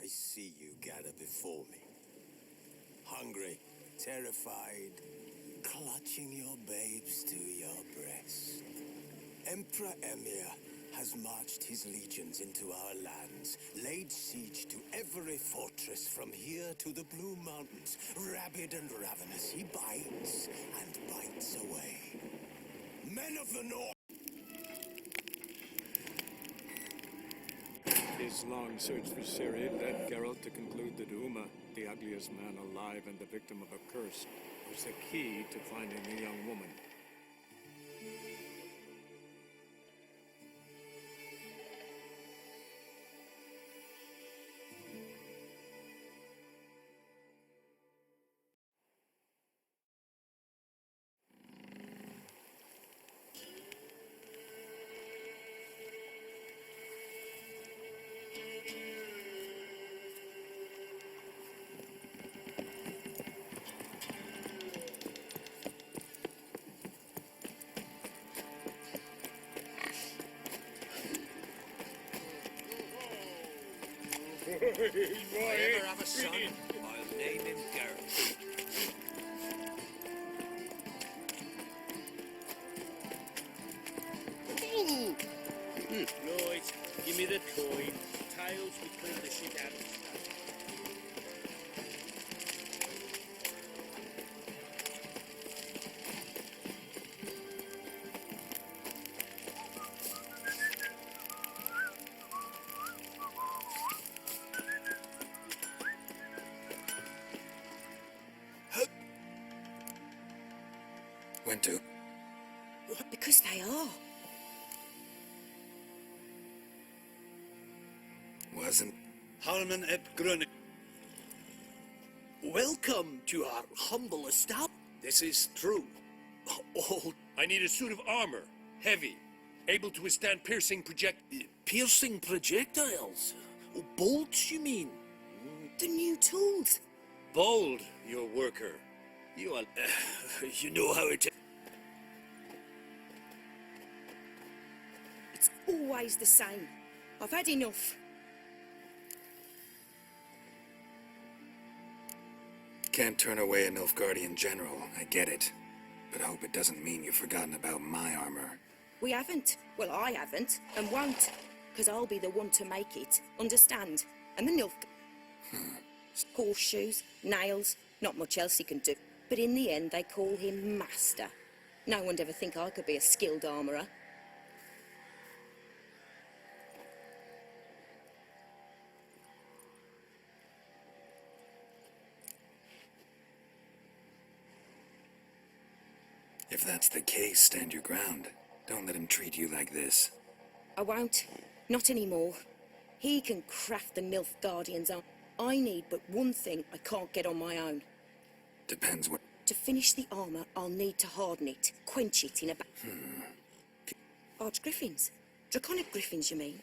I see you gather before me. Hungry, terrified, clutching your babes to your breast. Emperor Emir has marched his legions into our lands, laid siege to every fortress from here to the Blue Mountains. Rabid and ravenous, he bites and bites away. Men of the North! His long search for Ciri led Geralt to conclude that Uma, the ugliest man alive and the victim of a curse, was the key to finding the young woman. If I ever have a son, I'll name him Geralt. Right, give me the coin. Tails will clean the shit out of this stuff. When to? Because they are. Wasn't. Harman ep Grun. Welcome to our humble establishment. This is true. All I need a suit of armor, heavy, able to withstand piercing piercing projectiles. Oh, bolts, you mean? The new tools. bold, your worker. You are. You know how it. It's always the same. I've had enough. Can't turn away a Nilfgaardian general, I get it. But I hope it doesn't mean you've forgotten about my armor. We haven't. Well, I haven't, and won't. Because I'll be the one to make it. Understand? And the Nilf... Horseshoes, nails, not much else he can do. But in the end, they call him Master. No one'd ever think I could be a skilled armourer. If that's the case, stand your ground. Don't let him treat you like this. I won't. Not anymore. He can craft the Nilfgaardian's armor. I need but one thing I can't get on my own. Depends what... To finish the armour, I'll need to harden it, quench it in a... Archgriffins. Draconic griffins, you mean?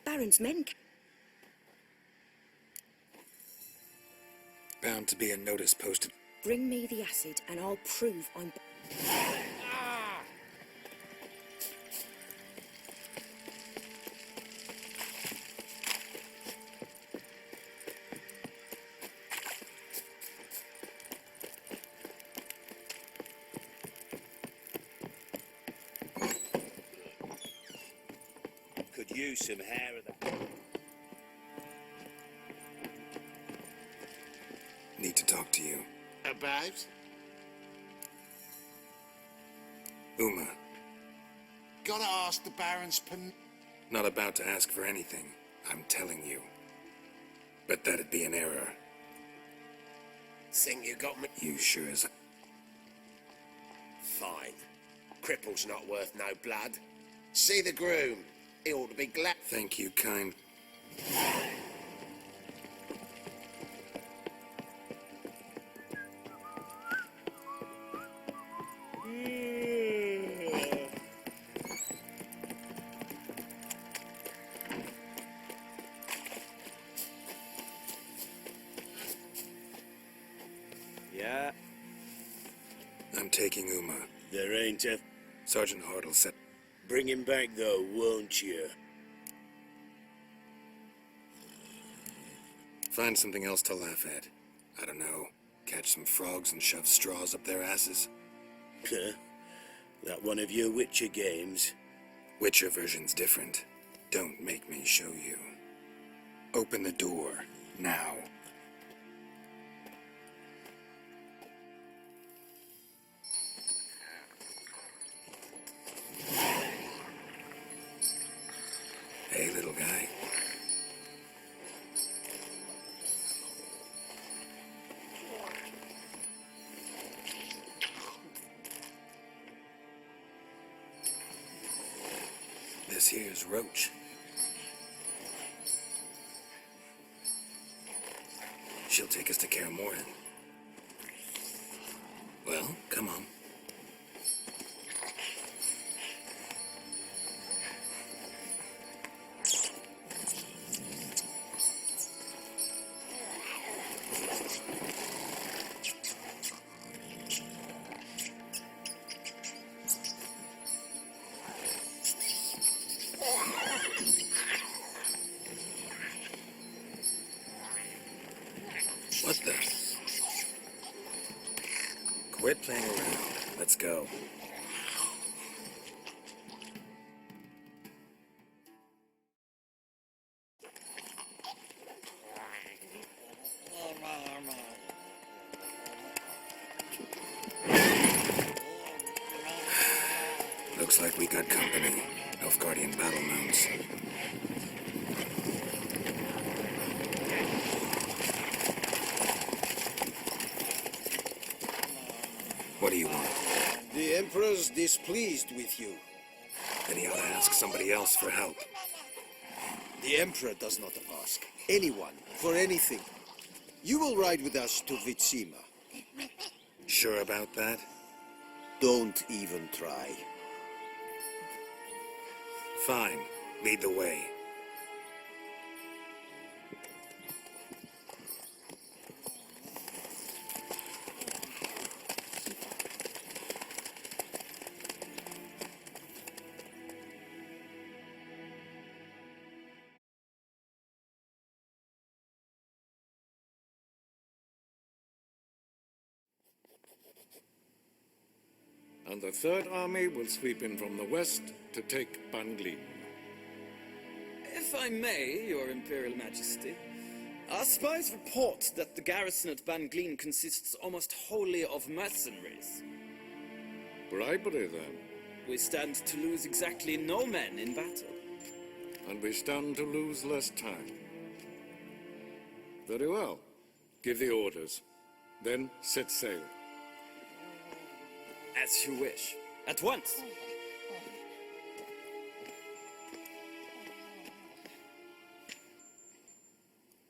Baron's men... Bound to be a notice posted. Bring me the acid and I'll prove I'm... Could use some hair of that. Need to talk to you. About? Uma. Gotta ask the Baron's Not about to ask for anything, I'm telling you. But that'd be an error. Think you got me? You sure as... Fine. Cripple's not worth no blood. See the groom. He ought to be glad. Thank you, kind... Yeah. I'm taking Uma. There ain't a... Sergeant Hartle said... Bring him back, though, won't you? Find something else to laugh at. I don't know, catch some frogs and shove straws up their asses. Huh? That one of your Witcher games? Witcher version's different. Don't make me show you. Open the door, now. Hey, little guy. This here's Roach. She'll take us to Kaer Morhen. Well, come on. What the? Quit playing around. Let's go. Looks like we got company. Nilfgaardian battle mounts. What do you want? The Emperor's displeased with you. Then he ought to ask somebody else for help. The Emperor does not ask anyone for anything. You will ride with us to Vitsima. Sure about that? Don't even try. Fine. Lead the way. And the Third Army will sweep in from the west to take Banglin. If I may, Your Imperial Majesty, our spies report that the garrison at Banglin consists almost wholly of mercenaries. Bribery, then. We stand to lose exactly no men in battle. And we stand to lose less time. Very well. Give the orders. Then set sail. As you wish. At once!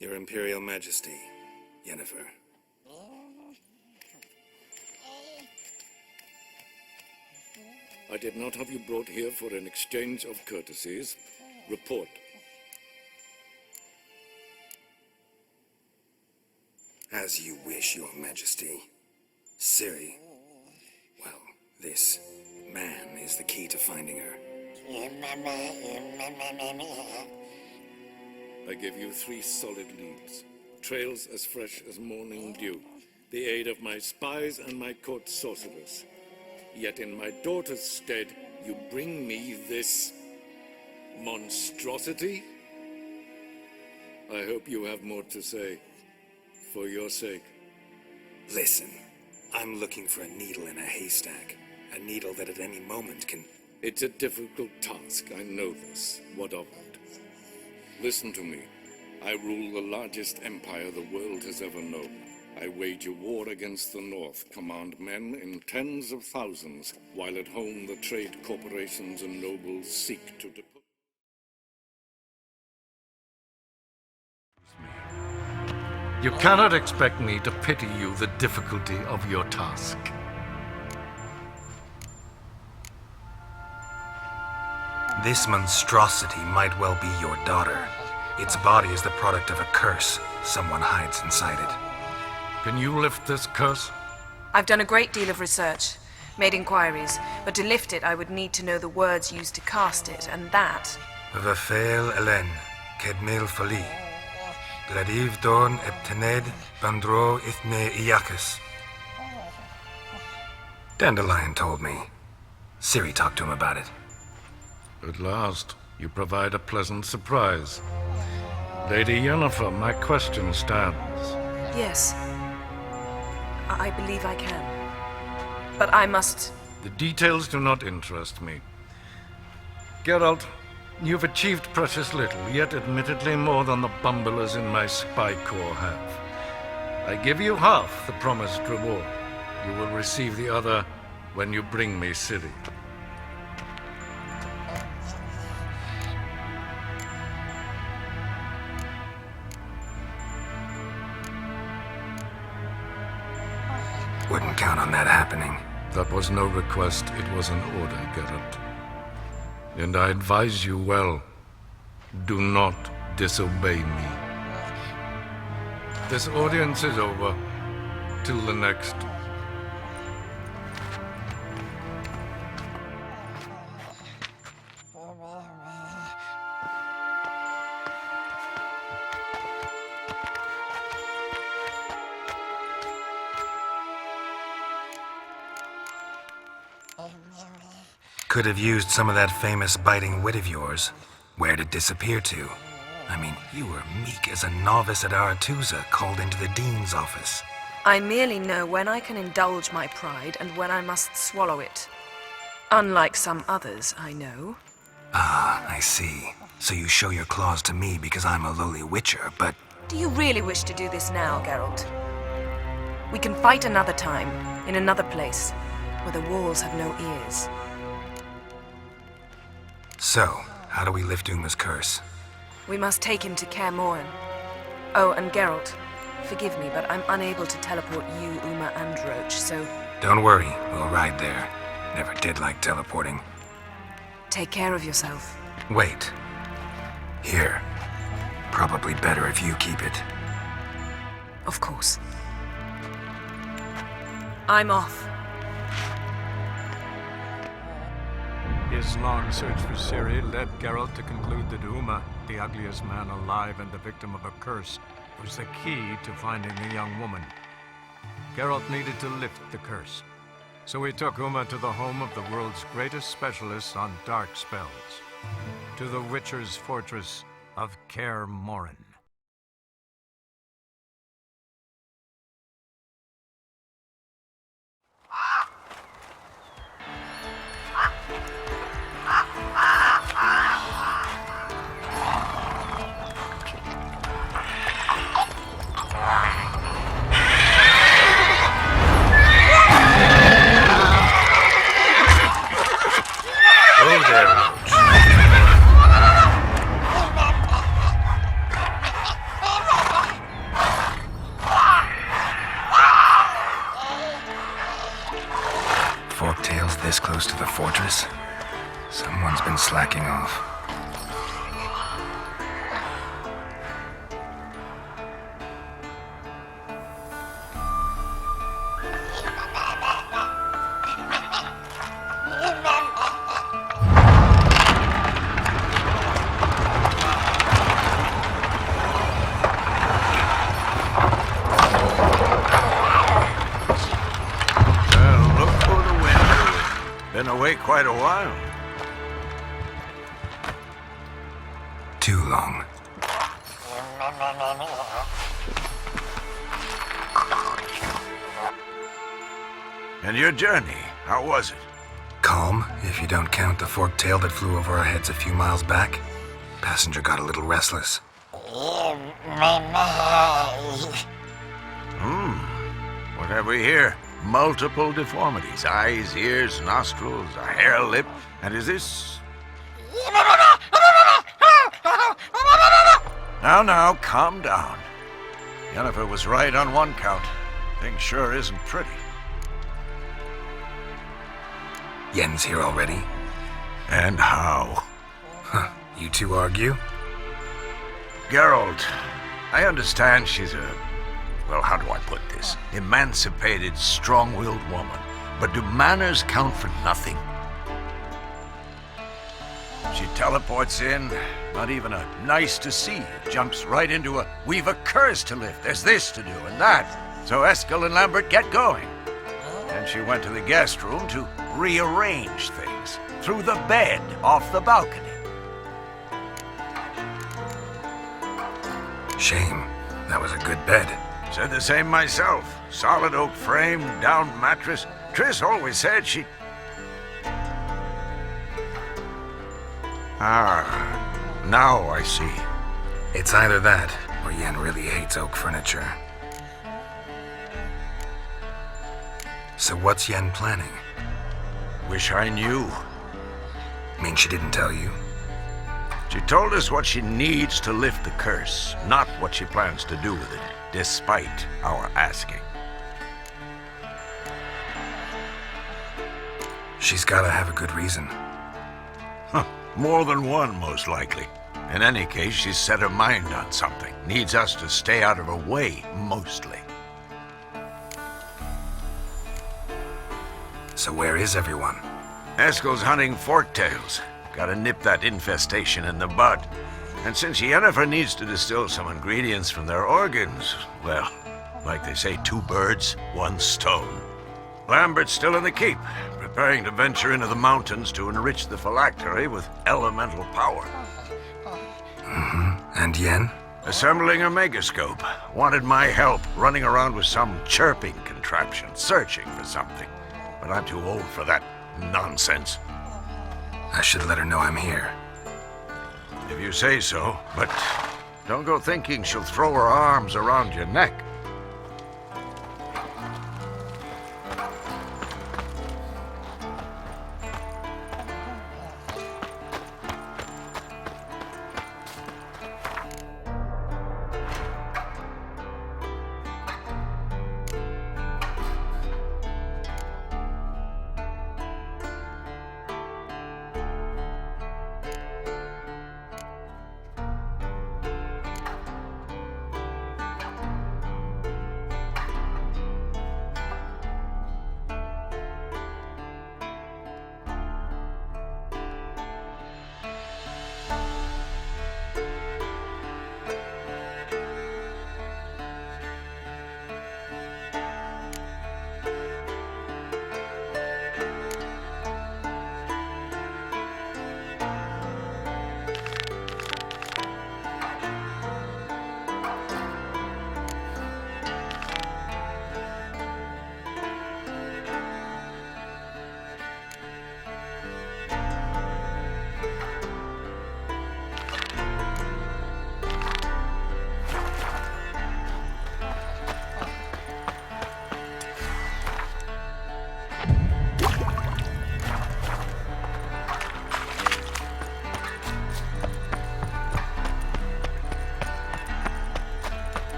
Your Imperial Majesty, Yennefer. I did not have you brought here for an exchange of courtesies. Report. As you wish, Your Majesty. Ciri. Well, this man is the key to finding her. I give you 3 solid leads. Trails as fresh as morning dew. The aid of my spies and my court sorcerers. Yet in my daughter's stead, you bring me this monstrosity? I hope you have more to say. For your sake. Listen, I'm looking for a needle in a haystack. A needle that at any moment can... It's a difficult task, I know this. What of it? Listen to me. I rule the largest empire the world has ever known. I wage a war against the North, command men in tens of thousands, while at home the trade corporations and nobles seek to depose. You cannot expect me to pity you the difficulty of your task. This monstrosity might well be your daughter. Its body is the product of a curse. Someone hides inside it. Can you lift this curse? I've done a great deal of research, made inquiries, but to lift it I would need to know the words used to cast it, and that... Vafel Elen, Kedmil Fali. Gladiv dorn eptened bandro ithne iacus. Dandelion told me. Ciri talked to him about it. At last, you provide a pleasant surprise. Lady Yennefer, my question stands. Yes. I believe I can. But I must... The details do not interest me. Geralt, you've achieved precious little, yet admittedly more than the bumblers in my spy corps have. I give you half the promised reward. You will receive the other when you bring me Ciri. Wouldn't count on that happening. That was no request, it was an order, Geralt. And I advise you well, do not disobey me. This audience is over. Till the next. Could have used some of that famous biting wit of yours. Where'd it disappear to? I mean, you were meek as a novice at Aretusa called into the Dean's office. I merely know when I can indulge my pride and when I must swallow it. Unlike some others, I know. Ah, I see. So you show your claws to me because I'm a lowly witcher, but... Do you really wish to do this now, Geralt? We can fight another time, in another place, where the walls have no ears. So, how do we lift Uma's curse? We must take him to Kaer Morhen. Oh, and Geralt, forgive me, but I'm unable to teleport you, Uma, and Roach, so... Don't worry, we'll ride there. Never did like teleporting. Take care of yourself. Wait. Here. Probably better if you keep it. Of course. I'm off. His long search for Ciri led Geralt to conclude that Uma, the ugliest man alive and the victim of a curse, was the key to finding the young woman. Geralt needed to lift the curse, so he took Uma to the home of the world's greatest specialists on dark spells, to the Witcher's fortress of Kaer Morhen. Forktails this close to the fortress? Someone's been slacking off. Been away quite a while. Too long. And your journey, how was it? Calm, if you don't count the forktail that flew over our heads a few miles back. Passenger got a little restless. What have we here? Multiple deformities. Eyes, ears, nostrils, a hair lip. And is this... Now, calm down. Yennefer was right on one count. Thing sure isn't pretty. Yen's here already? And how? Huh, you two argue? Geralt, I understand she's a... Well, how do I put this? Emancipated, strong-willed woman. But do manners count for nothing? She teleports in, not even a nice to see. Jumps right into a, we've a curse to lift, there's this to do and that. So Eskel and Lambert get going. And she went to the guest room to rearrange things. Through the bed, off the balcony. Shame. That was a good bed. Said the same myself. Solid oak frame, down mattress. Triss always said she... Ah, now I see. It's either that, or Yen really hates oak furniture. So what's Yen planning? Wish I knew. Mean she didn't tell you? She told us what she needs to lift the curse, not what she plans to do with it, despite our asking. She's gotta have a good reason. Huh. More than one, most likely. In any case, she's set her mind on something. Needs us to stay out of her way, mostly. So where is everyone? Eskel's hunting forktails. Gotta nip that infestation in the bud. And since Yennefer needs to distill some ingredients from their organs, well, like they say, 2 birds, 1 stone. Lambert's still in the keep, preparing to venture into the mountains to enrich the phylactery with elemental power. And Yen? Assembling a megascope. Wanted my help running around with some chirping contraption, searching for something. But I'm too old for that nonsense. I should let her know I'm here. If you say so, but don't go thinking she'll throw her arms around your neck.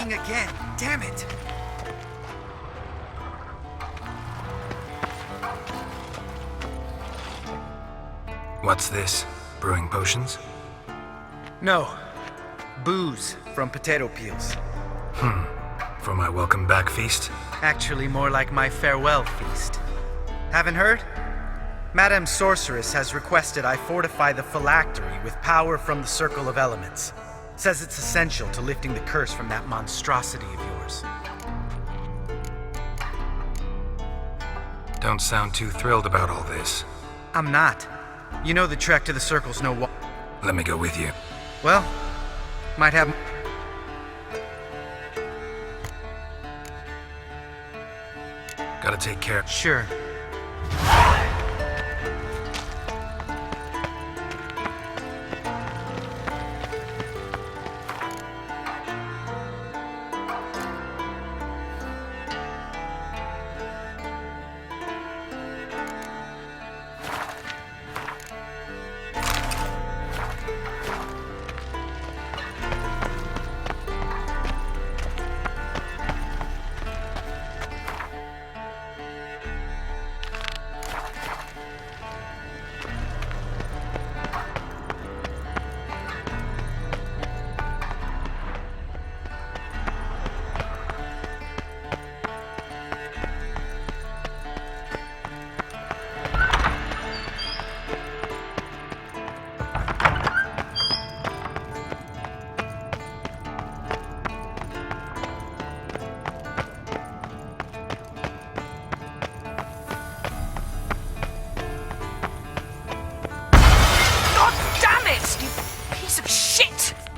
Again. Damn it! What's this? Brewing potions? No. Booze from potato peels. For my welcome back feast? Actually, more like my farewell feast. Haven't heard? Madame Sorceress has requested I fortify the phylactery with power from the Circle of Elements. Says it's essential to lifting the curse from that monstrosity of yours. Don't sound too thrilled about all this. I'm not. You know the trek to the circle's no wa- Let me go with you. Well, might have... Gotta take care. Sure.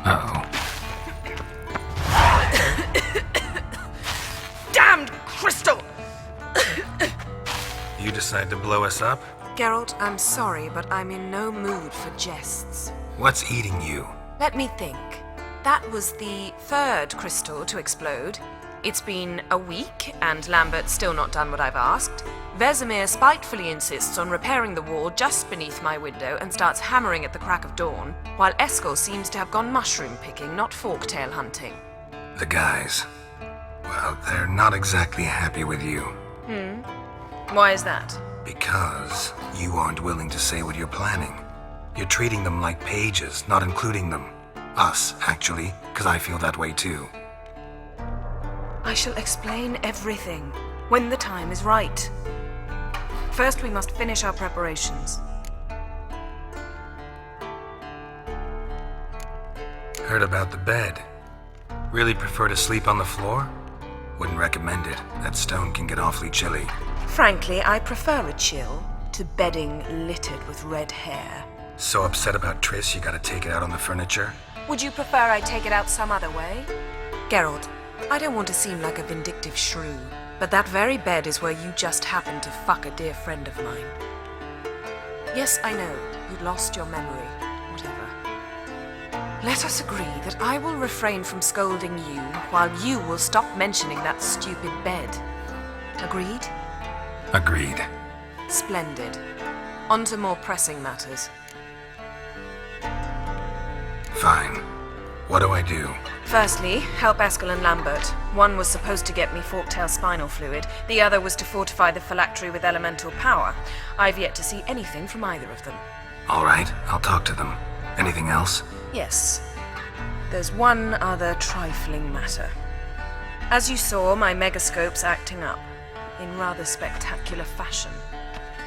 Uh-oh. Damned crystal! You decide to blow us up? Geralt, I'm sorry, but I'm in no mood for jests. What's eating you? Let me think. That was the third crystal to explode. It's been a week, and Lambert's still not done what I've asked. Vesemir spitefully insists on repairing the wall just beneath my window and starts hammering at the crack of dawn, while Eskel seems to have gone mushroom picking, not forktail hunting. The guys. Well, they're not exactly happy with you. Why is that? Because you aren't willing to say what you're planning. You're treating them like pages, not including them. Us, actually, because I feel that way too. I shall explain everything when the time is right. First, we must finish our preparations. Heard about the bed. Really prefer to sleep on the floor? Wouldn't recommend it. That stone can get awfully chilly. Frankly, I prefer a chill to bedding littered with red hair. So upset about Triss you gotta take it out on the furniture? Would you prefer I take it out some other way? Geralt, I don't want to seem like a vindictive shrew, but that very bed is where you just happened to fuck a dear friend of mine. Yes, I know, you'd lost your memory. Whatever. Let us agree that I will refrain from scolding you, while you will stop mentioning that stupid bed. Agreed? Agreed. Splendid. On to more pressing matters. Fine. What do I do? Firstly, help Eskel and Lambert. One was supposed to get me forktail spinal fluid, the other was to fortify the phylactery with elemental power. I've yet to see anything from either of them. All right, I'll talk to them. Anything else? Yes. There's one other trifling matter. As you saw, my megascope's acting up, in rather spectacular fashion.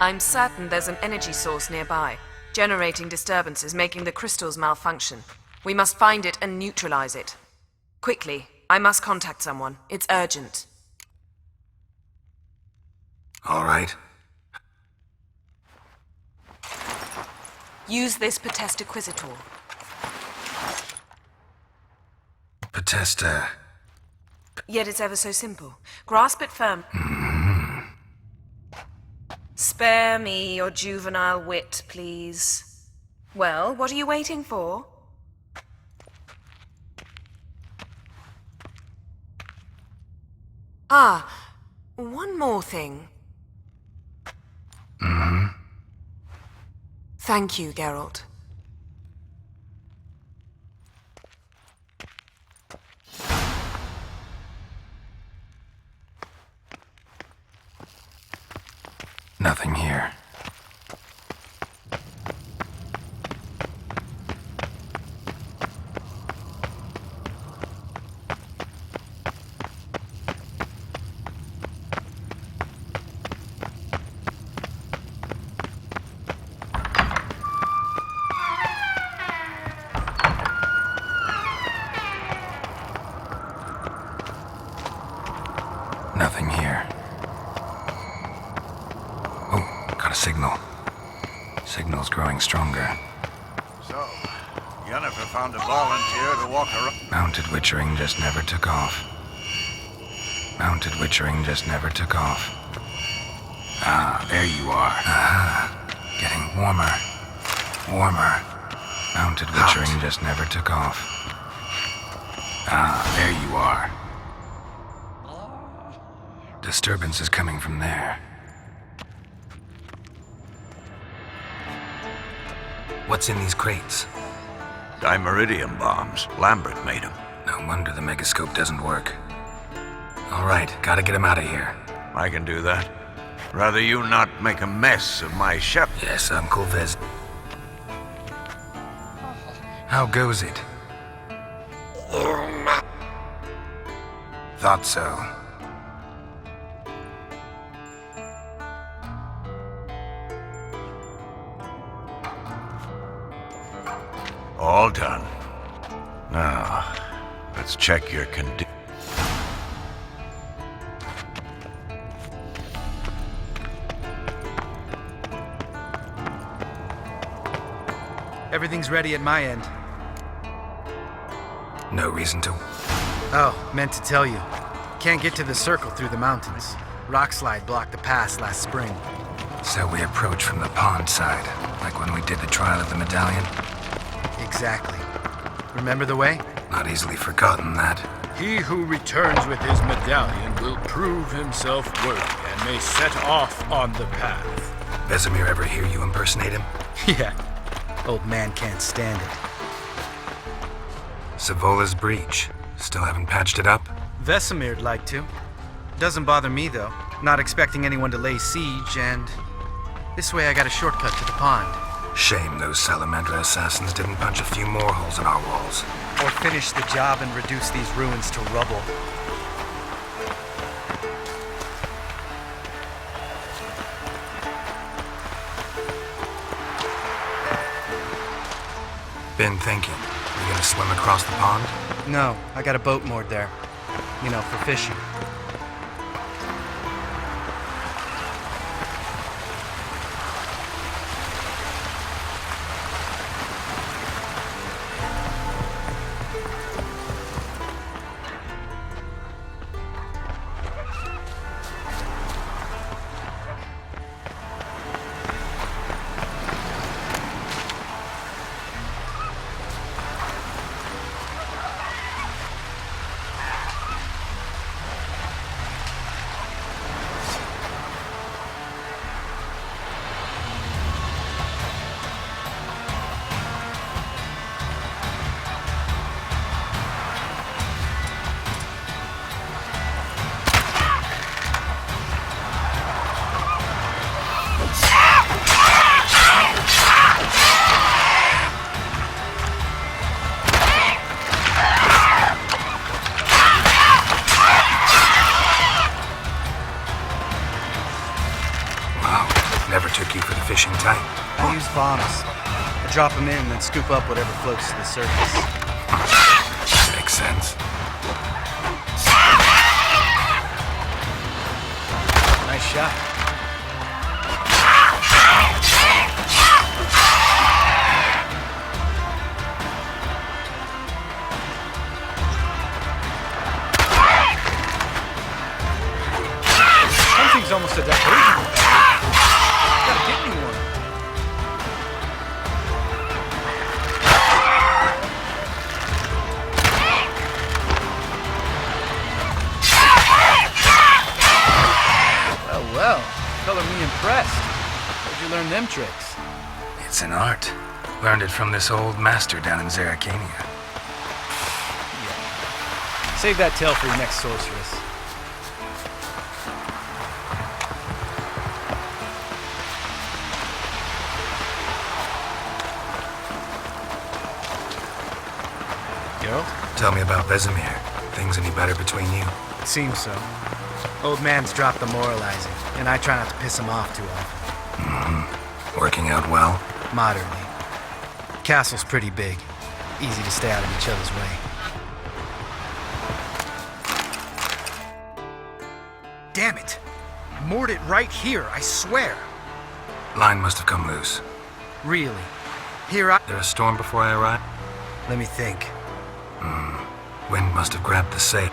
I'm certain there's an energy source nearby, generating disturbances, making the crystals malfunction. We must find it and neutralize it. Quickly, I must contact someone. It's urgent. All right. Use this Potestaquizitor. Potesta. Yet it's ever so simple. Grasp it firm. Spare me your juvenile wit, please. Well, what are you waiting for? Ah, one more thing. Thank you, Geralt. Nothing here. Nothing here. Oh, got a signal. Signal's growing stronger. So, Yennefer found a volunteer to walk around. Mounted Witchering just never took off. Mounted Witchering just never took off. Ah, there you are. Ah, getting warmer. Warmer. Mounted Witchering just never took off. Ah, there you are. Disturbance is coming from there. What's in these crates? Dimeridium bombs. Lambert made them. No wonder the megascope doesn't work. All right, gotta get him out of here. I can do that. Rather you not make a mess of my ship. Yes, Uncle Vez. How goes it? Thought so. All done. Now, let's check your condition. Everything's ready at my end. No reason to. Oh, meant to tell you. Can't get to the circle through the mountains. Rockslide blocked the pass last spring. So we approach from the pond side, like when we did the trial of the medallion? Exactly. Remember the way? Not easily forgotten, that. He who returns with his medallion will prove himself worthy and may set off on the path. Vesemir ever hear you impersonate him? Yeah. Old man can't stand it. Savola's breach. Still haven't patched it up? Vesemir'd like to. Doesn't bother me, though. Not expecting anyone to lay siege, and this way I got a shortcut to the pond. Shame those Salamandra assassins didn't punch a few more holes in our walls. Or finish the job and reduce these ruins to rubble. Been thinking. You gonna swim across the pond? No, I got a boat moored there. You know, for fishing. fishing tight. I use bombs. I drop them in, then scoop up whatever floats to the surface. Makes sense. Nice shot. Something's almost a decoration. Gotta get me one. Well, color me impressed. Where'd you learn them tricks? It's an art. Learned it from this old master down in Zerrikania. Yeah. Save that tale for your next sorceress. Geralt? Tell me about Vesemir. Things any better between you? It seems so. Old man's dropped the moralizing, and I try not to piss him off too often. Mm-hmm. Working out well? Moderately. Castle's pretty big. Easy to stay out of each other's way. Damn it! Moored it right here, I swear! Line must have come loose. Really? Here I... There a storm before I arrive? Let me think. Wind must have grabbed the sail.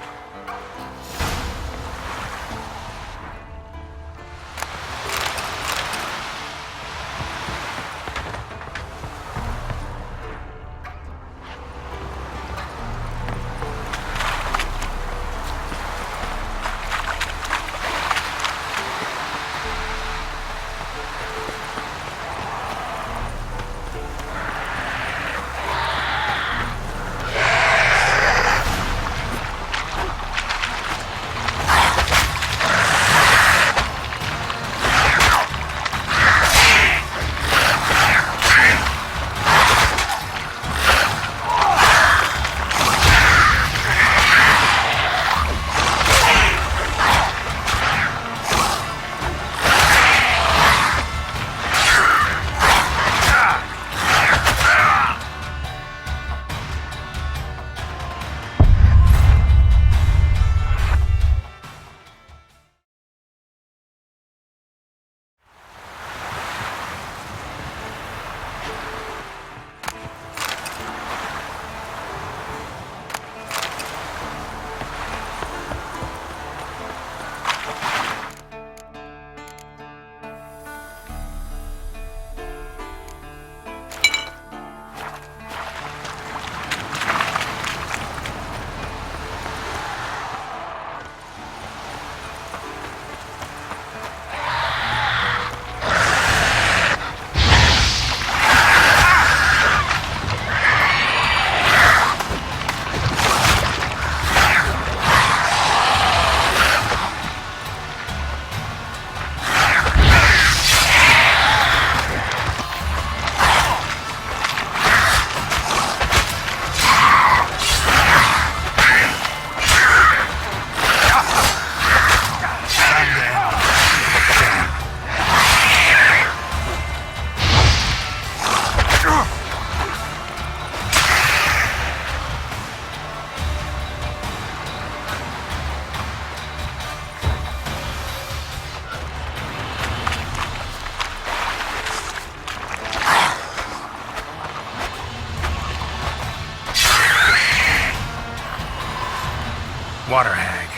Water hag.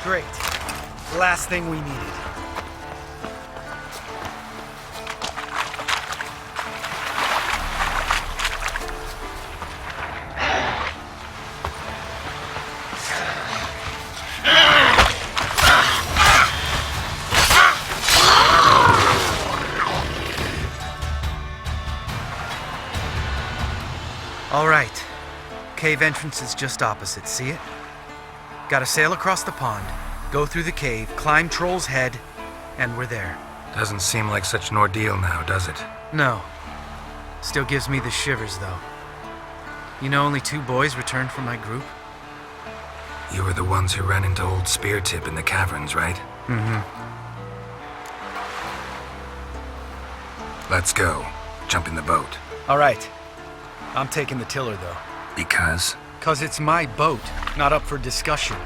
Great. Last thing we needed. All right. Cave entrance is just opposite, see it? Gotta sail across the pond, go through the cave, climb Troll's Head, and we're there. Doesn't seem like such an ordeal now, does it? No. Still gives me the shivers, though. You know only 2 boys returned from my group? You were the ones who ran into old Spear Tip in the caverns, right? Mm-hmm. Let's go. Jump in the boat. All right. I'm taking the tiller, though. Because? 'Cause it's my boat, not up for discussion.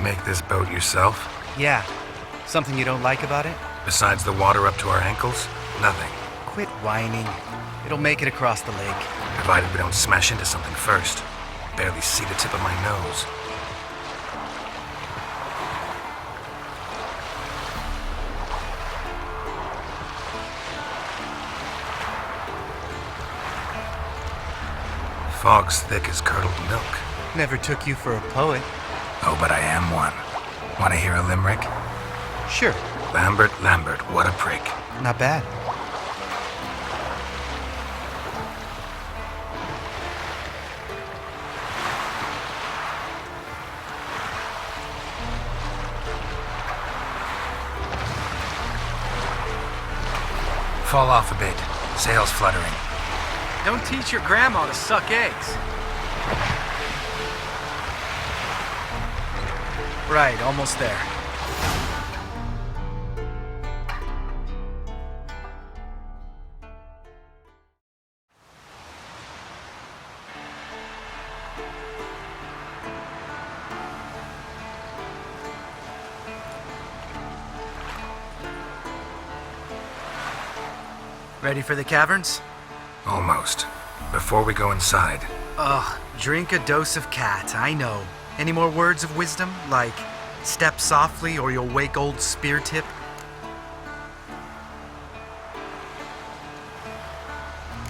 Make this boat yourself? Yeah. Something you don't like about it? Besides the water up to our ankles? Nothing. Quit whining. It'll make it across the lake. Provided we don't smash into something first. Barely see the tip of my nose. Fog's thick as curdled milk. Never took you for a poet. Oh, but I am one. Want to hear a limerick? Sure. Lambert, Lambert, what a prick. Not bad. Fall off a bit. Sails fluttering. Don't teach your grandma to suck eggs. Right, almost there. Ready for the caverns? Almost. Before we go inside. Ugh, drink a dose of cat, I know. Any more words of wisdom? Like, step softly or you'll wake old spear tip?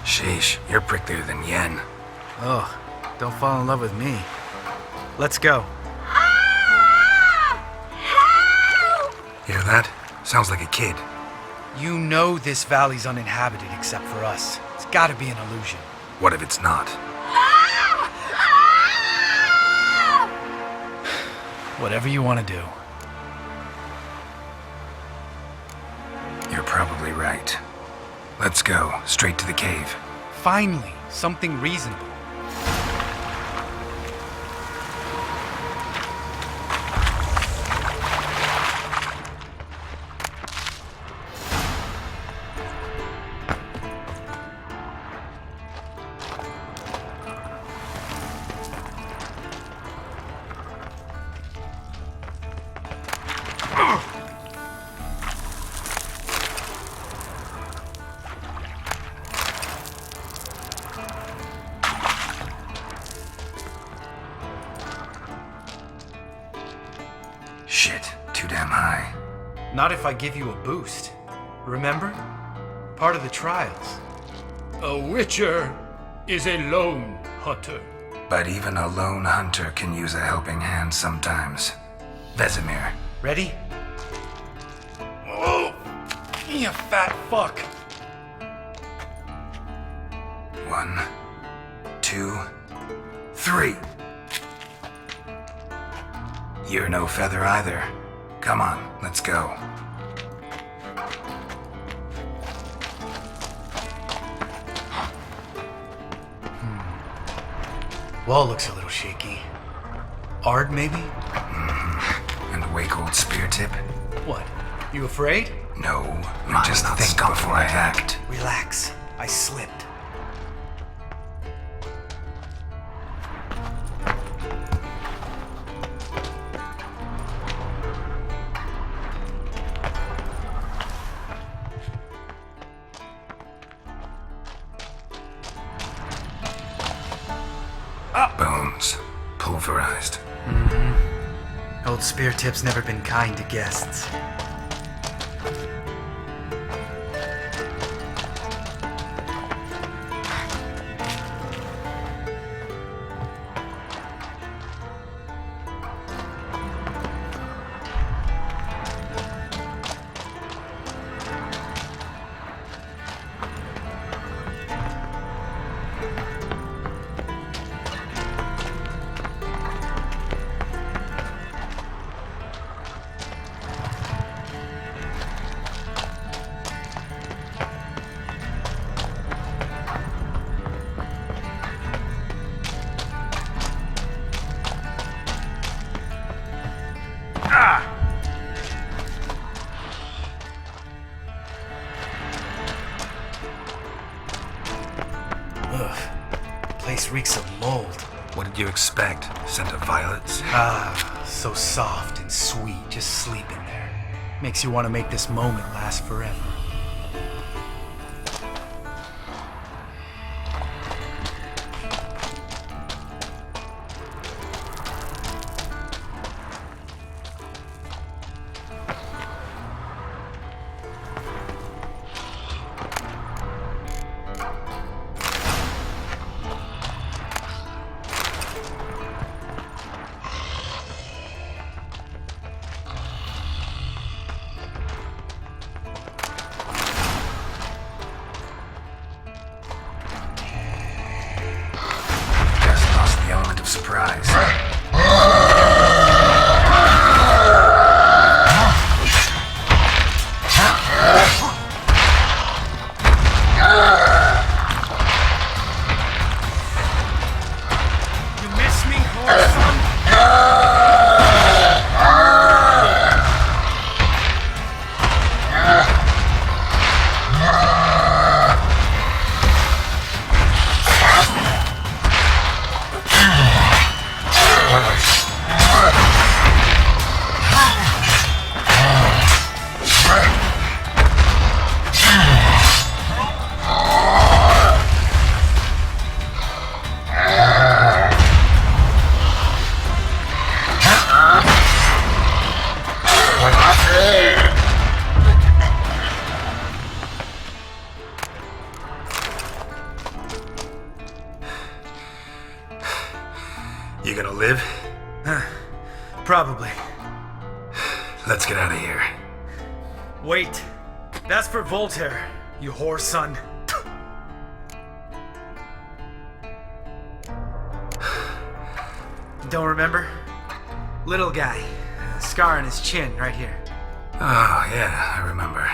Sheesh, you're pricklier than Yen. Ugh, don't fall in love with me. Let's go. Hear that? Sounds like a kid. You know this valley's uninhabited except for us. It's gotta be an illusion. What if it's not? Whatever you want to do. You're probably right. Let's go, straight to the cave. Finally, something reasonable. Shit, too damn high. Not if I give you a boost. Remember? Part of the trials. A witcher is a lone hunter. But even a lone hunter can use a helping hand sometimes. Vesemir. Ready? Oh, you fat fuck. 1, 2, 3. You're no feather either. Come on, let's go. Wall looks a little shaky. Ard, maybe? And wake old spear tip? What? You afraid? No, I just think before I act. Relax. I slipped. Bones. Pulverized. Old spear tip's never been kind to guests. Place reeks of mold. What did you expect? Scent of violets? So soft and sweet, just sleeping there. Makes you want to make this moment last forever. Surprise. You miss me, whoreson? You gonna live? Probably. Let's get out of here. Wait. That's for Voltaire, you whoreson. Don't remember? Little guy. Scar on his chin, right here. Oh, yeah, I remember.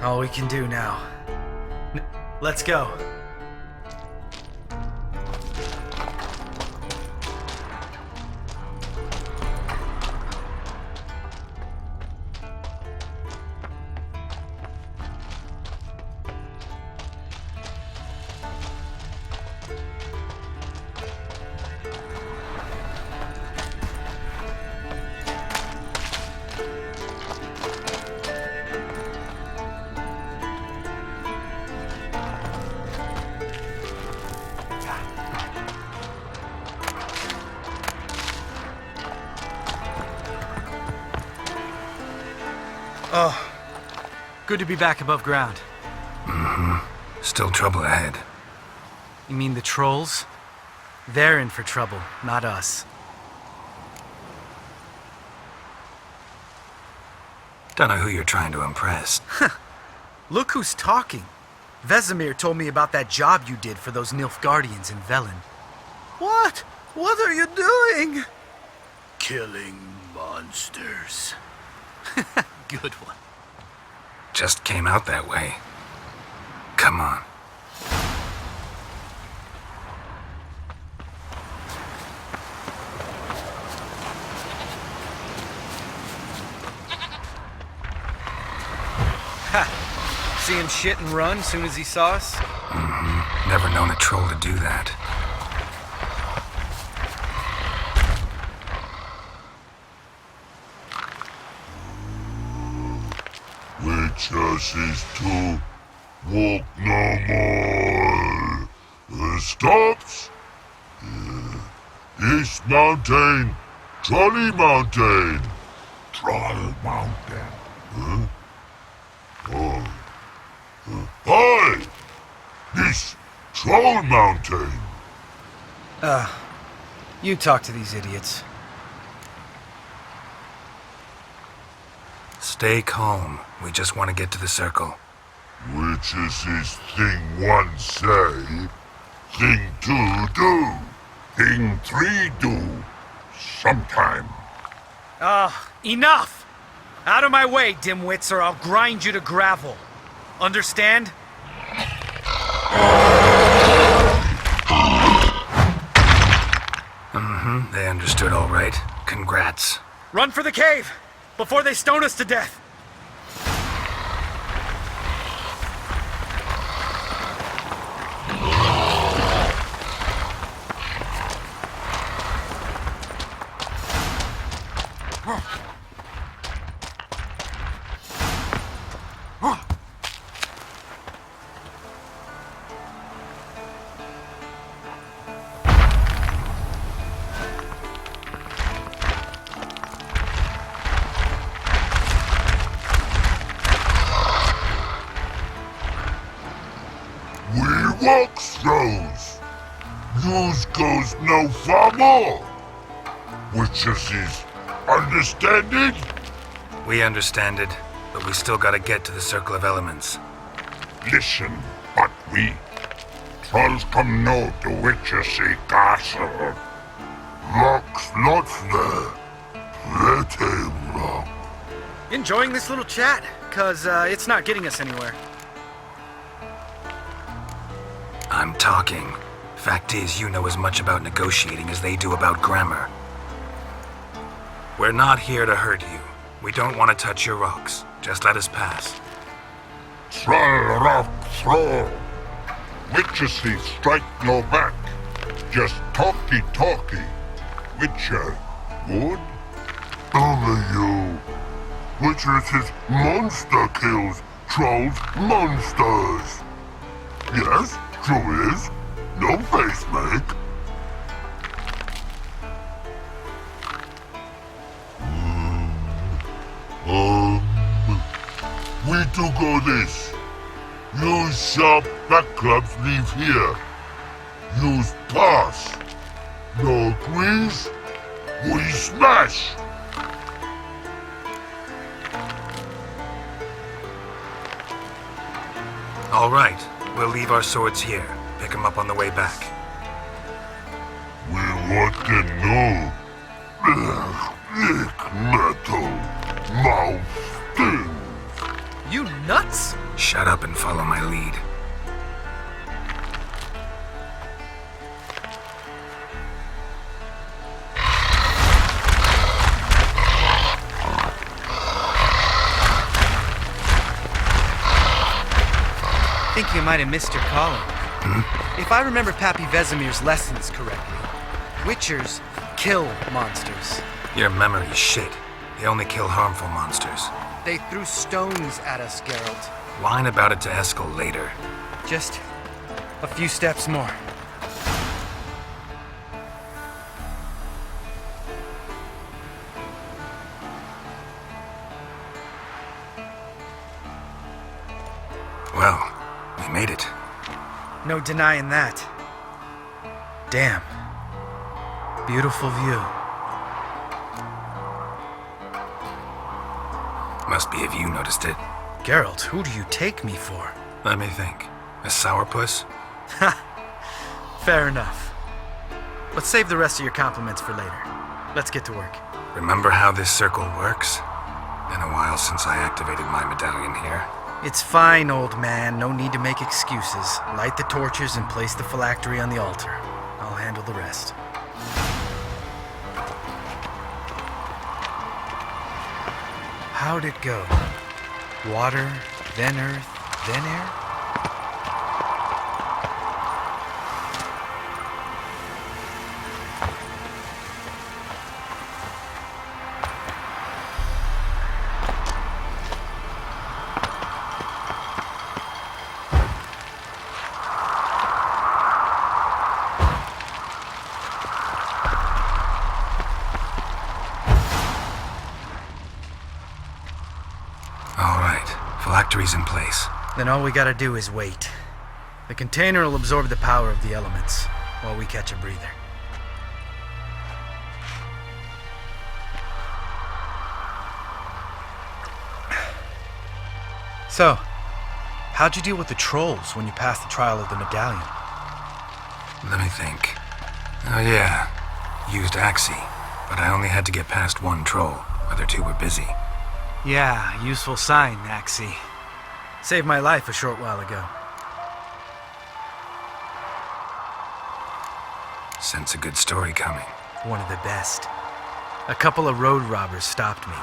All we can do now. Let's go. Oh, good to be back above ground. Mm-hmm. Still trouble ahead. You mean the trolls? They're in for trouble, not us. Don't know who you're trying to impress. Look who's talking. Vesemir told me about that job you did for those Nilfgaardians in Velen. What? What are you doing? Killing monsters. Good one. Just came out that way. Come on. Ha! See him shit and run soon as he saw us? Mm-hmm. Never known a troll to do that. Chances to walk no more. Stops. East Mountain, Trolley Mountain. Troll Mountain. Huh? Oh. Hi! This Troll Mountain. You talk to these idiots. Stay calm. We just want to get to the circle. Which is this thing one say, thing two do, thing three do, sometime. Enough! Out of my way, dimwits, or I'll grind you to gravel. Understand? Mm-hmm. They understood all right. Congrats. Run for the cave! Before they stone us to death! walk throws. News goes no far more. Witches is understand it? We understand it, but we still gotta get to the Circle of Elements. Listen, but we trolls come know the witches castle. Locks lots there. Pretty wrong. Enjoying this little chat? Cause it's not getting us anywhere. I'm talking. Fact is, you know as much about negotiating as they do about grammar. We're not here to hurt you. We don't want to touch your rocks. Just let us pass. Troll rock throw. Witches strike no back. Just talky. Witcher, good? Only you. Witches monster kills. Trolls monsters. Yes, true is. No face make. We do go this. Use sharp backups leave here. Use pass. No grease. We smash. All right, we'll leave our swords here. Pick them up on the way back. We want to know. Thick metal. Mouth sting. You nuts? Shut up and follow my lead. I think you might have missed your calling. If I remember Pappy Vesemir's lessons correctly, Witchers kill monsters. Your memory's shit. They only kill harmful monsters. They threw stones at us, Geralt. Whine about it to Eskel later. Just a few steps more. Well, we made it. No denying that. Damn. Beautiful view. Must be if you noticed it. Geralt, who do you take me for? Let me think. A sourpuss? Ha! Fair enough. Let's save the rest of your compliments for later. Let's get to work. Remember how this circle works? Been a while since I activated my medallion here. It's fine, old man. No need to make excuses. Light the torches and place the phylactery on the altar. I'll handle the rest. How'd it go? Water, then earth, then air? Phylactery's in place. Then all we gotta do is wait. The container will absorb the power of the elements, while we catch a breather. So, how'd you deal with the trolls when you passed the trial of the medallion? Let me think. Oh yeah, used Axie, but I only had to get past one troll. Other two were busy. Yeah, useful sign, Axie. Saved my life a short while ago. Sense a good story coming. One of the best. A couple of road robbers stopped me.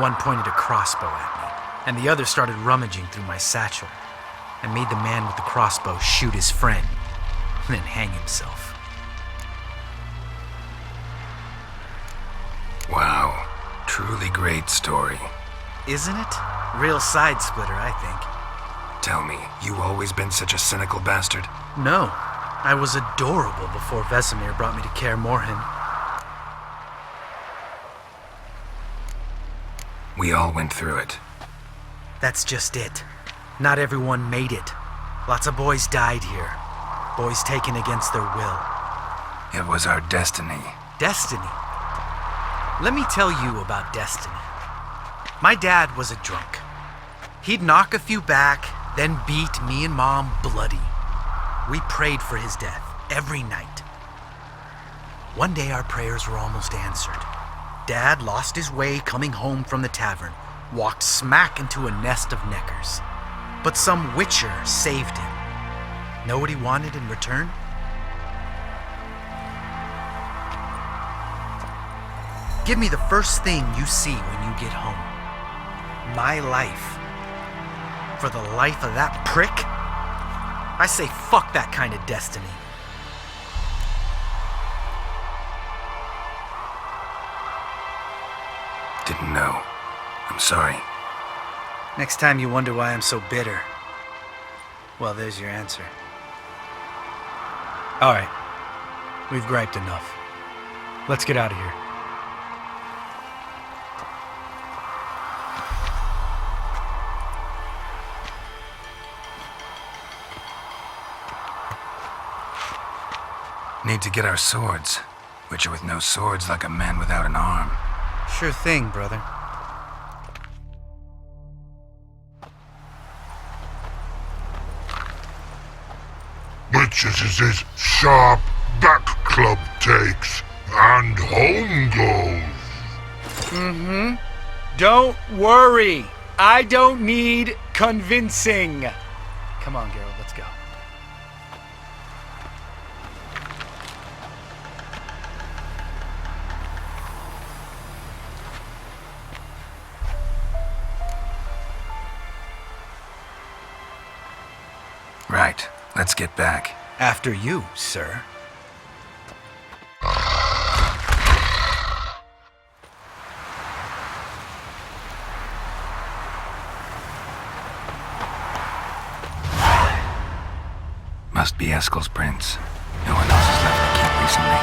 One pointed a crossbow at me, and the other started rummaging through my satchel. I made the man with the crossbow shoot his friend, and then hang himself. Wow, truly great story. Isn't it? Real side splitter, I think. Tell me, you always been such a cynical bastard? No. I was adorable before Vesemir brought me to Kaer Morhen. We all went through it. That's just it. Not everyone made it. Lots of boys died here. Boys taken against their will. It was our destiny. Destiny? Let me tell you about destiny. My dad was a drunk. He'd knock a few back, then beat me and Mom bloody. We prayed for his death every night. One day our prayers were almost answered. Dad lost his way coming home from the tavern, walked smack into a nest of neckers. But some witcher saved him. Know what he wanted in return? Give me the first thing you see when you get home. My life. For the life of that prick? I say fuck that kind of destiny. Didn't know. I'm sorry. Next time you wonder why I'm so bitter, well, there's your answer. All right. We've griped enough. Let's get out of here. Need to get our swords. Witcher with no swords like a man without an arm. Sure thing, brother. Witches is his sharp back club takes, and home goes. Don't worry. I don't need convincing. Come on, Geralt, let's go. Right. Let's get back. After you, sir. Must be Eskel's prints. No one else has left the camp recently.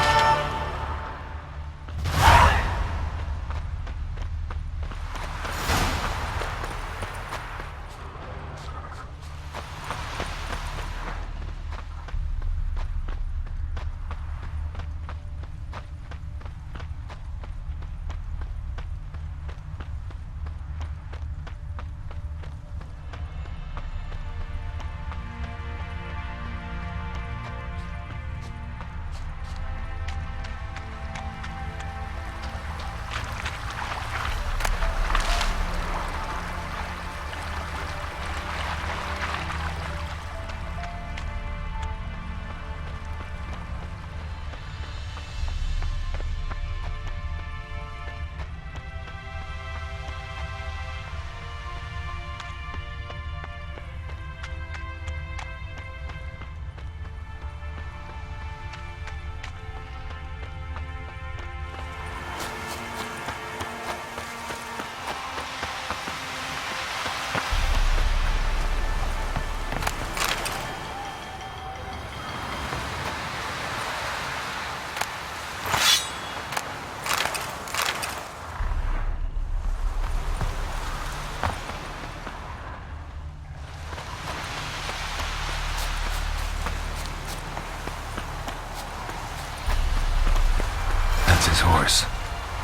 His horse.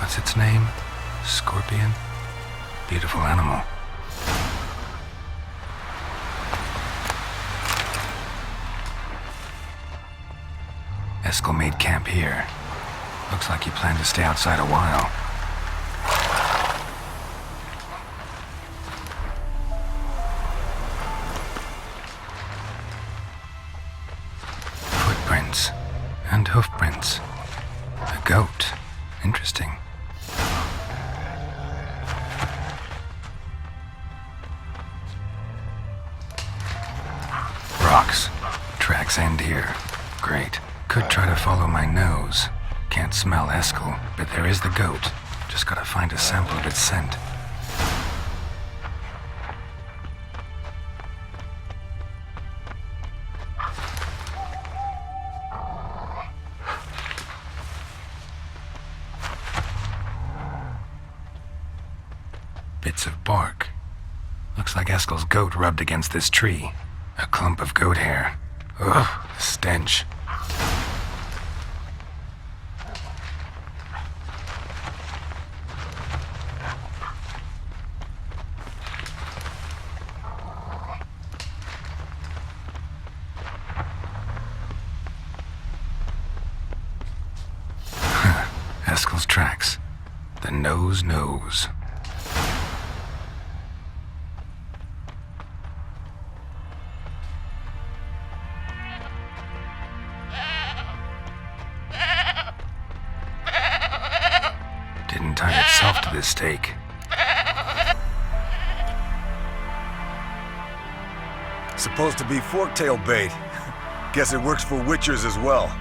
What's its name? Scorpion? Beautiful animal. Eskel made camp here. Looks like he planned to stay outside a while. Footprints and hoofprints. A goat. Interesting. Rocks. Tracks end here. Great. Could try to follow my nose. Can't smell Eskel, but there is the goat. Just gotta find a sample of its scent. Bits of bark. Looks like Eskel's goat rubbed against this tree. A clump of goat hair. Ugh, stench. Eskel's tracks. The nose knows. Didn't tie itself to this stake. Supposed to be forktail bait. Guess it works for witchers as well.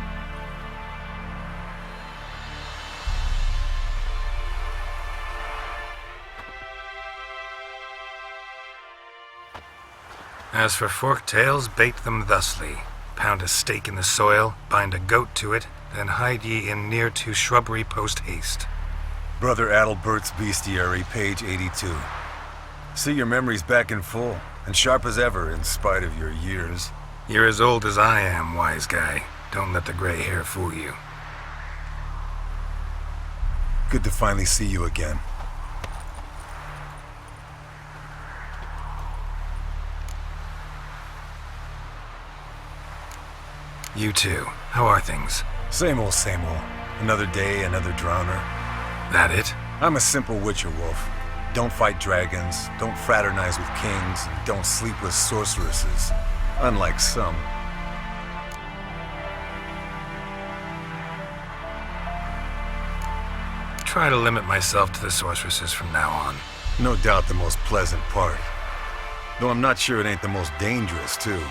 As for forktails, bait them thusly. Pound a stake in the soil, bind a goat to it, then hide ye in near to shrubbery post haste. Brother Adalbert's Bestiary, page 82. See, your memory's back in full, and sharp as ever in spite of your years. You're as old as I am, wise guy. Don't let the gray hair fool you. Good to finally see you again. You too. How are things? Same old, same old. Another day, another drowner. That it? I'm a simple witcher wolf. Don't fight dragons, don't fraternize with kings, and don't sleep with sorceresses. Unlike some. Try to limit myself to the sorceresses from now on. No doubt the most pleasant part. Though I'm not sure it ain't the most dangerous, too.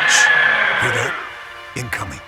Shh! Hear that? Incoming.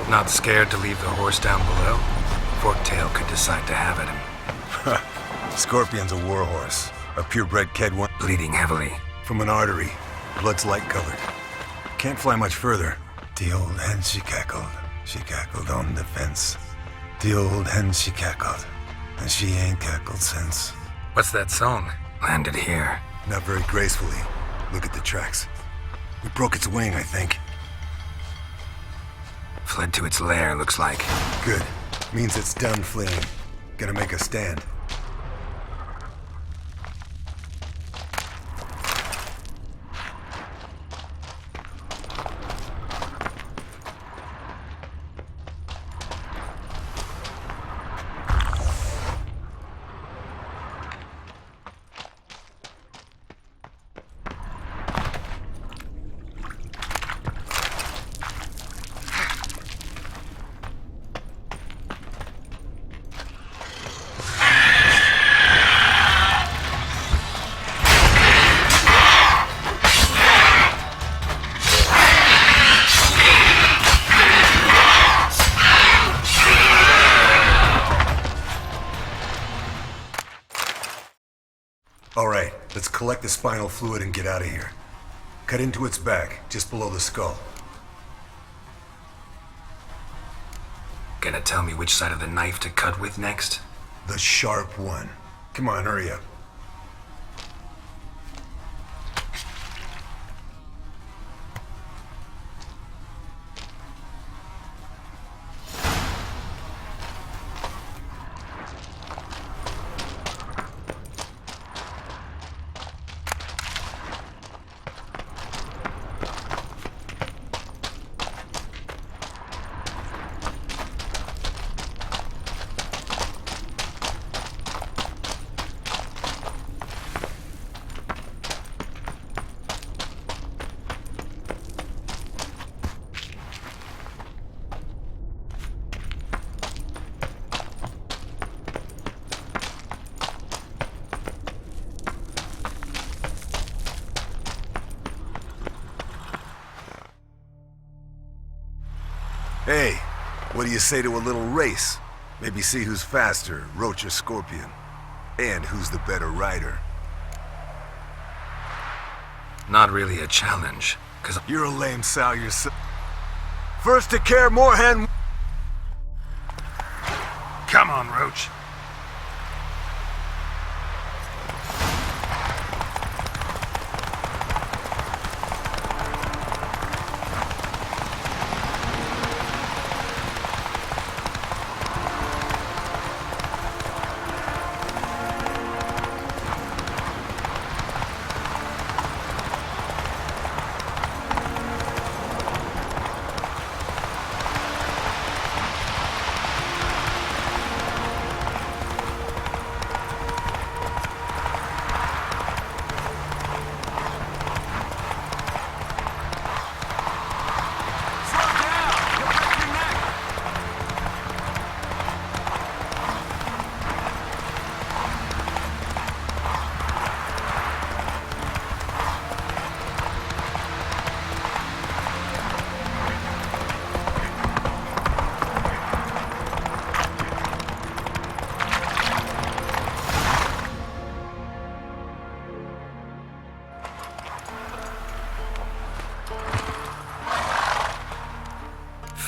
Not scared to leave the horse down below? Forktail could decide to have at him. Scorpion's a warhorse. A purebred Kedwan. Bleeding heavily. From an artery. Blood's light covered. Can't fly much further. The old hen she cackled. She cackled on the fence. The old hen she cackled. And she ain't cackled since. What's that song? Landed here. Not very gracefully. Look at the tracks. We broke its wing, I think. Fled to its lair, looks like. Good. Means it's done fleeing. Gonna make a stand. Alright, let's collect the spinal fluid and get out of here. Cut into its back, just below the skull. Gonna tell me which side of the knife to cut with next? The sharp one. Come on, hurry up. Hey, what do you say to a little race? Maybe see who's faster, Roach or Scorpion. And who's the better rider. Not really a challenge, cause you're a lame sow yourself. First to care Moorhen. Come on, Roach.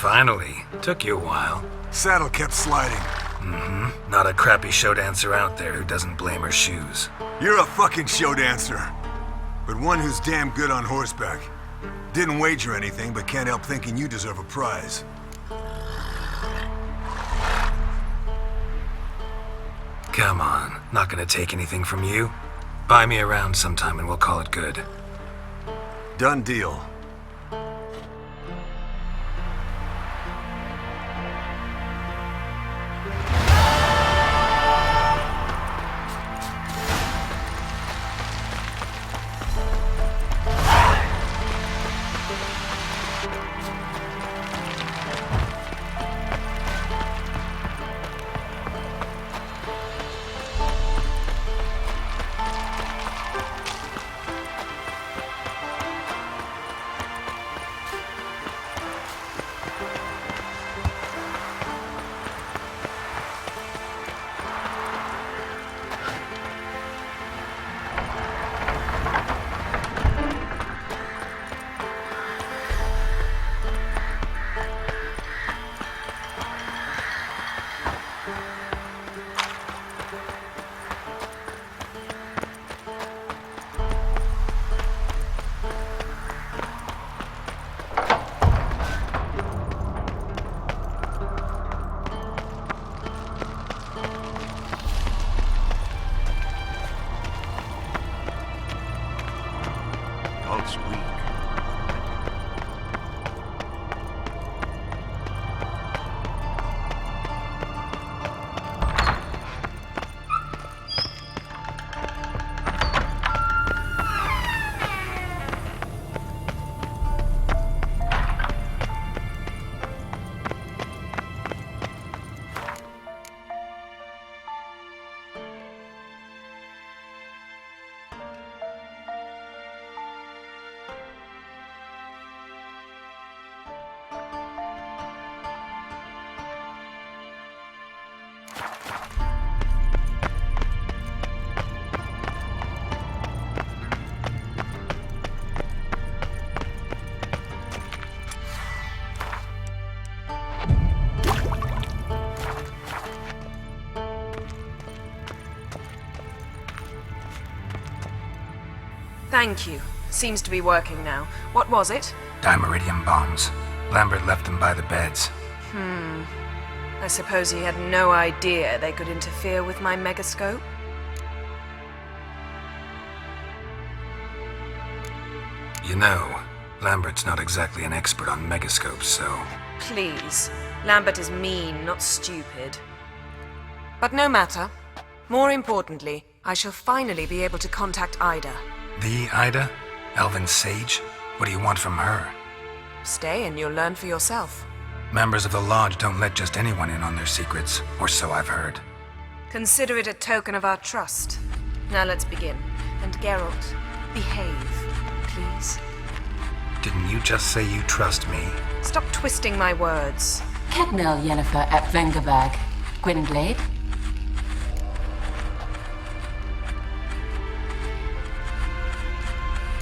Finally. Took you a while. Saddle kept sliding. Mm-hmm. Not a crappy show dancer out there who doesn't blame her shoes. You're a fucking show dancer. But one who's damn good on horseback. Didn't wager anything, but can't help thinking you deserve a prize. Come on. Not gonna take anything from you. Buy me around sometime and we'll call it good. Done deal. Thank you. Seems to be working now. What was it? Dimeridium bombs. Lambert left them by the beds. I suppose he had no idea they could interfere with my megascope? You know, Lambert's not exactly an expert on megascopes, so... Please. Lambert is mean, not stupid. But no matter. More importantly, I shall finally be able to contact Ida. The Ida? Elven Sage? What do you want from her? Stay and you'll learn for yourself. Members of the Lodge don't let just anyone in on their secrets, or so I've heard. Consider it a token of our trust. Now let's begin. And Geralt, behave, please. Didn't you just say you trust me? Stop twisting my words. Kedmil Yennefer at Vengerberg. Gwynblade.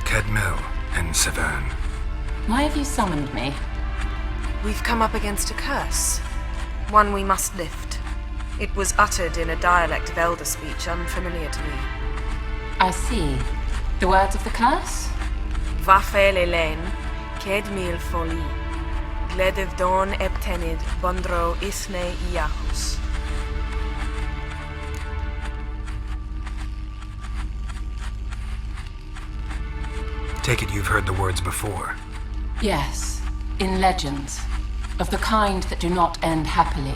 Kedmil and Severn. Why have you summoned me? We've come up against a curse. One we must lift. It was uttered in a dialect of Elder speech unfamiliar to me. I see. The words of the curse? Vafel Elen, Kedmil Foli, Gledev Don Eptenid, Bondro Isne Iahus. Take it you've heard the words before. Yes, in legends. Of the kind that do not end happily.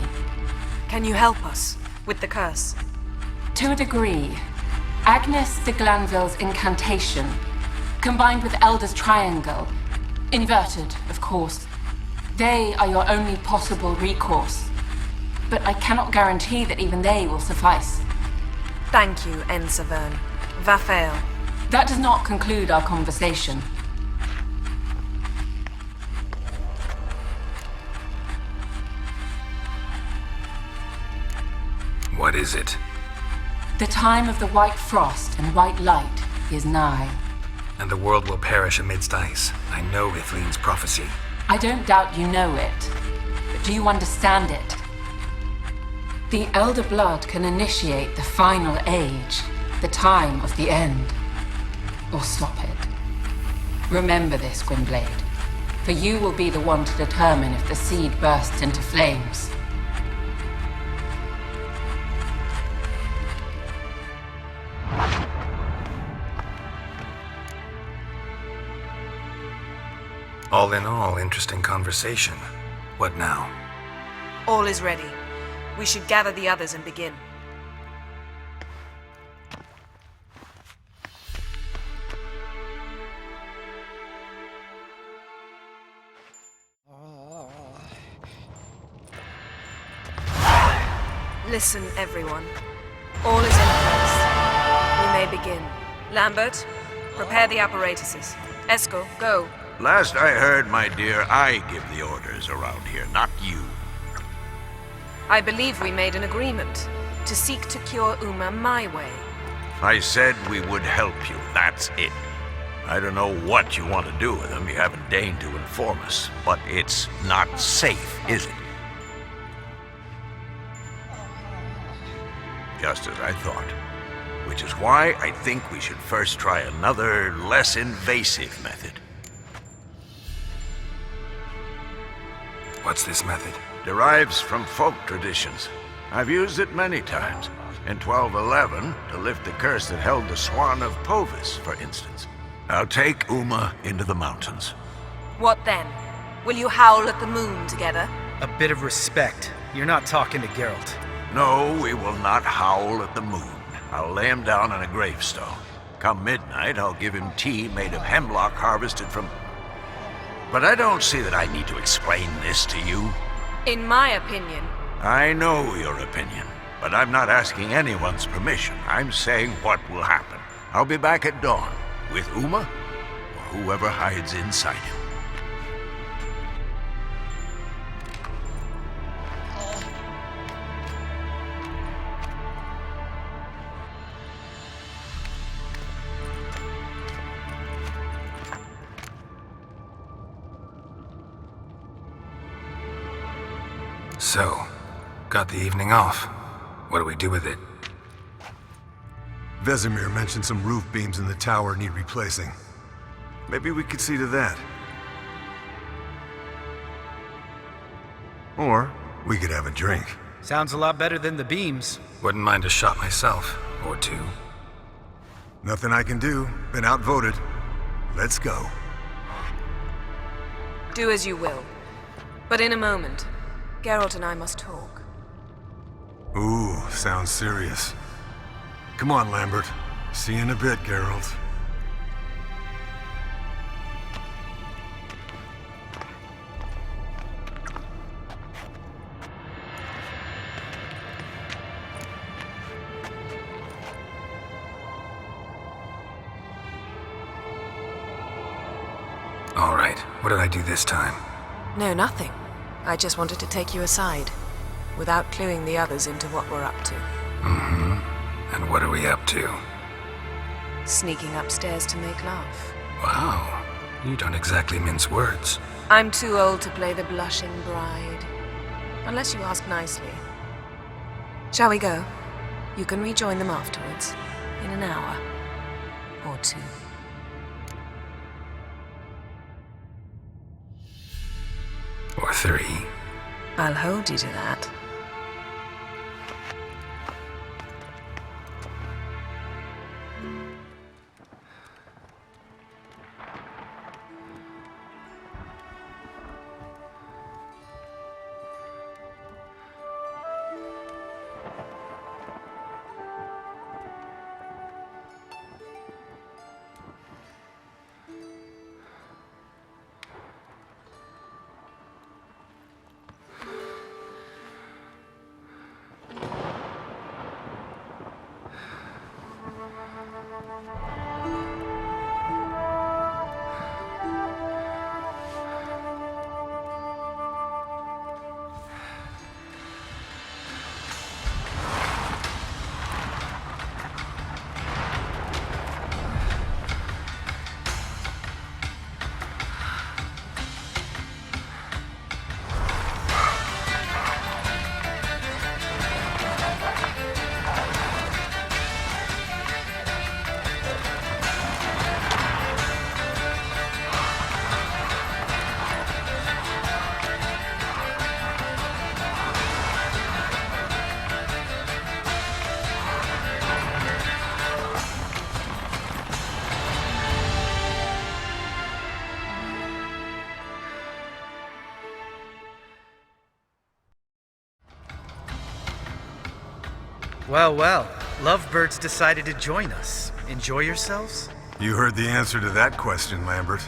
Can you help us with the curse? To a degree. Agnes de Glanville's incantation, combined with Elder's triangle, inverted, of course. They are your only possible recourse. But I cannot guarantee that even they will suffice. Thank you, En Severn. Vafel. That does not conclude our conversation. What is it? The time of the white frost and white light is nigh. And the world will perish amidst ice. I know Ithleen's prophecy. I don't doubt you know it. But do you understand it? The Elder Blood can initiate the final age, the time of the end. Or stop it. Remember this, Gwynblade. For you will be the one to determine if the seed bursts into flames. All in all, interesting conversation. What now? All is ready. We should gather the others and begin. Listen, everyone. All is in place. We may begin. Lambert, prepare the apparatuses. Esco, go. Last I heard, my dear, I give the orders around here, not you. I believe we made an agreement to seek to cure Uma my way. I said we would help you, that's it. I don't know what you want to do with them, you haven't deigned to inform us, but it's not safe, is it? Just as I thought. Which is why I think we should first try another, less invasive method. What's this method? Derives from folk traditions. I've used it many times. In 1211, to lift the curse that held the Swan of Povis, for instance. I'll take Uma into the mountains. What then? Will you howl at the moon together? A bit of respect. You're not talking to Geralt. No, we will not howl at the moon. I'll lay him down on a gravestone. Come midnight, I'll give him tea made of hemlock harvested from... But I don't see that I need to explain this to you. In my opinion... I know your opinion, but I'm not asking anyone's permission. I'm saying what will happen. I'll be back at dawn, with Uma, or whoever hides inside him. So, got the evening off. What do we do with it? Vesemir mentioned some roof beams in the tower need replacing. Maybe we could see to that. Or we could have a drink. Sounds a lot better than the beams. Wouldn't mind a shot myself, or two. Nothing I can do. Been outvoted. Let's go. Do as you will. But in a moment, Geralt and I must talk. Ooh, sounds serious. Come on, Lambert. See you in a bit, Geralt. All right. right. What did I do this time? No, nothing. I just wanted to take you aside, without cluing the others into what we're up to. Mm-hmm. And what are we up to? Sneaking upstairs to make love. Wow. You don't exactly mince words. I'm too old to play the blushing bride. Unless you ask nicely. Shall we go? You can rejoin them afterwards. In an hour. Or two. Or 3. I'll hold you to that. Well, lovebirds decided to join us. Enjoy yourselves? You heard the answer to that question, Lambert.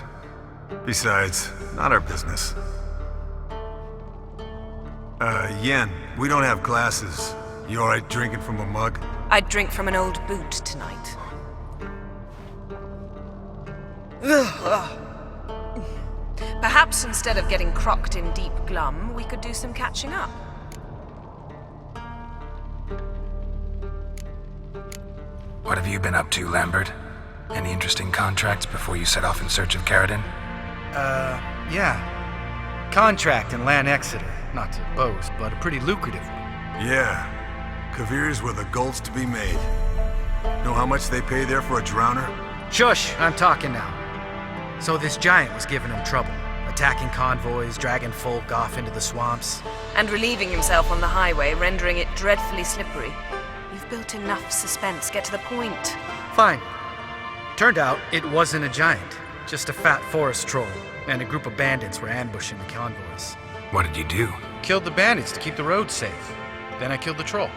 Besides, not our business. Yen, we don't have glasses. You alright drinking from a mug? I'd drink from an old boot tonight. Perhaps instead of getting crocked in deep glum, we could do some catching up. What have you been up to, Lambert? Any interesting contracts before you set off in search of Carradine? Yeah. Contract in Lan Exeter. Not to boast, but a pretty lucrative one. Yeah. Kavir's where the gold's to be made. Know how much they pay there for a drowner? Shush! I'm talking now. So this giant was giving him trouble. Attacking convoys, dragging folk off into the swamps. And relieving himself on the highway, rendering it dreadfully slippery. You've built enough suspense. Get to the point. Fine. Turned out it wasn't a giant. Just a fat forest troll. And a group of bandits were ambushing the convoys. What did you do? Killed the bandits to keep the roads safe. Then I killed the troll.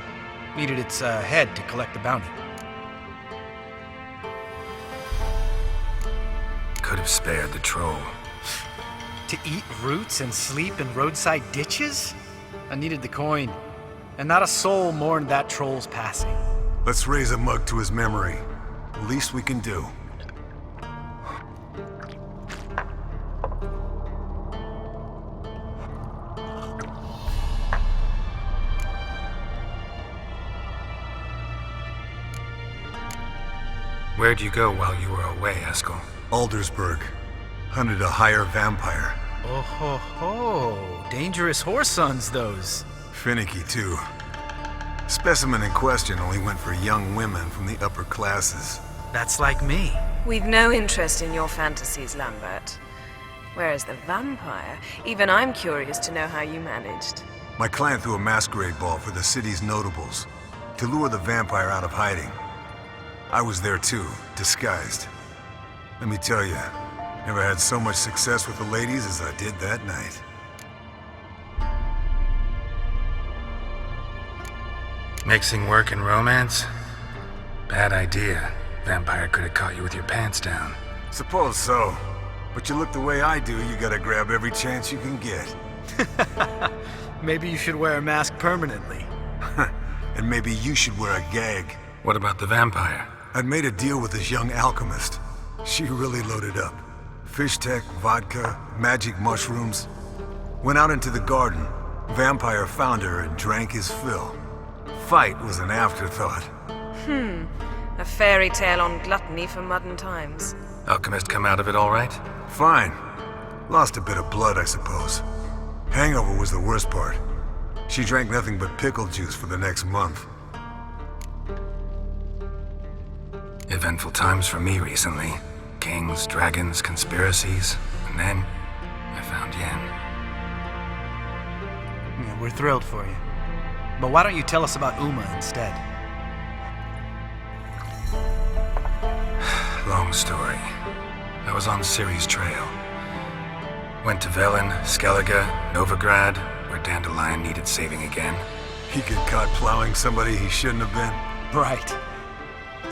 Needed its head to collect the bounty. Could have spared the troll. To eat roots and sleep in roadside ditches? I needed the coin. And not a soul mourned that troll's passing. Let's raise a mug to his memory. The least we can do. Where'd you go while you were away, Eskel? Aldersburg. Hunted a higher vampire. Oh ho ho. Dangerous whoresons, those. Finicky, too. Specimen in question only went for young women from the upper classes. That's like me. We've no interest in your fantasies, Lambert. Whereas the vampire, even I'm curious to know how you managed. My client threw a masquerade ball for the city's notables to lure the vampire out of hiding. I was there too, disguised. Let me tell you, never had so much success with the ladies as I did that night. Mixing work and romance? Bad idea. Vampire could have caught you with your pants down. Suppose so. But you look the way I do, you gotta grab every chance you can get. Maybe you should wear a mask permanently. And maybe you should wear a gag. What about the vampire? I'd made a deal with this young alchemist. She really loaded up. Fish tech, vodka, magic mushrooms. Went out into the garden. Vampire found her and drank his fill. Fight was an afterthought. A fairy tale on gluttony for modern times. Alchemist come out of it all right? Fine. Lost a bit of blood, I suppose. Hangover was the worst part. She drank nothing but pickle juice for the next month. Eventful times for me recently. Kings, dragons, conspiracies, and then I found Yen. Yeah, we're thrilled for you. But why don't you tell us about Uma instead? Long story. I was on Ciri's trail. Went to Velen, Skellige, Novigrad, where Dandelion needed saving again. He got caught plowing somebody he shouldn't have been. Right.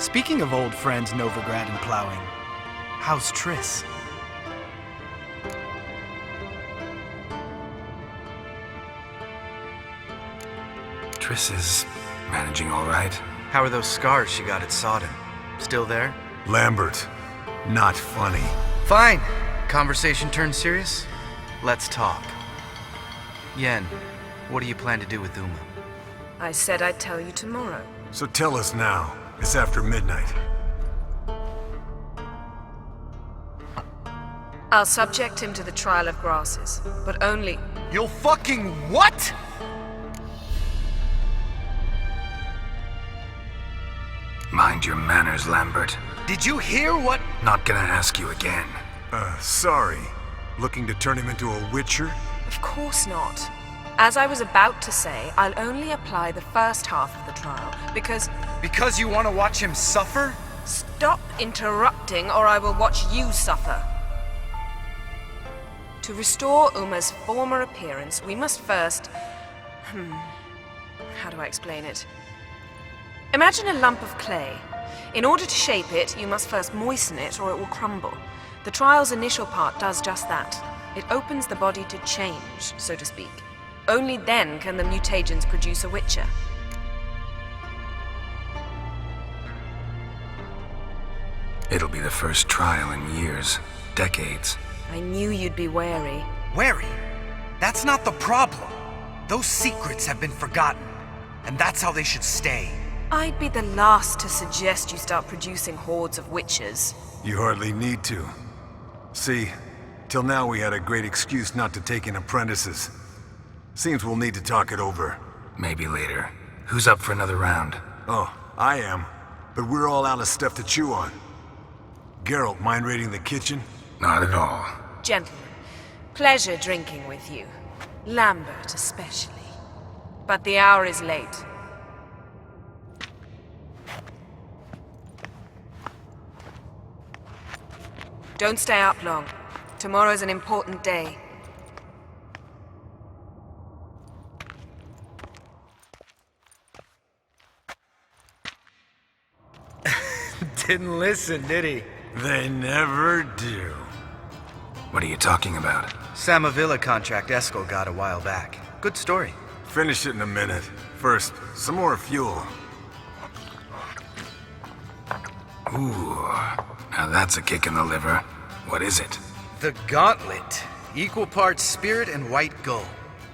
Speaking of old friends Novigrad and plowing, how's Triss? Triss is managing all right. How are those scars she got at Sodden? Still there? Lambert. Not funny. Fine. Conversation turned serious? Let's talk. Yen, what do you plan to do with Uma? I said I'd tell you tomorrow. So tell us now. It's after midnight. I'll subject him to the trial of grasses, but only... You'll fucking what? Mind your manners, Lambert. Did you hear what? Not gonna ask you again. Sorry. Looking to turn him into a witcher? Of course not. As I was about to say, I'll only apply the first half of the trial, because... Because you want to watch him suffer? Stop interrupting, or I will watch you suffer. To restore Uma's former appearance, we must first... How do I explain it? Imagine a lump of clay. In order to shape it, you must first moisten it, or it will crumble. The trial's initial part does just that. It opens the body to change, so to speak. Only then can the mutagens produce a witcher. It'll be the first trial in years, decades. I knew you'd be wary. Wary? That's not the problem. Those secrets have been forgotten, and that's how they should stay. I'd be the last to suggest you start producing hordes of witches. You hardly need to. See, till now we had a great excuse not to take in apprentices. Seems we'll need to talk it over. Maybe later. Who's up for another round? Oh, I am. But we're all out of stuff to chew on. Geralt, mind raiding the kitchen? Not at all. Gentlemen, pleasure drinking with you. Lambert especially. But the hour is late. Don't stay up long. Tomorrow's an important day. Didn't listen, did he? They never do. What are you talking about? Samavilla contract Eskel got a while back. Good story. Finish it in a minute. First, some more fuel. Ooh, now that's a kick in the liver. What is it? The Gauntlet. Equal parts spirit and white gull.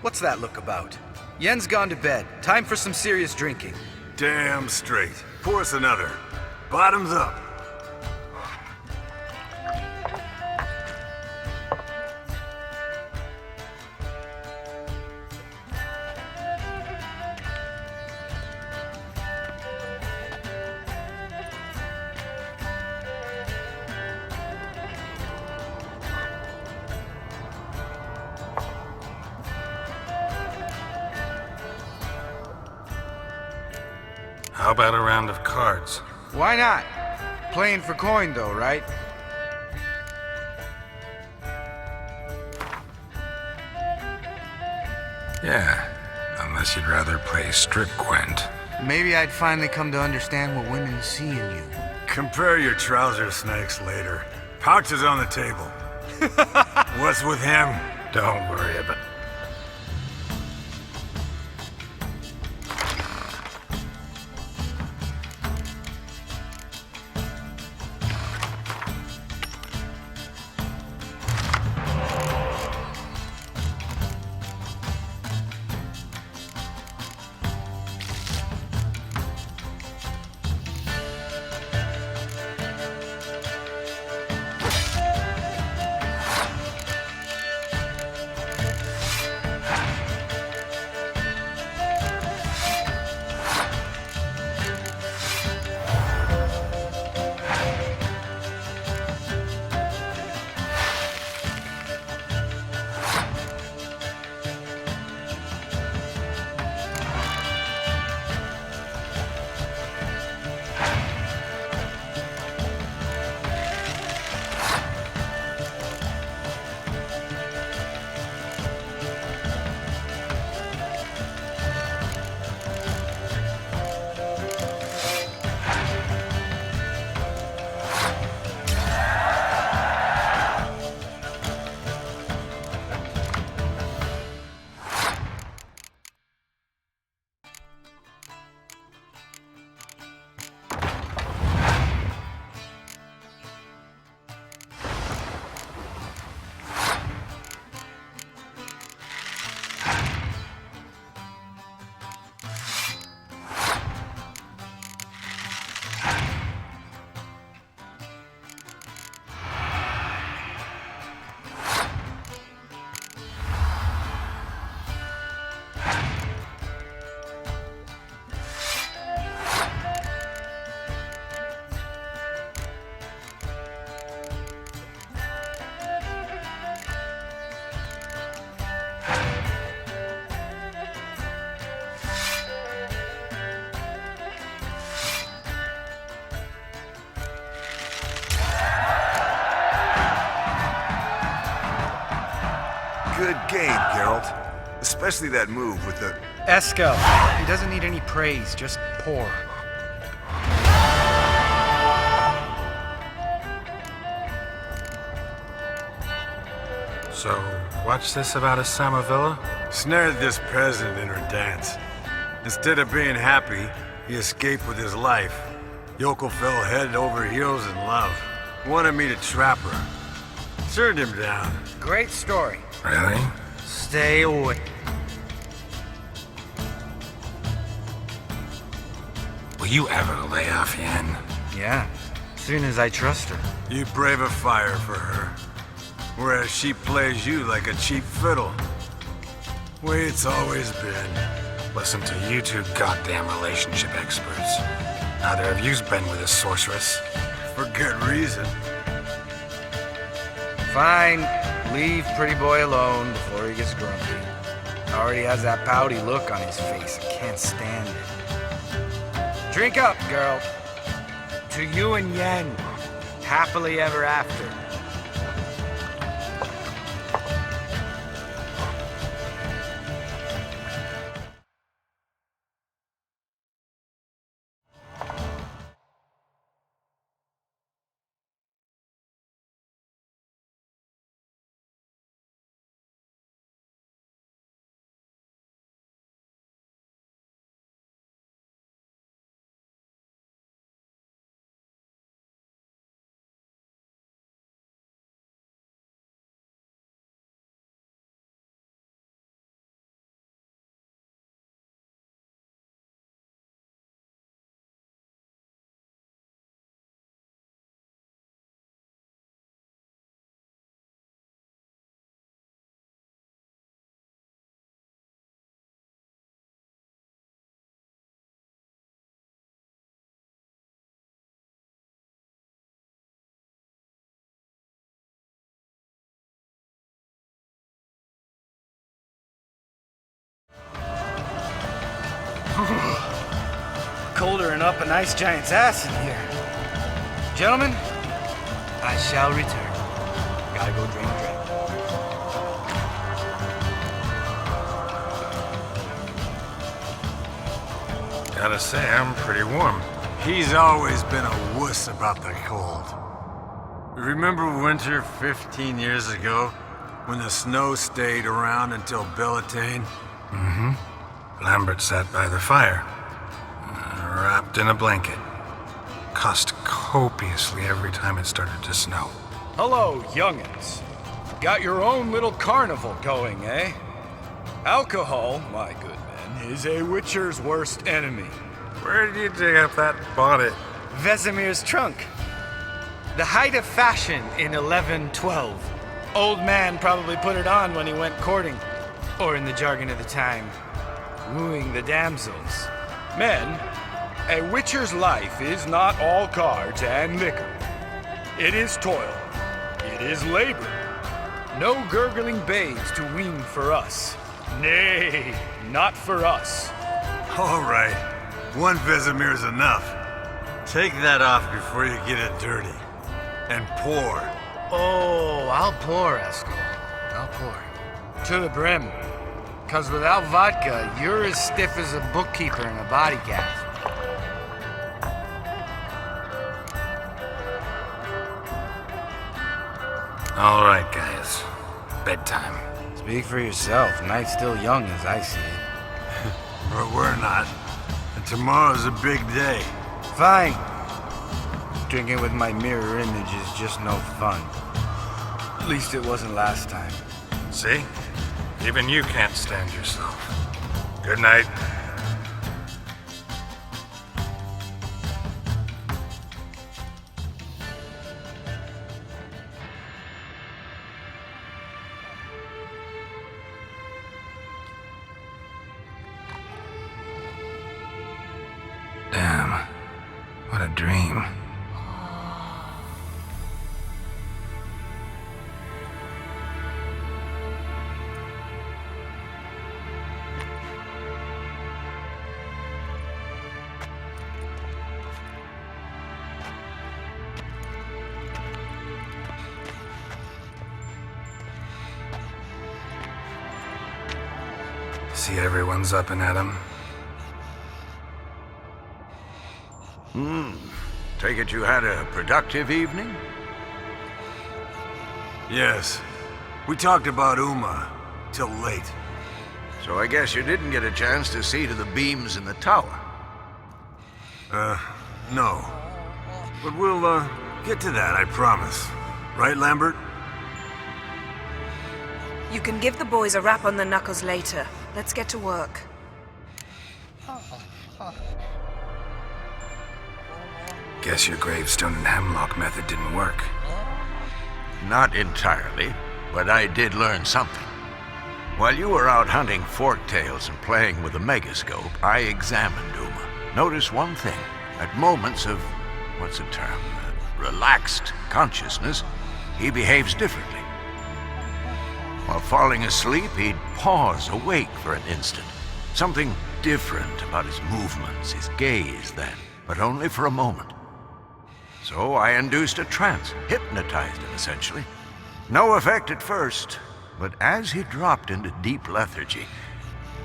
What's that look about? Yen's gone to bed. Time for some serious drinking. Damn straight. Pour us another. Bottoms up. How about a round of cards? Why not? Playing for coin though, right? Yeah, unless you'd rather play strip Gwent. Maybe I'd finally come to understand what women see in you. Compare your trouser snakes later. Pouch is on the table. What's with him? Don't worry about it. good game, Geralt. Especially that move with the... Eskel. He doesn't need any praise, just pour. So, what's this about a Samavilla? Snared this peasant in her dance. Instead of being happy, he escaped with his life. Yoko fell head over heels in love. Wanted me to trap her. Turned him down. Great story. Really? Stay away. Will you ever lay off Yen? Yeah, soon as I trust her. You brave a fire for her. Whereas she plays you like a cheap fiddle. Way it's always been. Listen to you two goddamn relationship experts. Neither of you's been with a sorceress. For good reason. Fine. Leave pretty boy alone before he gets grumpy. Already has that pouty look on his face. I can't stand it. Drink up, girl. To you and Yen. Happily ever after. Colder and up a nice giant's ass in here. Gentlemen, I shall return. Gotta go drink a drink. Gotta say, I'm pretty warm. He's always been a wuss about the cold. Remember winter 15 years ago, when the snow stayed around until Bellatane? Mm-hmm. Lambert sat by the fire, wrapped in a blanket. Cussed copiously every time it started to snow. Hello, young'uns. Got your own little carnival going, eh? Alcohol, my good men, is a witcher's worst enemy. Where did you dig up that bonnet? Vesemir's trunk. The height of fashion in 1112. Old man probably put it on when he went courting. Or in the jargon of the time, wooing the damsels. Men, a witcher's life is not all cards and liquor. It is toil. It is labor. No gurgling babes to wean for us. Nay, not for us. All right. One Vesemir's enough. Take that off before you get it dirty. And pour. Oh, I'll pour, Eskel. I'll pour. To the brim. 'Cause without vodka, you're as stiff as a bookkeeper in a body cast. All right, guys. Bedtime. Speak for yourself. Night's still young as I see it. But we're not. And tomorrow's a big day. Fine. Drinking with my mirror image is just no fun. At least it wasn't last time. See? Even you can't stand yourself. Good night. Damn. What a dream. See everyone's up and at 'em. Take it you had a productive evening? Yes. We talked about Uma till late. So I guess you didn't get a chance to see to the beams in the tower. No. But we'll, get to that, I promise. Right, Lambert? You can give the boys a rap on the knuckles later. Let's get to work. Guess your gravestone and hemlock method didn't work. Not entirely, but I did learn something. While you were out hunting forktails and playing with a megascope, I examined Uma. Notice one thing. At moments of, what's the term, relaxed consciousness, he behaves differently. While falling asleep, he'd pause awake for an instant. Something different about his movements, his gaze then, but only for a moment. So I induced a trance, hypnotized him essentially. No effect at first, but as he dropped into deep lethargy,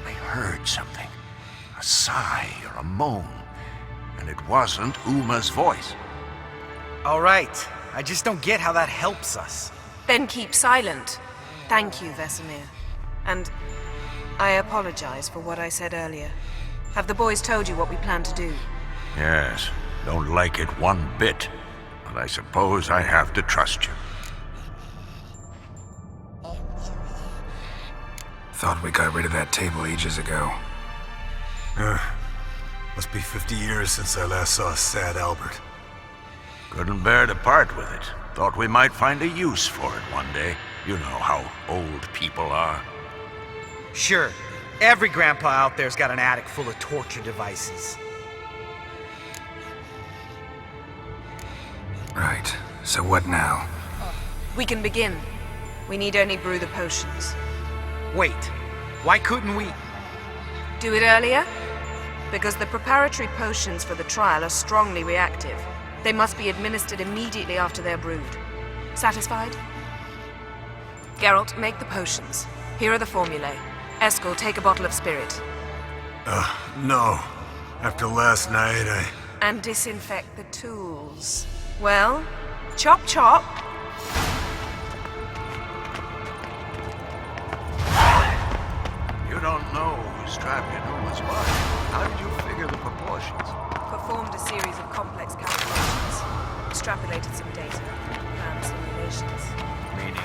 I heard something. A sigh or a moan, and it wasn't Uma's voice. All right. I just don't get how that helps us. Then keep silent. Thank you, Vesemir. And I apologize for what I said earlier. Have the boys told you what we plan to do? Yes, don't like it one bit, but I suppose I have to trust you. Thought we got rid of that table ages ago. Must be 50 years since I last saw sad Albert. Couldn't bear to part with it. Thought we might find a use for it one day. You know how old people are. Sure. Every grandpa out there's got an attic full of torture devices. Right. So what now? We can begin. We need only brew the potions. Wait. Why couldn't we... Do it earlier? Because the preparatory potions for the trial are strongly reactive. They must be administered immediately after they're brewed. Satisfied? Geralt, make the potions. Here are the formulae. Eskel, take a bottle of spirit. No. After last night, And disinfect the tools. Well, chop chop. You don't know who's trapped in Uma's body. How did you figure the proportions? Performed a series of complex calculations. Extrapolated some data. Ran simulations. Meaning?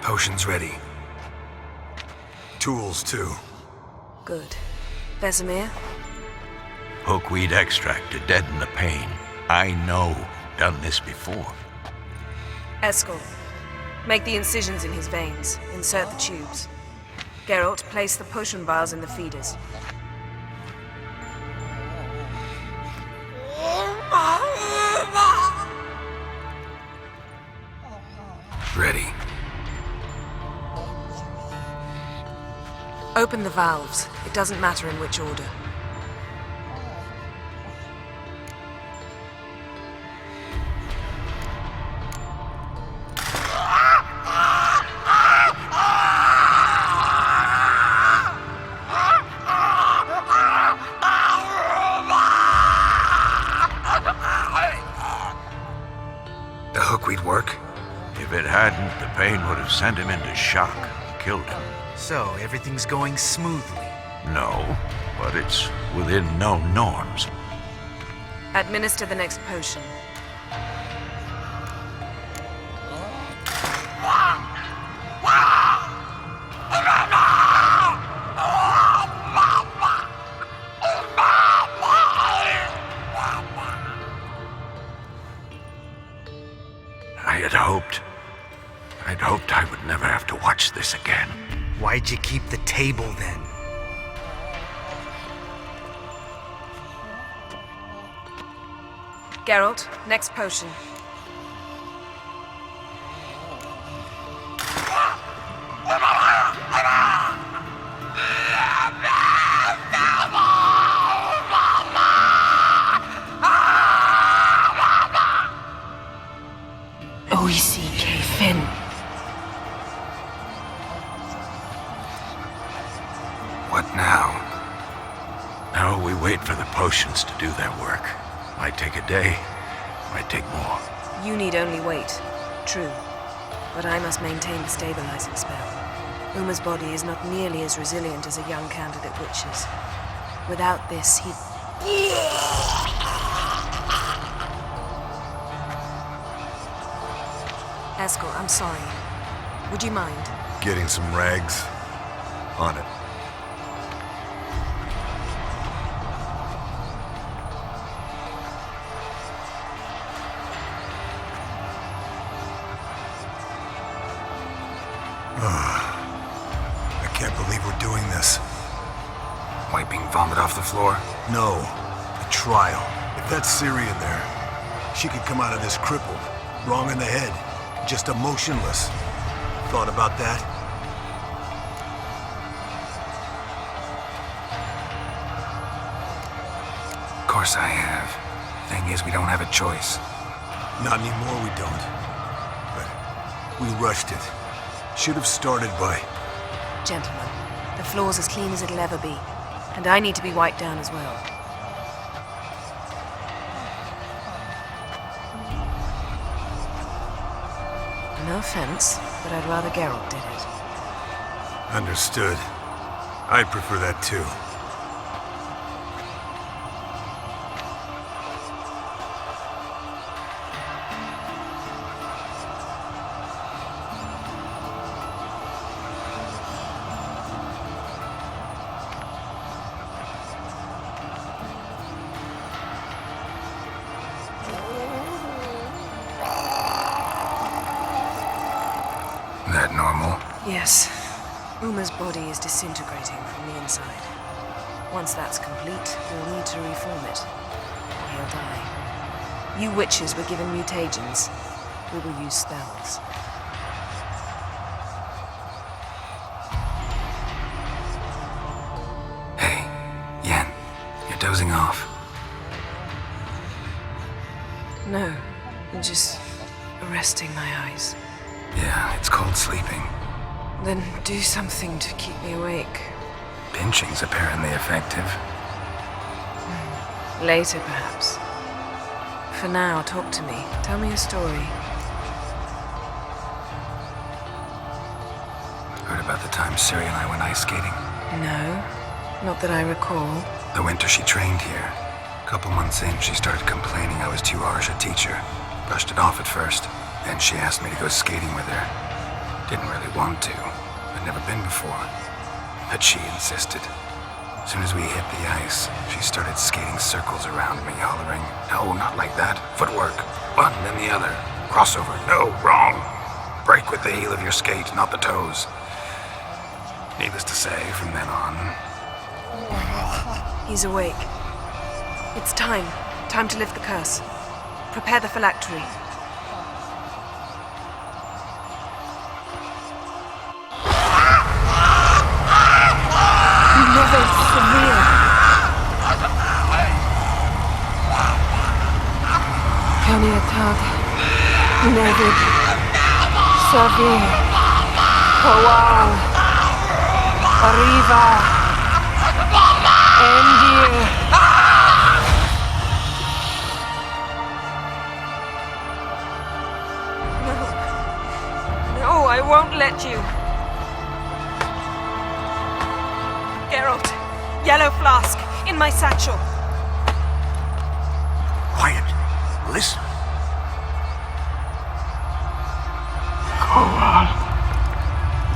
Potion's ready. Tools, too. Good. Vesemir? Hookweed extract to deaden the pain. I know. Done this before. Eskel. Make the incisions in his veins. Insert the tubes. Geralt, place the potion vials in the feeders. Ready. Open the valves. It doesn't matter in which order. The hookweed work? If it hadn't, the pain would have sent him into shock, killed him. So, everything's going smoothly? No, but it's within known norms. Administer the next potion. I'd hoped I would never have to watch this again. Why'd you keep the table then? Geralt, next potion. Fin. What now? Now we wait for the potions to do their work. Might take a day, might take more. You need only wait. True. But I must maintain the stabilizing spell. Uma's body is not nearly as resilient as a young candidate witch's. Without this, he'd... Eskel, I'm sorry. Would you mind? Getting some rags? On it. I can't believe we're doing this. Wiping vomit off the floor? No. The trial. If that's Ciri in there, she could come out of this crippled, wrong in the head, just emotionless. Thought about that? Of course I have. Thing is, we don't have a choice. Not anymore, we don't. But we rushed it. Should have started by... Gentlemen, the floor's as clean as it'll ever be. And I need to be wiped down as well. No offense, but I'd rather Geralt did it. Understood. I'd prefer that too. That normal? Yes. Uma's body is disintegrating from the inside. Once that's complete, we'll need to reform it, or he'll die. You witches were given mutagens. We will use spells. Hey, Yen, you're dozing off. No, I'm just resting my eyes. Yeah, it's called sleeping. Then do something to keep me awake. Pinching's apparently effective. Later, perhaps. For now, talk to me. Tell me a story. Heard about the time Ciri and I went ice skating? No, not that I recall. The winter she trained here. A couple months in, she started complaining I was too harsh a teacher. Brushed it off at first. Then she asked me to go skating with her. Didn't really want to. I'd never been before. But she insisted. As soon as we hit the ice, she started skating circles around me, hollering, "No, not like that. Footwork. One, then the other. Crossover. No, wrong. Break with the heel of your skate, not the toes." Needless to say, from then on... He's awake. It's time. Time to lift the curse. Prepare the phylactery. Never severe. Kaniatag. Nevid. Severe. Kowal. Arriva. Endir. No, I won't let you. Geralt, yellow flask, in my satchel. Quiet. Listen.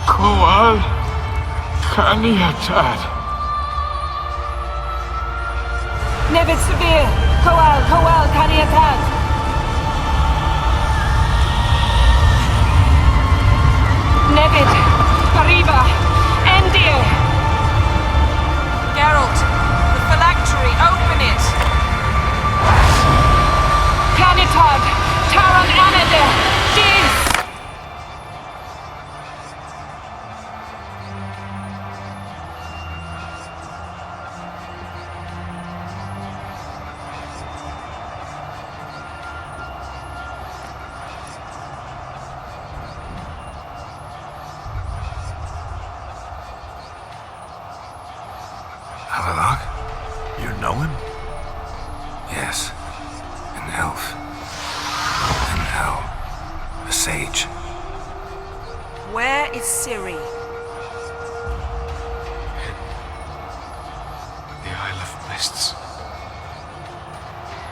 Kowal. Kaniatad. Nevid severe. Kowal, Kaniatag. Nevid. Arriva. Endir. Geralt, the phylactery, open it! Kanitad. Taran Anadir. Dis. Havelock? You know him? Yes. An elf. And now, a sage. Where is Ciri? The Isle of Mists.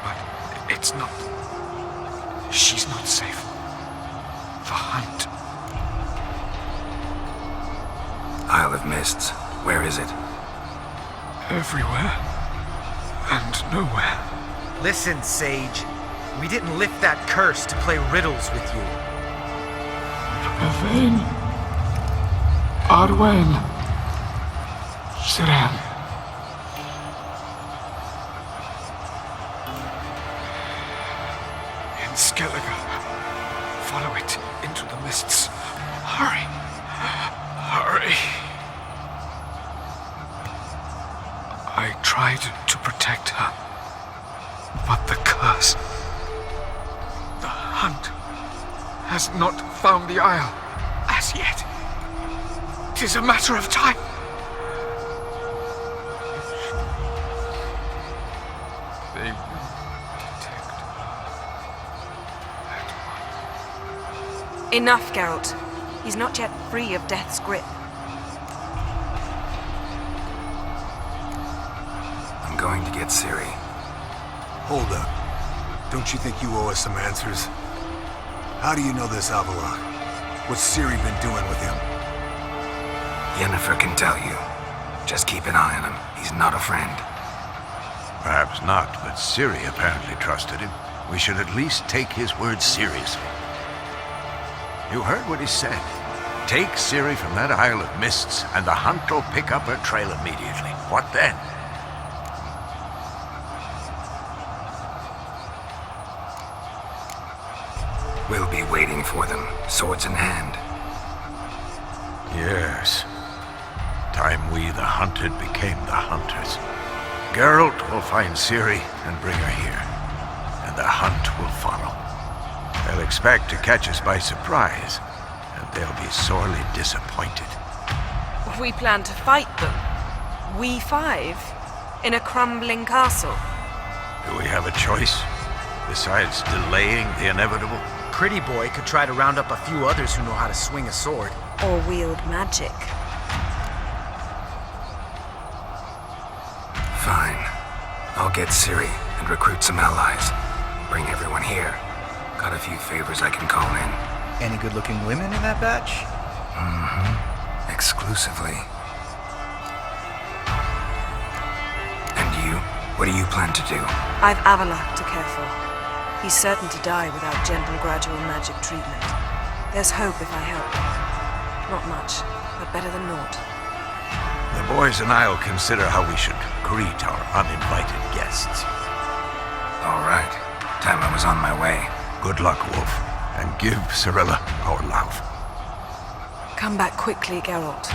But it's not... She's not safe. The hunt. Isle of Mists. Where is it? Everywhere. And nowhere. Listen, Sage. We didn't lift that curse to play riddles with you. Yvain. Arwen. Siran. In Skellige. Follow it into the mists. Hurry. Hurry. I tried to protect her. But the curse... The hunt has not found the Isle as yet. 'Tis a matter of time. They will detect her. Enough, Geralt. He's not yet free of death's grip. I'm going to get Ciri. Hold up. Don't you think you owe us some answers? How do you know this Havelock? What's Ciri been doing with him? Yennefer can tell you. Just keep an eye on him. He's not a friend. Perhaps not, but Ciri apparently trusted him. We should at least take his words seriously. You heard what he said. Take Ciri from that Isle of Mists, and the hunt will pick up her trail immediately. What then? We'll be waiting for them, swords in hand. Yes. Time we, the hunted, became the hunters. Geralt will find Ciri and bring her here, and the hunt will follow. They'll expect to catch us by surprise, and they'll be sorely disappointed. We plan to fight them. We five? In a crumbling castle? Do we have a choice, besides delaying the inevitable? Pretty Boy could try to round up a few others who know how to swing a sword. Or wield magic. Fine. I'll get Ciri and recruit some allies. Bring everyone here. Got a few favors I can call in. Any good-looking women in that batch? Exclusively. And you? What do you plan to do? I've Avalok to care for. He's certain to die without gentle, gradual magic treatment. There's hope if I help. Not much, but better than naught. The boys and I'll consider how we should greet our uninvited guests. All right. Time I was on my way. Good luck, Wolf, and give Cirilla our love. Come back quickly, Geralt.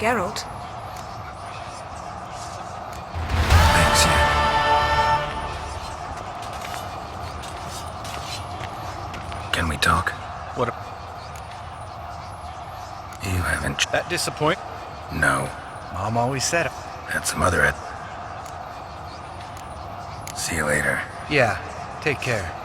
Geralt? Thanks, yeah. Can we talk? What? You haven't... That disappoint? No. Mom always said it. Had some other... See you later. Yeah, take care.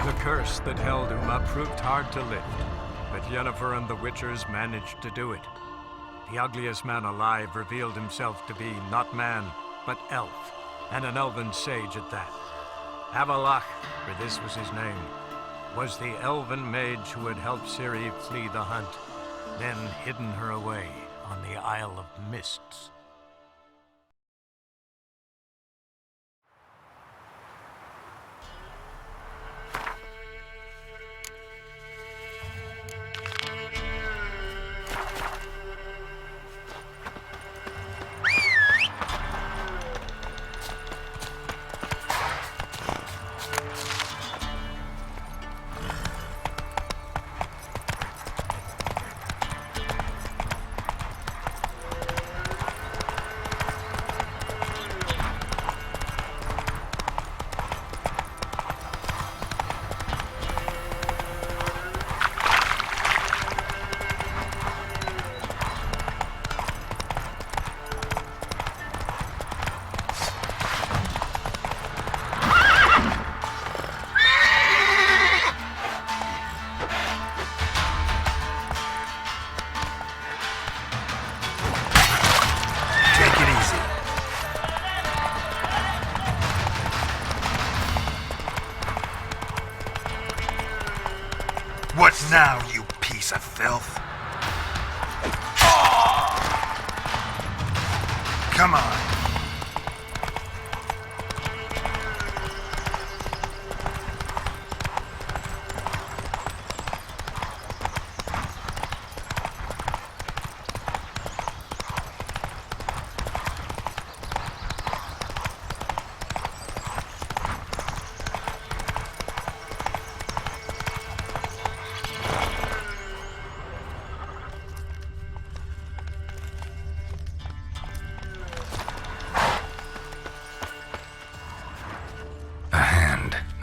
The curse that held Uma proved hard to lift, but Yennefer and the Witchers managed to do it. The ugliest man alive revealed himself to be not man, but elf, and an elven sage at that. Avalach, for this was his name, was the elven mage who had helped Ciri flee the hunt, then hidden her away on the Isle of Mists. What now, you piece of filth? Come on.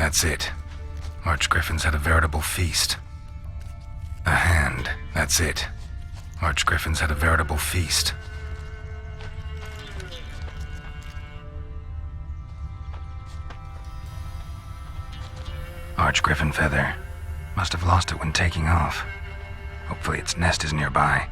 That's it. Archgriffins had a veritable feast. A hand. That's it. Archgriffins had a veritable feast. Archgriffin feather. Must have lost it when taking off. Hopefully its nest is nearby.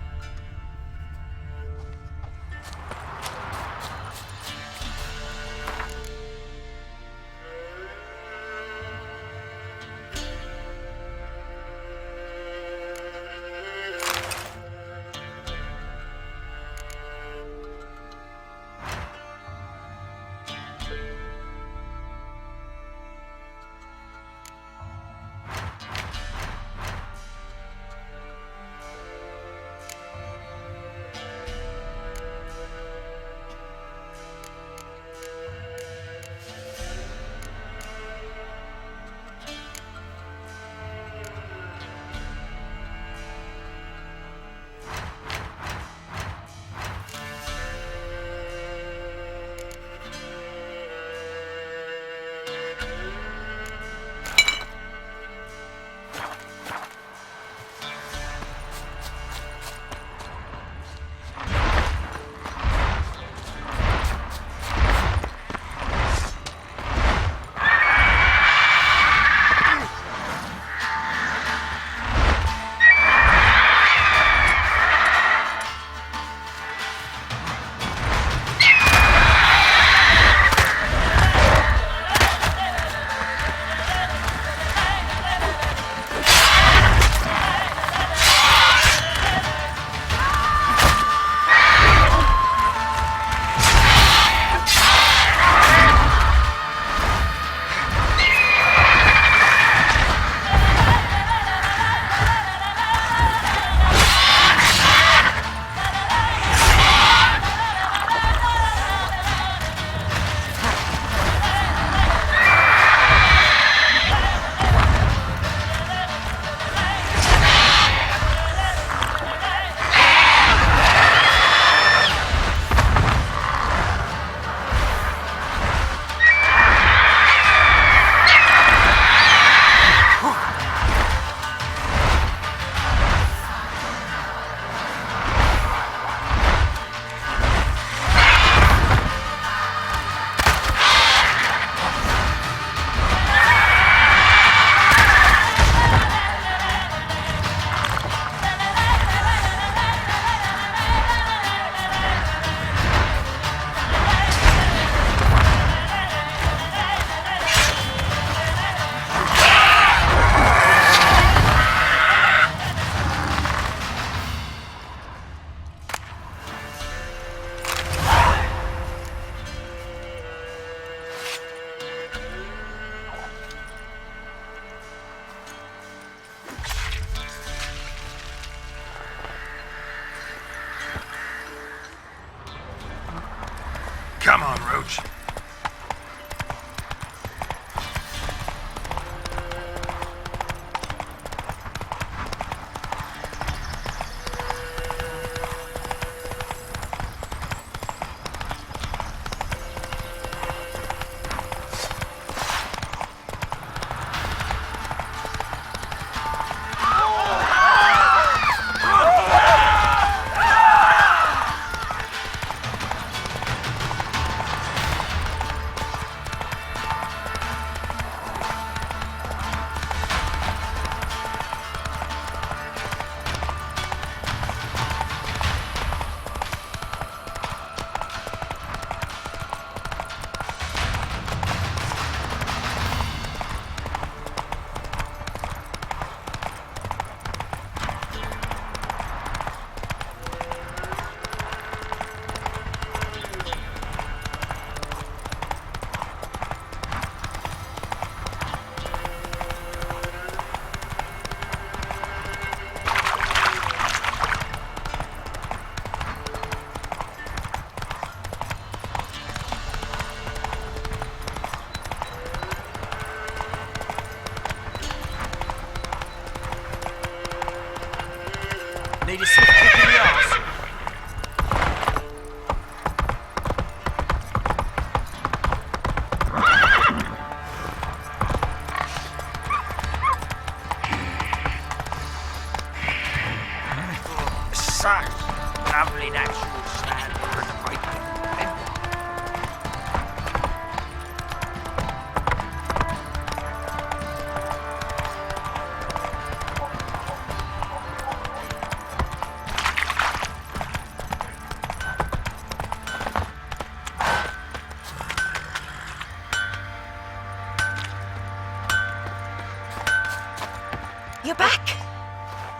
You're back?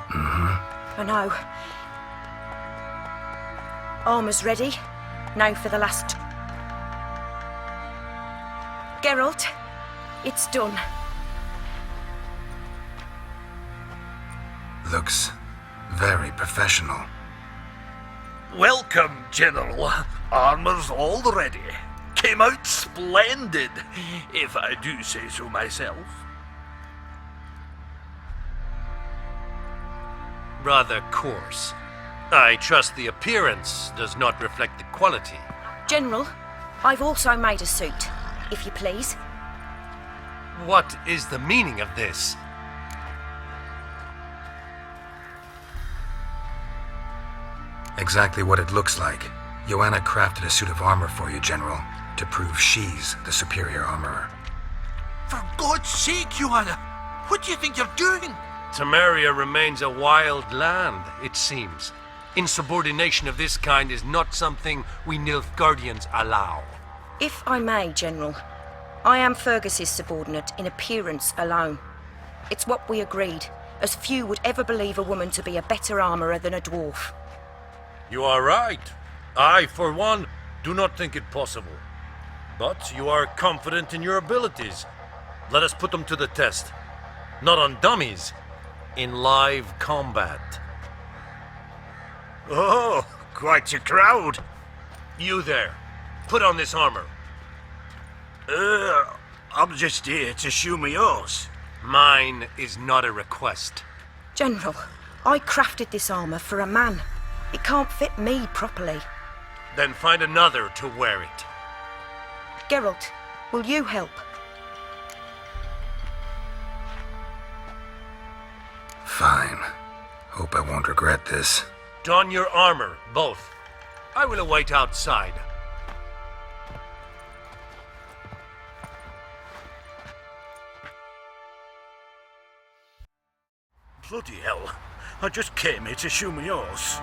Mm-hmm. I know. Armor's ready. Now for the last... Geralt, it's done. Looks very professional. Welcome, General. Armor's all ready. Came out splendid, if I do say so myself. Rather coarse. I trust the appearance does not reflect the quality. General, I've also made a suit, if you please. What is the meaning of this? Exactly what it looks like. Joanna crafted a suit of armor for you, General, to prove she's the superior armorer. For God's sake, Joanna! What do you think you're doing? Temeria remains a wild land, it seems. Insubordination of this kind is not something we Nilfgaardians allow. If I may, General, I am Fergus's subordinate in appearance alone. It's what we agreed, as few would ever believe a woman to be a better armorer than a dwarf. You are right. I, for one, do not think it possible. But you are confident in your abilities. Let us put them to the test. Not on dummies, in live combat. Oh, quite a crowd. You there, put on this armor. I'm just here to show me yours. Mine is not a request. General, I crafted this armor for a man. It can't fit me properly. Then find another to wear it. Geralt, will you help? Fine. Hope I won't regret this. Don your armor, both. I will await outside. Bloody hell. I just came here to show me yours.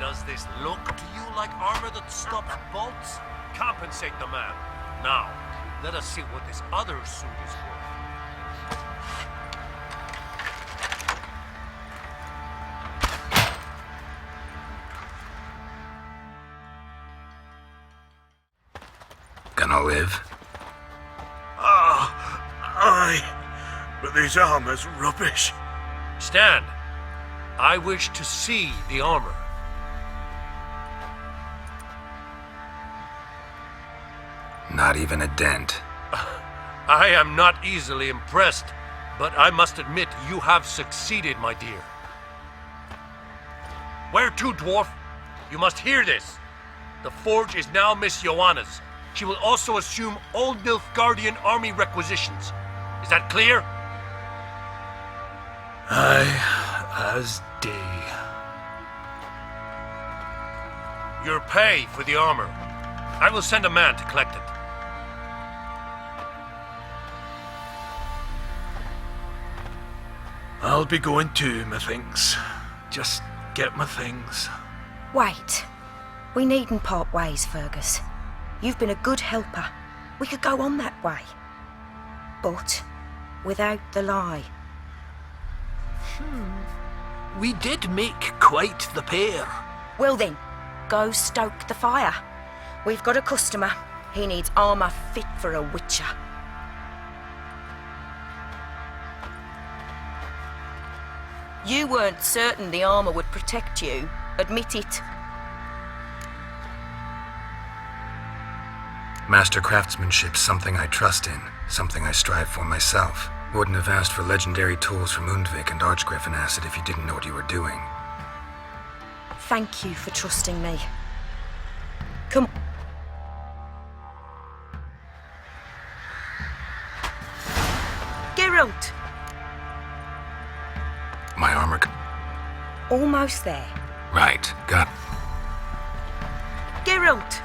Does this look to you like armor that stops bolts? Compensate the man. Now, let us see what this other suit is worth. Gonna live? Aye. But this armor's rubbish. Stand. I wish to see the armor. Not even a dent. I am not easily impressed, but I must admit you have succeeded, my dear. Where to, dwarf? You must hear this. The forge is now Miss Joanna's. She will also assume all Nilfgaardian army requisitions. Is that clear? Aye, as day. Your pay for the armor. I will send a man to collect it. I'll be going too, methinks. Just get my things. Wait. We needn't part ways, Fergus. You've been a good helper. We could go on that way. But without the lie. We did make quite the pair. Well then, go stoke the fire. We've got a customer. He needs armor fit for a witcher. You weren't certain the armor would protect you. Admit it. Master craftsmanship's something I trust in, something I strive for myself. Wouldn't have asked for legendary tools from Undvik and Archgriffin Acid if you didn't know what you were doing. Thank you for trusting me. Come on. Geralt! My armor... Almost there. Right, got... Geralt!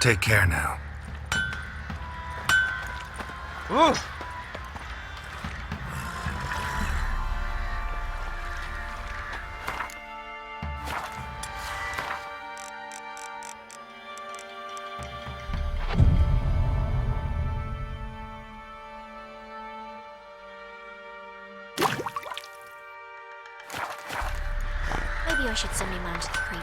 Take care now. Ooh. Maybe I should send me man to the creek.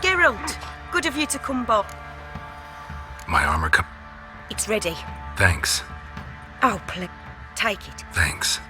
Geralt, good of you to come back. My armor cup. It's ready. Thanks. Oh, please, take it. Thanks.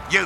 You!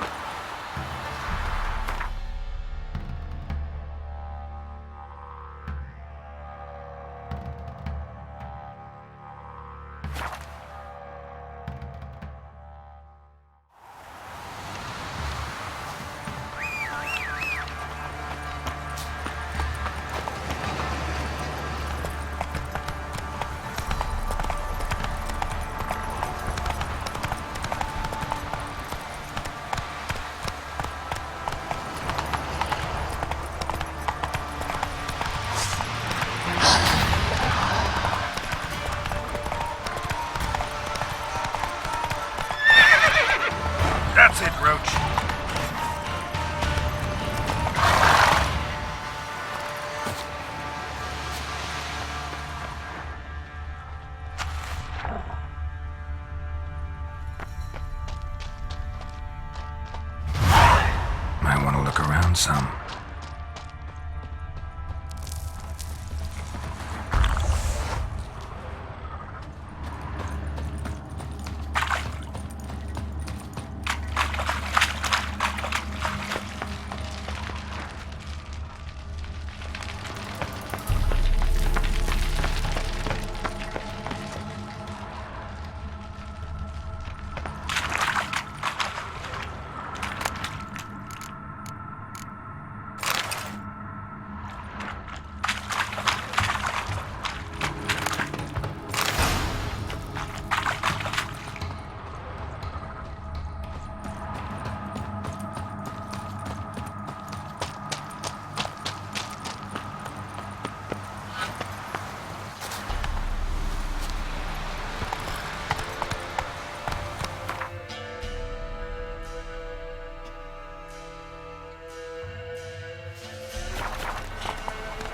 That's it, Roach. Might want to look around some.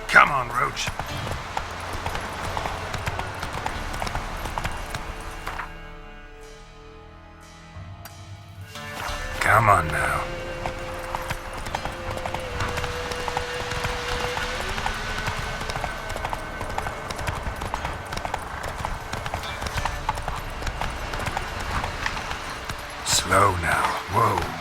Come on, Roach. Come on now. Slow now. Whoa.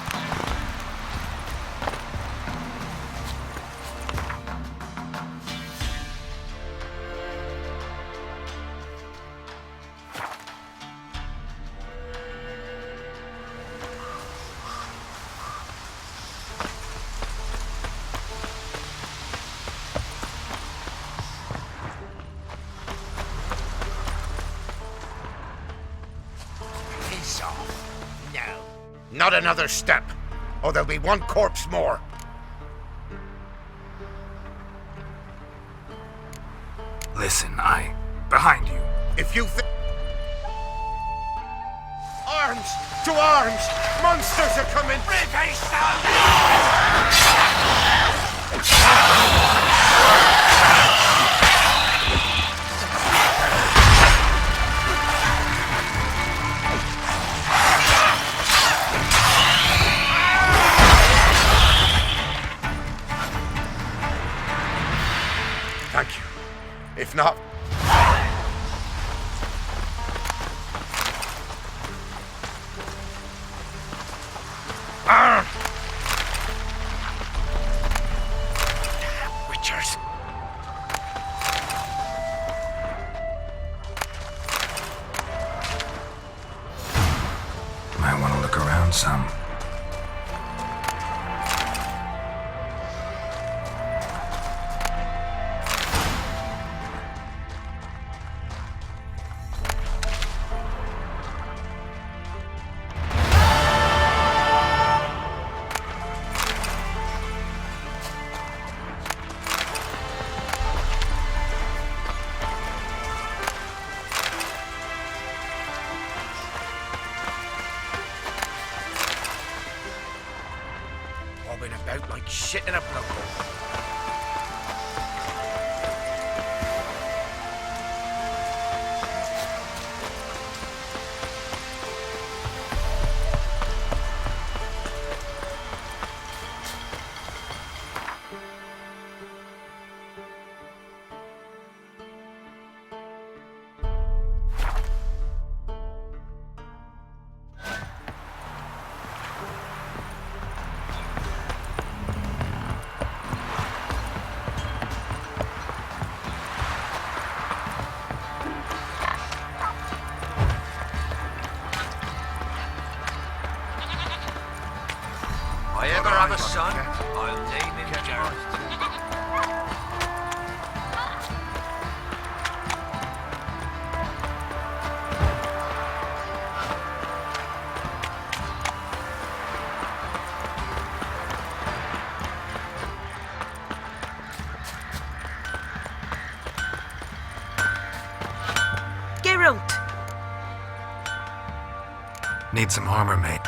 Not another step, or there'll be one corpse more. Listen, behind you. If you Arms! To arms! Monsters are coming! Thank you. If not... Witchers. Might want to look around some. Bobbing about like shit in a blood bowl. If I ever have a son, I'll name him Geralt. Geralt! Need some armor, mate.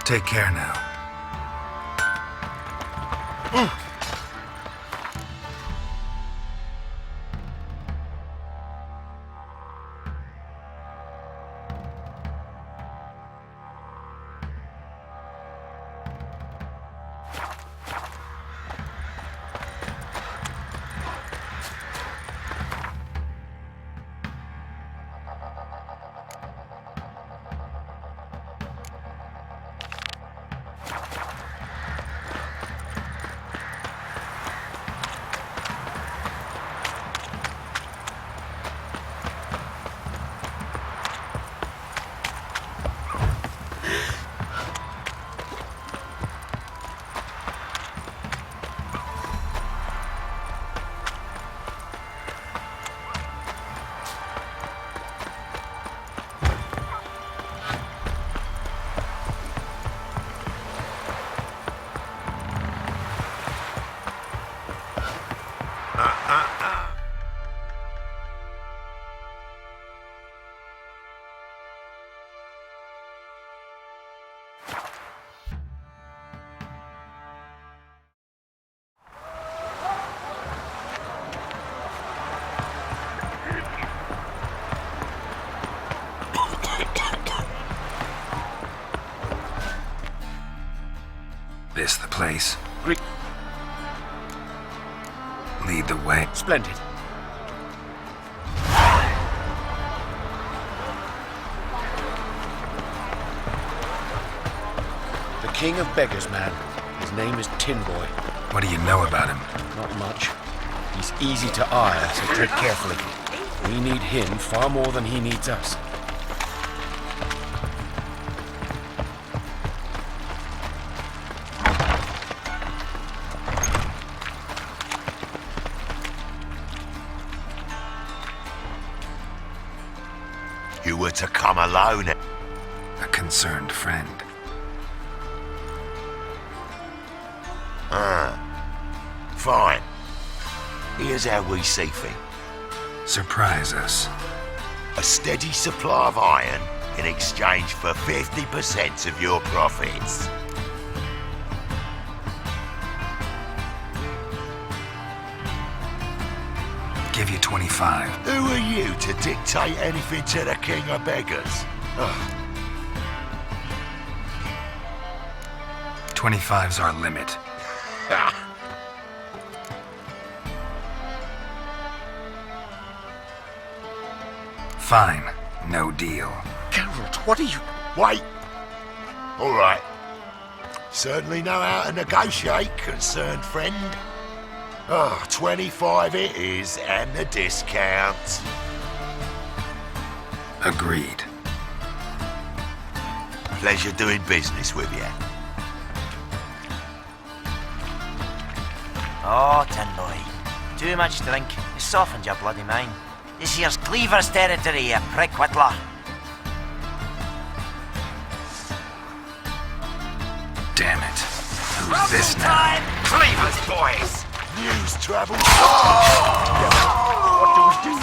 Take care now. place. Lead the way. Splendid. The king of beggars, man. His name is Tin Boy. What do you know about him? Not much. He's easy to ire, so tread carefully. We need him far more than he needs us. You were to come alone. A concerned friend. Fine. Here's how we see things. Surprise us. A steady supply of iron in exchange for 50% of your profits. Give you 25. Who are you to dictate anything to the king of beggars? 25's our limit. Fine. No deal. Geralt, what are you... Wait. All right. Certainly know how to negotiate, concerned friend. 25 it is, and the discount. Agreed. Pleasure doing business with you. Oh, Tin Boy. Too much drink. It softens your bloody mind. This here's Cleaver's territory, you prick whittler. Damn it. Who's this now? Cleaver's boys! News travel. What do we do?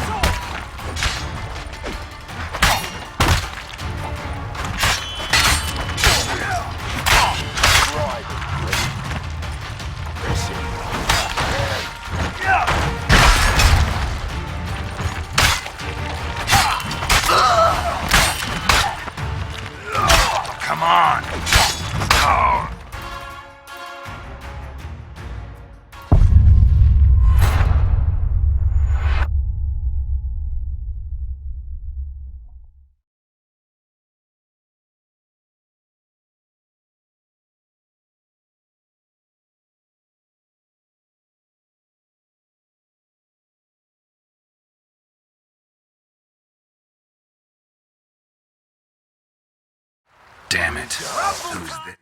Come on. Oh. Damn it. Who's this?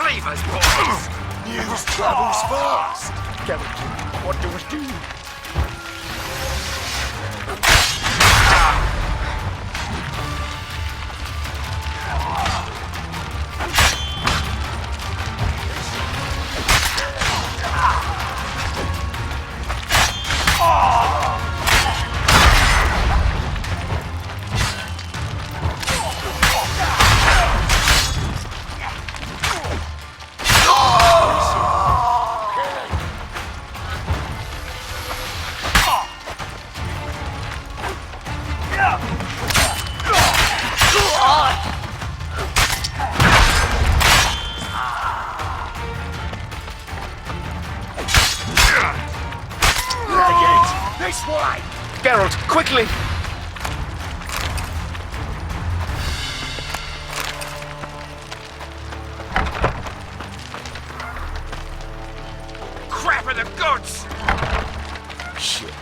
cleavers, boys! News travels fast. Geralt, what do we do? This way! Geralt, quickly! Crap in the goods! Shit.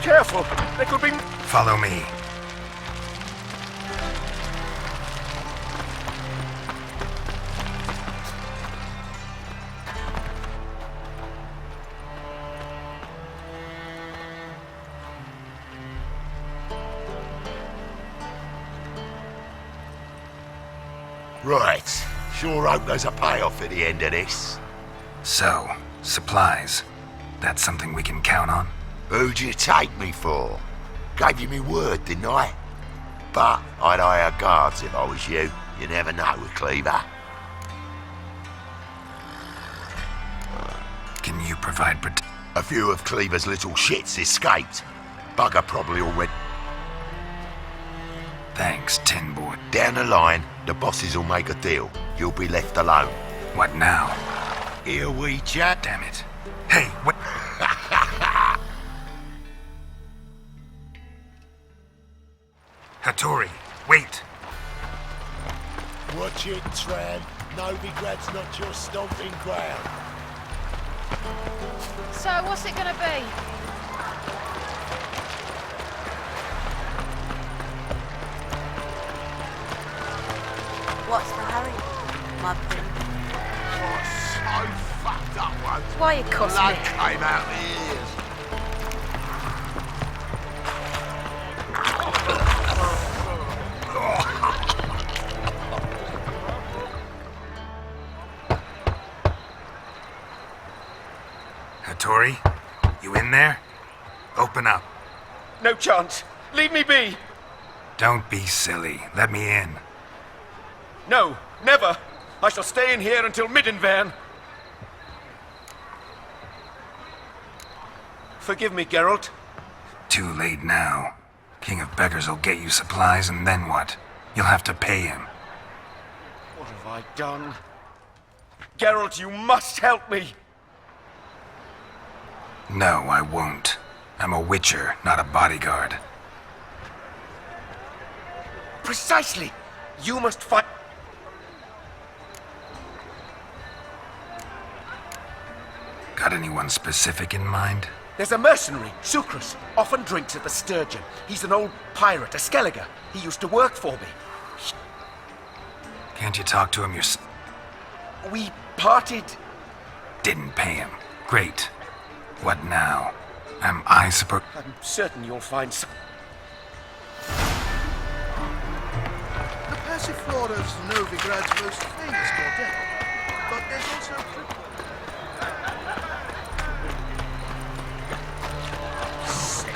Careful! They could be... Follow me. Right. Sure hope there's a payoff at the end of this. So, supplies. That's something we can count on? Who'd you take me for? Gave you me word, didn't I? But I'd hire guards if I was you. You never know with Cleaver. Can you provide A few of Cleaver's little shits escaped. Bugger probably already... Thanks, Tin Boy. Down the line, the bosses will make a deal. You'll be left alone. What now? Here we chat. Damn it. Hey, what? Hattori, wait. Watch it, Tran. Novigrad's not your stomping ground. So, what's it gonna be? What's the hurry, Mudpin? Oh, so fucked up once. Why you cussing Blood me? came out the ears. Hattori, you in there? Open up. No chance. Leave me be. Don't be silly. Let me in. No, never. I shall stay in here until Middenvern. Forgive me, Geralt. Too late now. King of Beggars will get you supplies, and then what? You'll have to pay him. What have I done? Geralt, you must help me! No, I won't. I'm a witcher, not a bodyguard. Precisely! You must fight... Got anyone specific in mind? There's a mercenary, Sucrus, often drinks at the Sturgeon. He's an old pirate, a Skelliger. He used to work for me. Can't you talk to him yourself? We parted... Didn't pay him. Great. What now? Am I supposed... I'm certain you'll find some... The Passiflora's Novigrad's most famous quartet, but there's also a crypto.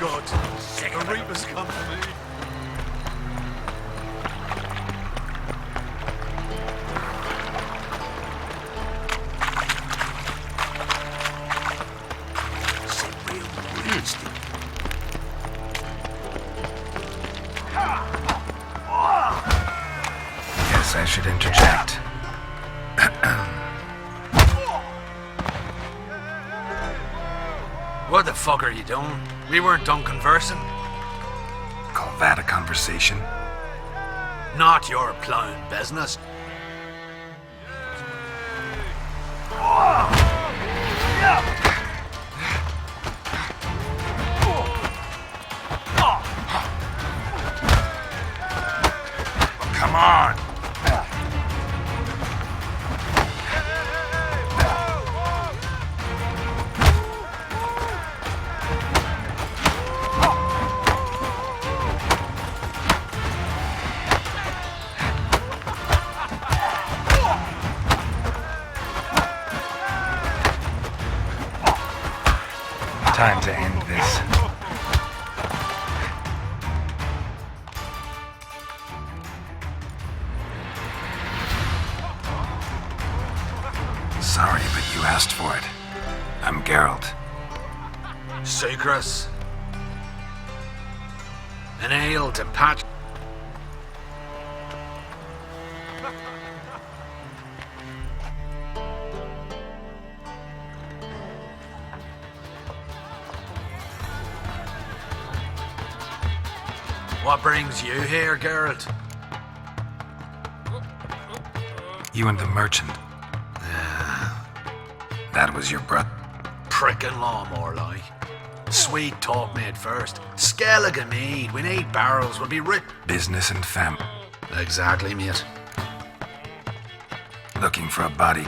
God, the Reaper's come for me. Guess I should interject. What the fuck are you doing? We weren't done conversing. Call that a conversation? Not your plowing business. Come on! Time to end this. Sorry, but you asked for it. I'm Geralt. Secrets. An ale to patch. What brings you here, Geralt? You and the merchant. That was your brother. Prickin' law, more like. Sweet talk made first. Skellige mead. We need barrels. We'll be rich. Business and family. Exactly, mate. Looking for a body.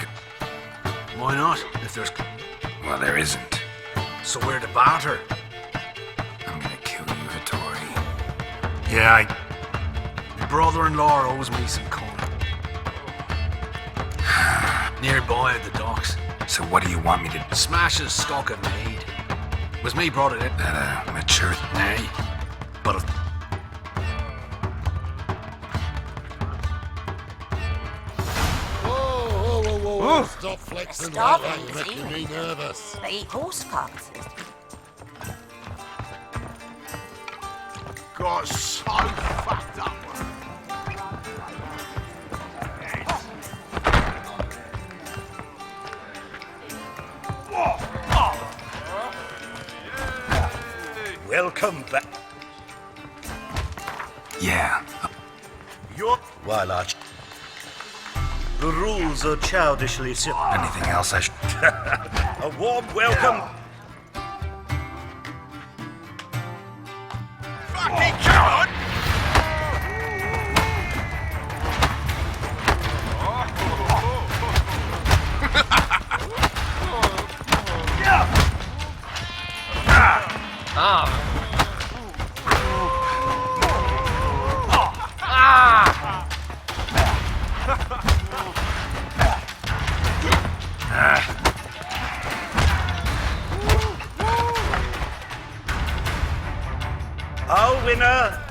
Why not? If there's... Well, there isn't. So we're the batter. I'm gonna kill you, Vittori. Yeah, my brother-in-law owes me some coin. Nearby at the docks. So what do you want me to... Smash his stock of mead. Was me brought it in. That, mature... Nay. But... Whoa. Stop flexing like that, you're making me nervous. They eat horse carcasses. Got so fucked up. Welcome back. Yeah. You're... While the rules are childishly simple. Anything else I should... A warm welcome. Fucking coward! Our winner,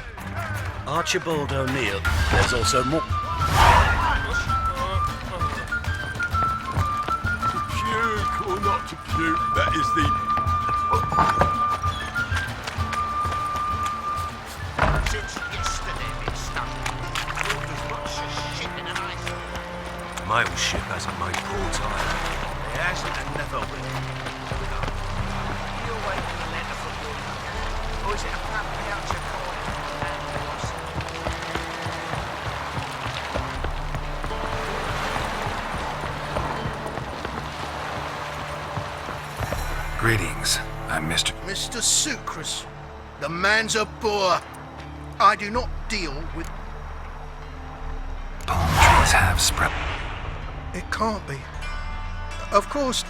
Archibald O'Neill. There's also more. To puke or not to puke, that is the... Since yesterday been stuck. As much as shit in an ice. My old ship hasn't made port either. It hasn't and never will. You waiting a letter from your mother? Or is it a fat voucher coin and loss? Greetings. I'm Mr. Mr. Sucrus. The man's a boor. I do not deal with... Palm trees have spread. It can't be. Of course...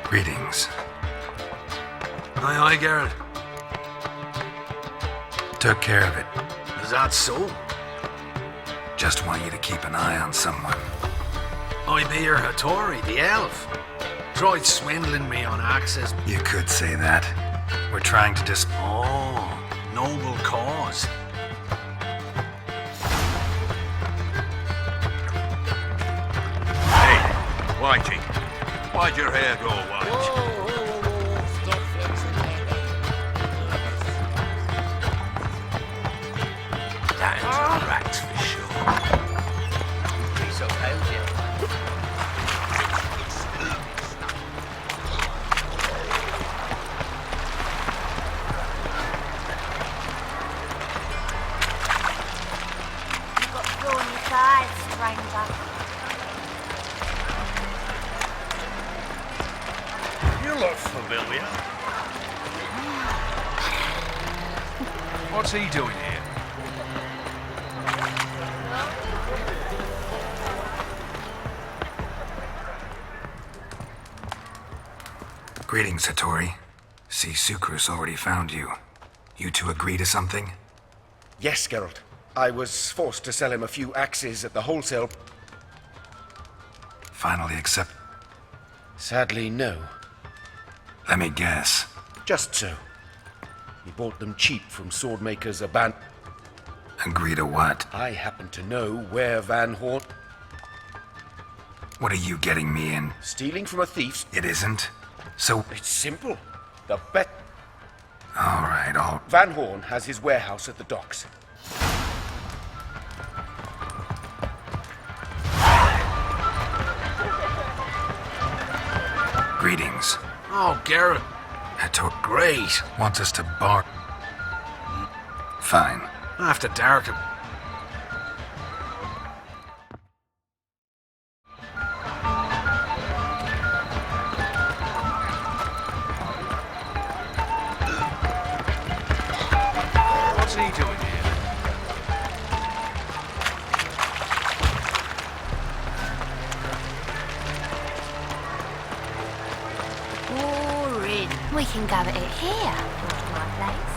Greetings. Aye, Geralt. Took care of it. Is that so? Just want you to keep an eye on someone. I be your Hattori, the elf. Tried swindling me on access. You could say that. We're trying to Oh, noble cause. Hey, Whitey. Why'd your hair go white? Stop flexing like that. That is a rat for sure. Piece of house, eyes, stranger. You look familiar. What's he doing here? Greetings, Hattori. See, Sucrus already found you. You two agree to something? Yes, Geralt. I was forced to sell him a few axes at the wholesale. Finally accept... Sadly, no. Let me guess. Just so. He bought them cheap from swordmakers abandoned. Agree to what? I happen to know where Van Horn... What are you getting me in? Stealing from a thief. It isn't. So... It's simple. The bet... Alright, Van Horn has his warehouse at the docks. Greetings. Oh, Garrett. Hattori... Great. Wants us to bar... Fine. After dark... What's he doing here? Boring. We can go at it here, not my place.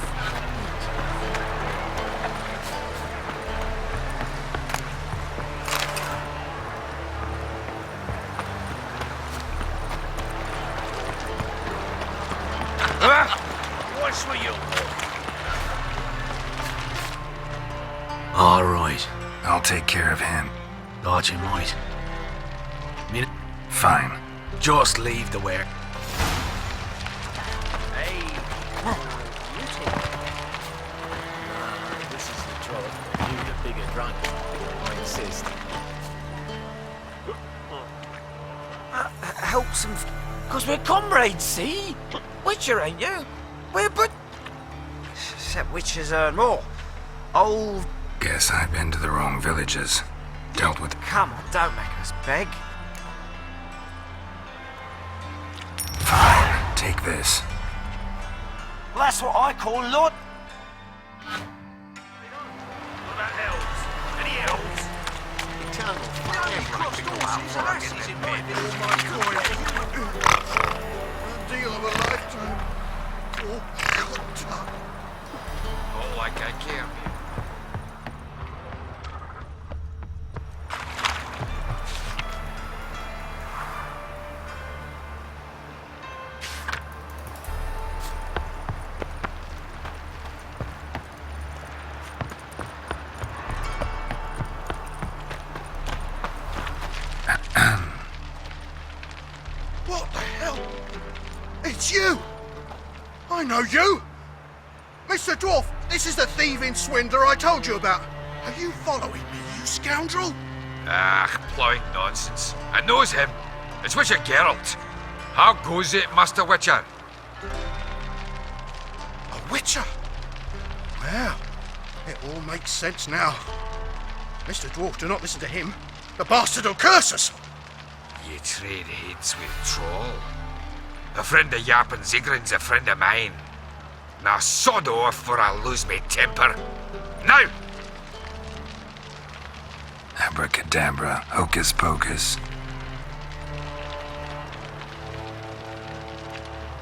What's with you? All right. I'll take care of him. Thought you might. Fine. Just leave the work. Hey, you two. This is the job. You the bigger drunk. I insist. Helps him, because we're comrades, see? Witcher, ain't you? We're but... Except witches earn more. Old... Guess I've been to the wrong villages. Dealt with... Come on, don't make us beg. Fine. Take this. Well, that's what I call Lord... What about elves? Any elves? Eternal Deal of a lifetime. Oh, God. Oh, I can't care of you. What the hell? It's you! I know you! Mr. Dwarf, this is the thieving swindler I told you about. Are you following me, you scoundrel? Ah, plowing nonsense. I knows him. It's Witcher Geralt. How goes it, Master Witcher? A witcher? Well, it all makes sense now. Mr. Dwarf, do not listen to him. The bastard will curse us. You trade heads with troll. A friend of Yarp and Zigrin's a friend of mine. Now sod off for I lose me temper. Now! Abracadabra, hocus pocus.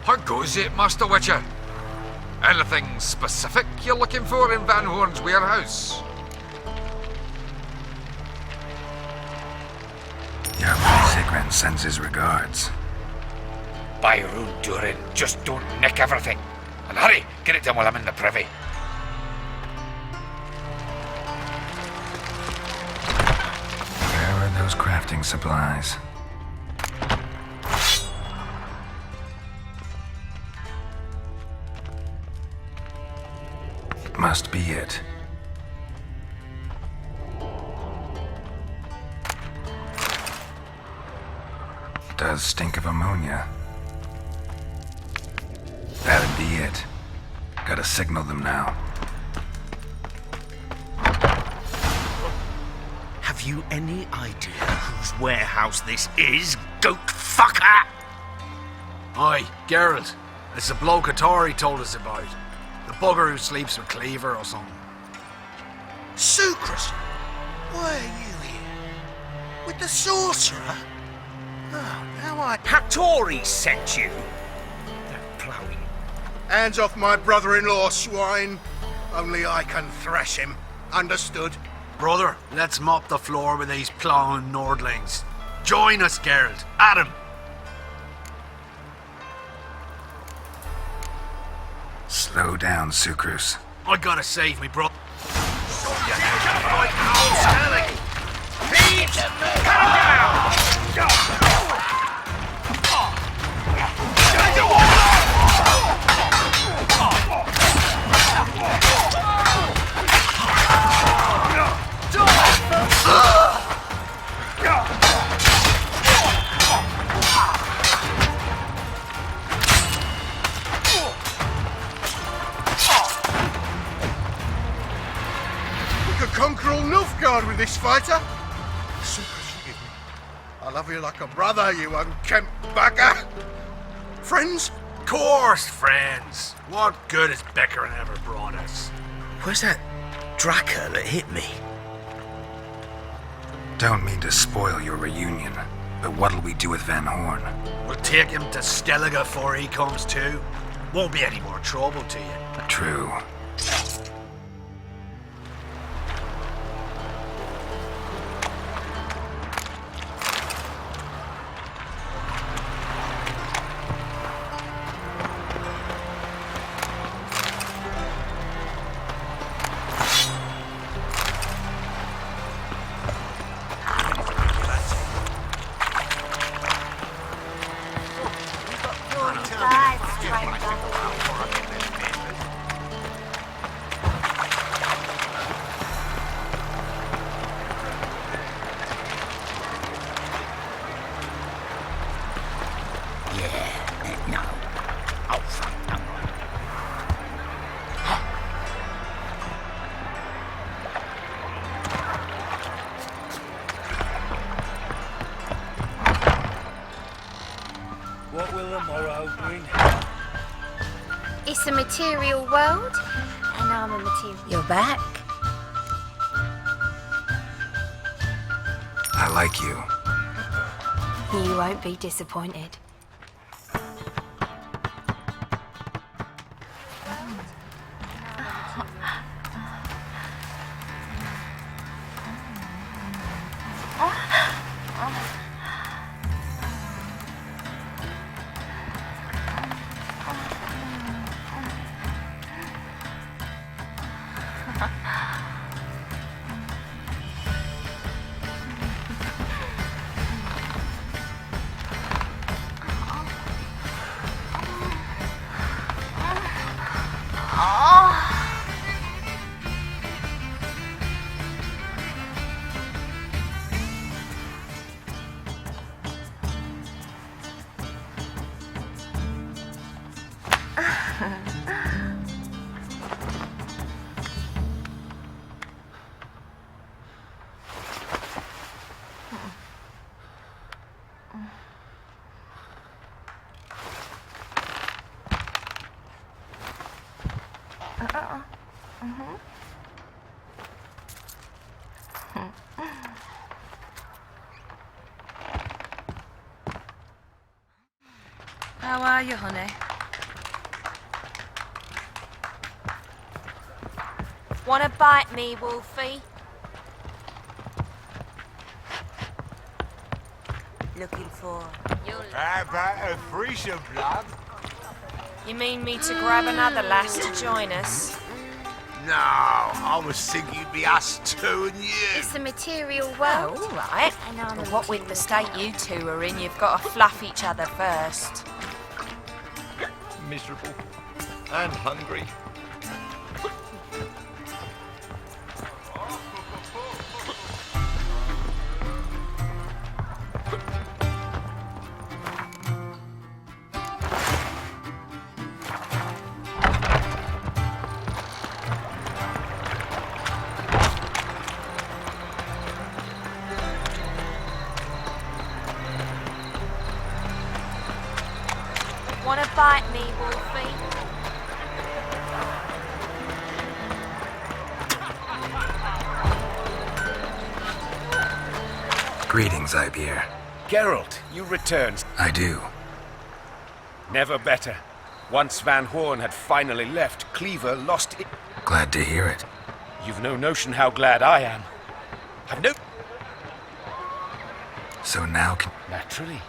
How goes it, Master Witcher? Anything specific you're looking for in Van Horn's warehouse? Yarp Zigrin sends his regards. By Rune Durin, just don't nick everything. And hurry, get it done while I'm in the privy. Where are those crafting supplies? Must be it. Does stink of ammonia. That'd be it. Gotta signal them now. Have you any idea whose warehouse this is, goat fucker? Aye, Geralt. It's the bloke Atari told us about. The bugger who sleeps with Cleaver or something. Sucrus, why are you here? With the sorcerer? Oh, now I... Hattori sent you. That ploughing. Hands off my brother-in-law, swine. Only I can thrash him. Understood? Brother, let's mop the floor with these plowing Nordlings. Join us, Geralt. Adam. Slow down, Sucrus. I gotta save me, bro. Conquer all Nilfgaard with this fighter. Sucrus, forgive me. I love you like a brother, you unkempt bugger. Friends? Course, friends. What good has Becker ever brought us? Where's that Draka that hit me? Don't mean to spoil your reunion, but what'll we do with Van Horn? We'll take him to Skellige before he comes to. Won't be any more trouble to you. True. What will the morrow bring? It's a material world, and I'm a material. You're back. I like you. You won't be disappointed. How are you, honey? Wanna bite me, Wolfie? Looking for How about a Frisian blood? You mean me to grab another lass to join us? No, I was thinking it'd be us two and you. It's a material Well, world. all right. And I'm But a what with the state you two are in, you've got to fluff each other first. Miserable and hungry. Wanna bite me, Wolfie? Greetings, Ibeer. Geralt, you returned. I do. Never better. Once Van Horn had finally left, Cleaver lost it. Glad to hear it. You've no notion how glad I am. I've no... So now can... Naturally.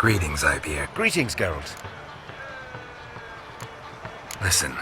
Greetings, Ibeer. Greetings, Geralt. Listen.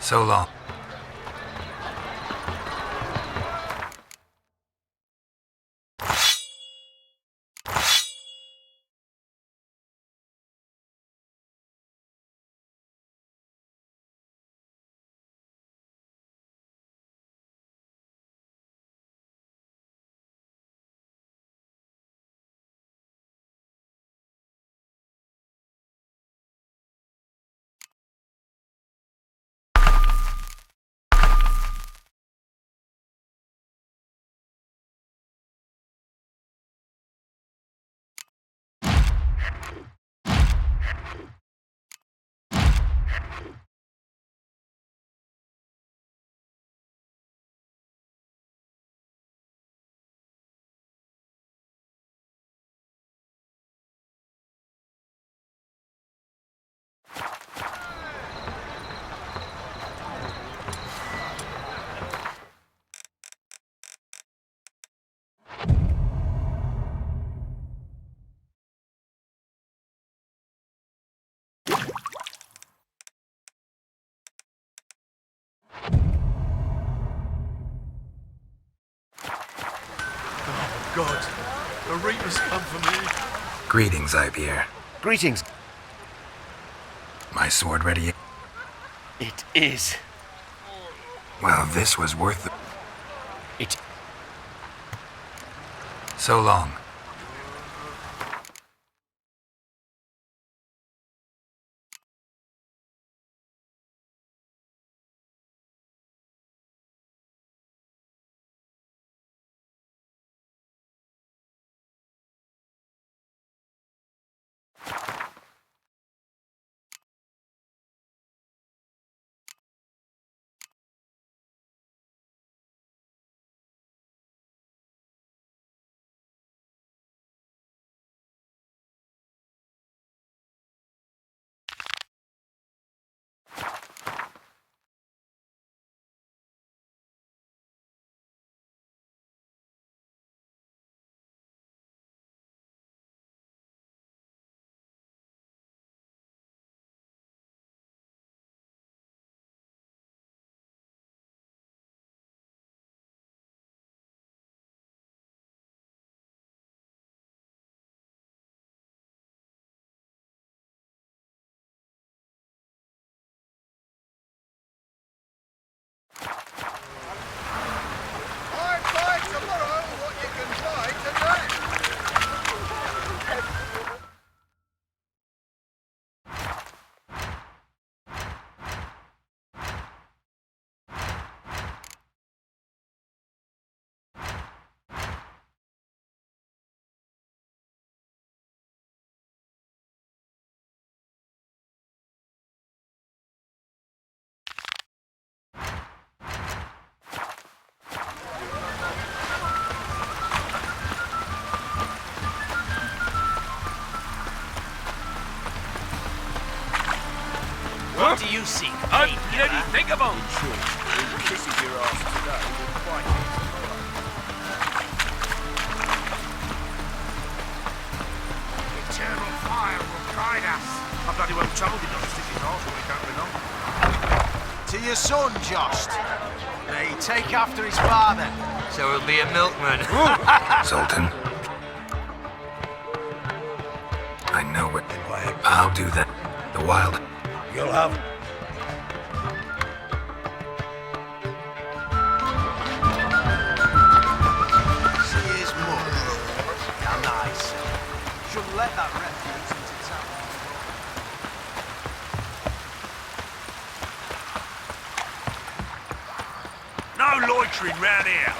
So long. God, the Reaper's come for me. Greetings, Ipierre. Greetings. My sword ready? It is. Well, this was worth it. So long. What do you seek? Hey, you know you think about? In short, when he kisses your ass today, you're quite easy to follow. Eternal fire will guide us. I bloody well told him not to stick his arse when we can't belong. To your son, Jost. May he take after his father. So he'll be a milkman. Sultan. I know what. I'll do that. The wild. You'll have. See his mother. How nice. Shouldn't let that refuge into town. No loitering round here.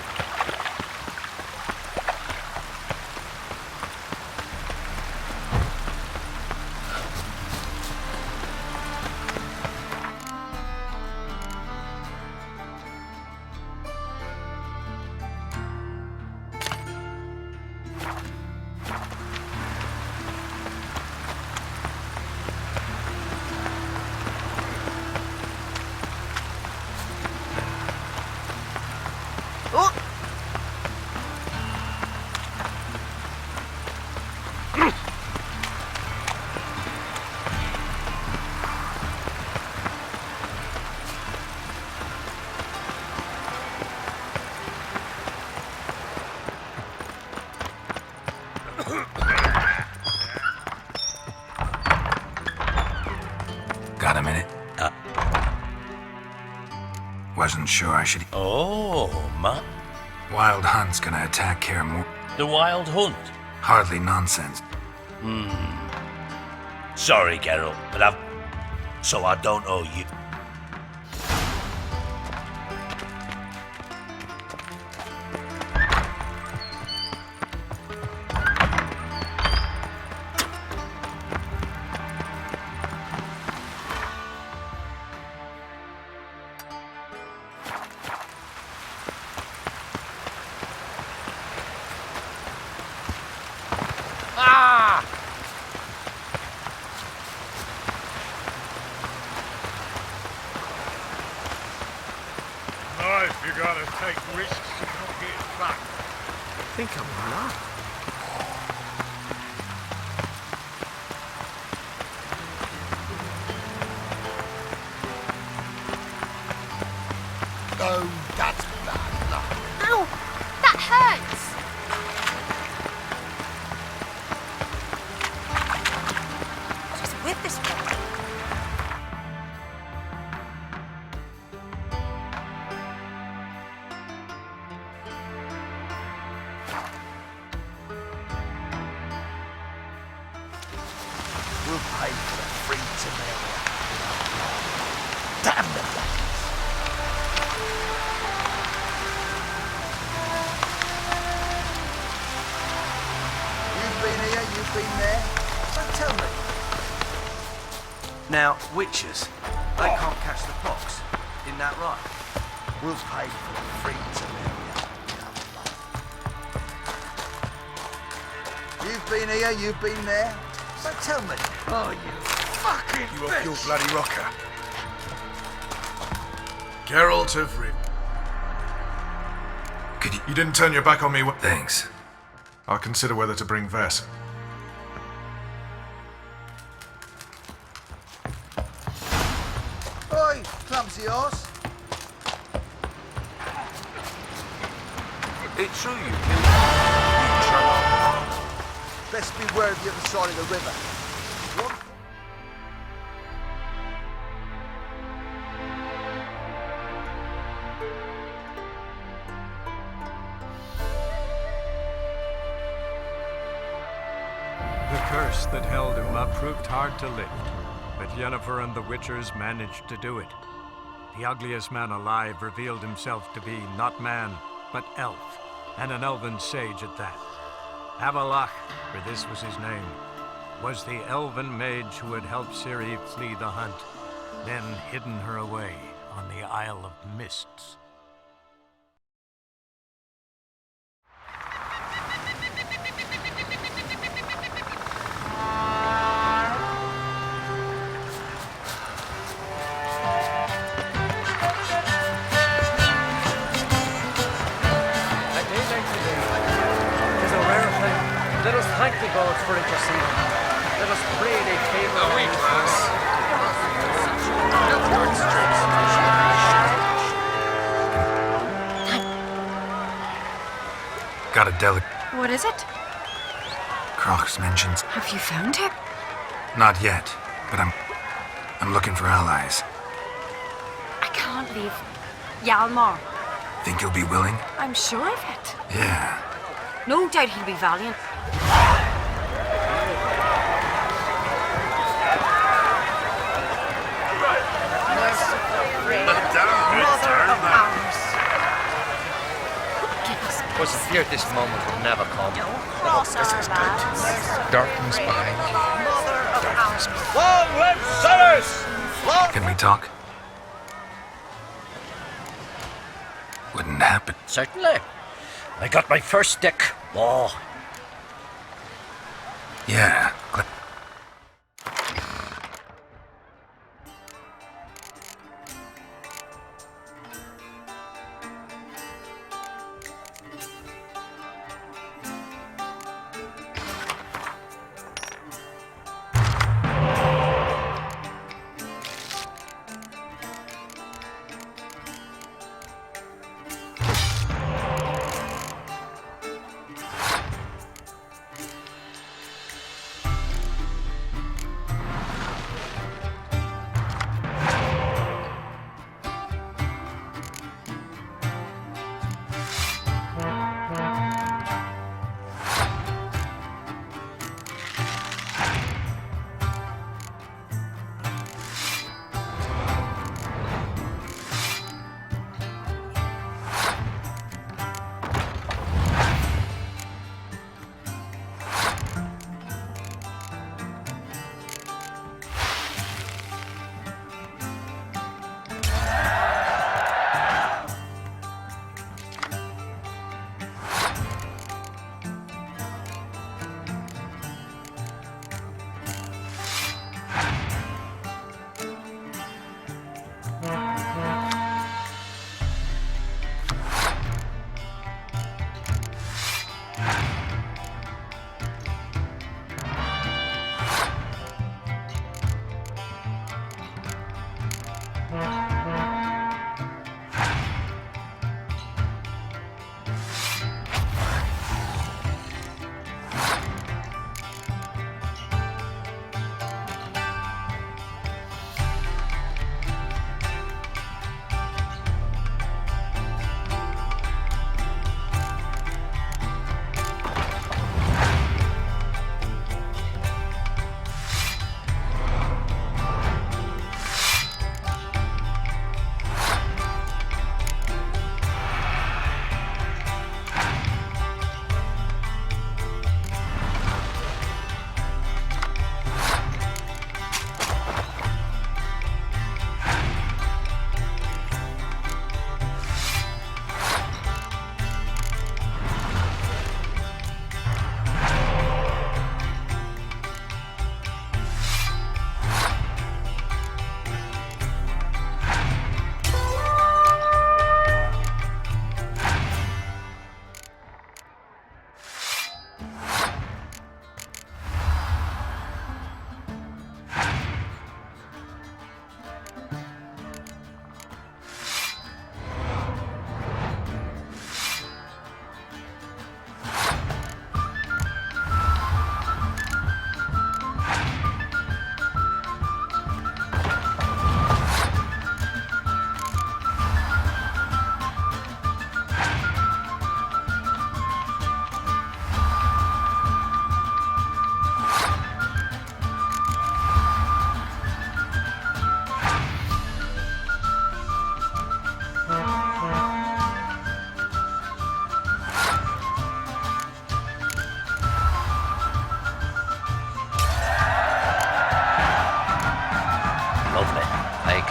Got a minute? Wasn't sure I should. Oh, ma. Wild Hunt's gonna attack Kaer Morhen. The Wild Hunt? Hardly nonsense. Sorry, Geralt, but I've. So I don't owe you. Life, you gotta take risks and not get fucked. I think I'm enough. Oh, that's bad luck. Ow! That hurts! We'll pay for the freedom area. Damn the ladies. You've been here, you've been there. So tell me. Now, witches, they can't catch the pox. Isn't that right? We'll pay for the freedom area. You've been here, you've been there. So tell me. Oh, you fucking You bitch. off your bloody rocker. Geralt of Rivia. You didn't turn your back on me. Thanks. I'll consider whether to bring Vess. Oi, clumsy horse. It's true you killed him. Best beware of the other side of the river. What? The curse that held him up proved hard to lift, but Yennefer and the Witchers managed to do it. The ugliest man alive revealed himself to be not man, but elf, and an elven sage at that. Avalach, for this was his name, was the elven mage who had helped Ciri flee the hunt, then hidden her away on the Isle of Mists. Let us thank the gods for interceding. Let us pray they favor our Got a delicate. What is it? Croc's mentions. Have you found him? Not yet, but I'm looking for allies. I can't leave Hjalmar. Think you'll be willing? I'm sure of it. Yeah. No doubt he'll be valiant. Was feared this moment would never come. This is good. Darkness behind you. Darkness behind Long live sinners! Can we talk? Wouldn't happen. Certainly. I got my first stick. Oh. Yeah.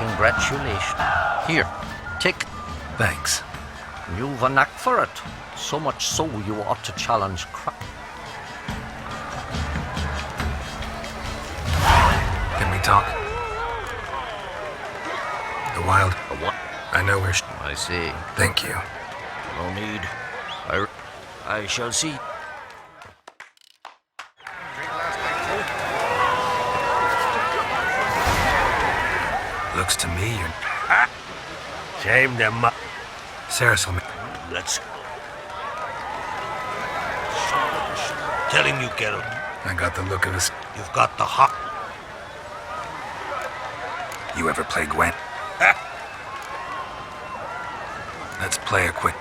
Congratulations. Here, take. Thanks. You've a knack for it. So much so you ought to challenge Can we talk? The Wild. What? I know where. I see. Thank you. No need. I shall see. Looks to me you're. Shame them. Saris will. Let's. Telling you, Geralt. I got the look of us. You've got the hot. You ever play Gwen? Let's play a quick.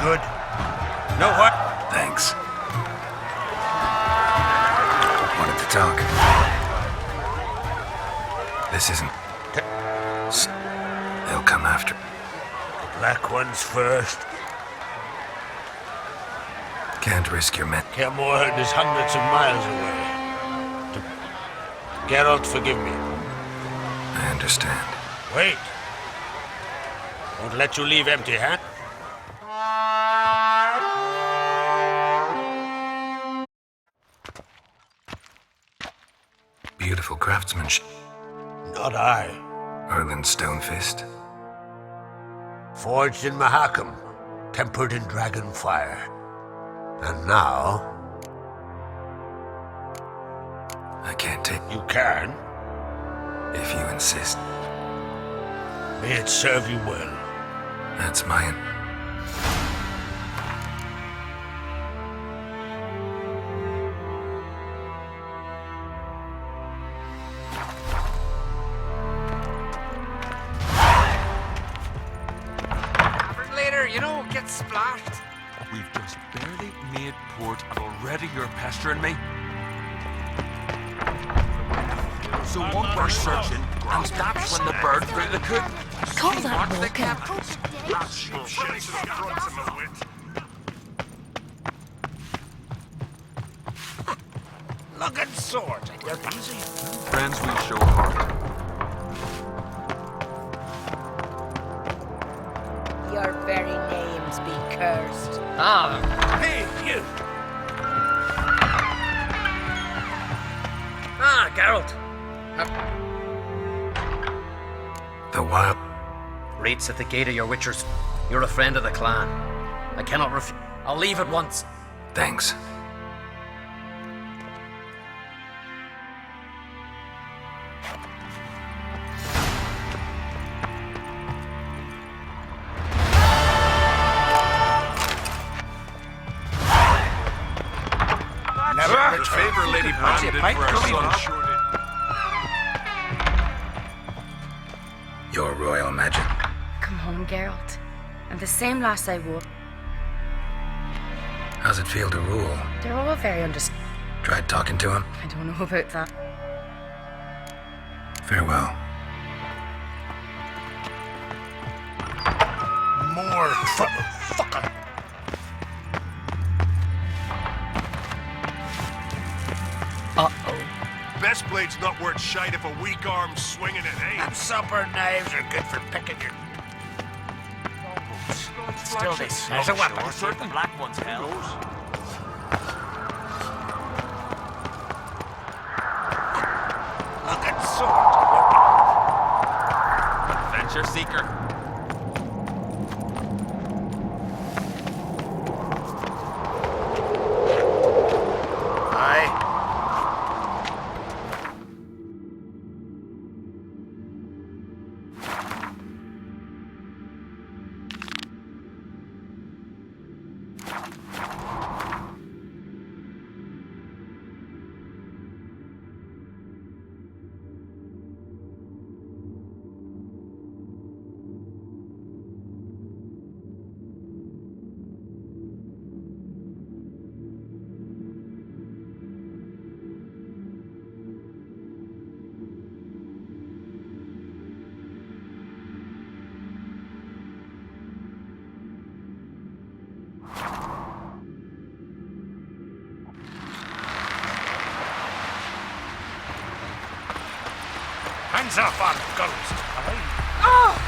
Good. No what? Thanks. Wanted to talk. This isn't. They'll come after. Black ones first. Can't risk your men. Kaer is hundreds of miles away. Geralt, forgive me. I understand. Wait. Won't let you leave empty-handed. Beautiful craftsmanship. Not I. Erland Stonefist. Forged in Mahakam, tempered in dragon fire. And now... I can't take... You can. If you insist. May it serve you well. That's my... get splashed? We've just barely made port and already you're pestering me? So one we're searching, and that's when the bird threw the coop. Call that Walker. Looking swords, I work easy. Friends we show heart. Your very names be cursed. Ah, Hey, you! ah, Geralt. The wild. Rates at the gate of your witchers. You're a friend of the clan. I cannot refuse. I'll leave at once. Thanks. Never The favor Lady Brand did for our son. Your royal magic. Come home, Geralt. I'm the same lass I wore. How's it feel to rule? They're all very understanding. Tried talking to him? I don't know about that. Farewell. More fucker. Best blade's not worth shite if a weak arm's swinging it, eh? And supper knives are good for picking your... Still, this as a weapon. Certain black ones, hell. Looking swords. Adventure seeker. Aye. Hands up on ghost, aye?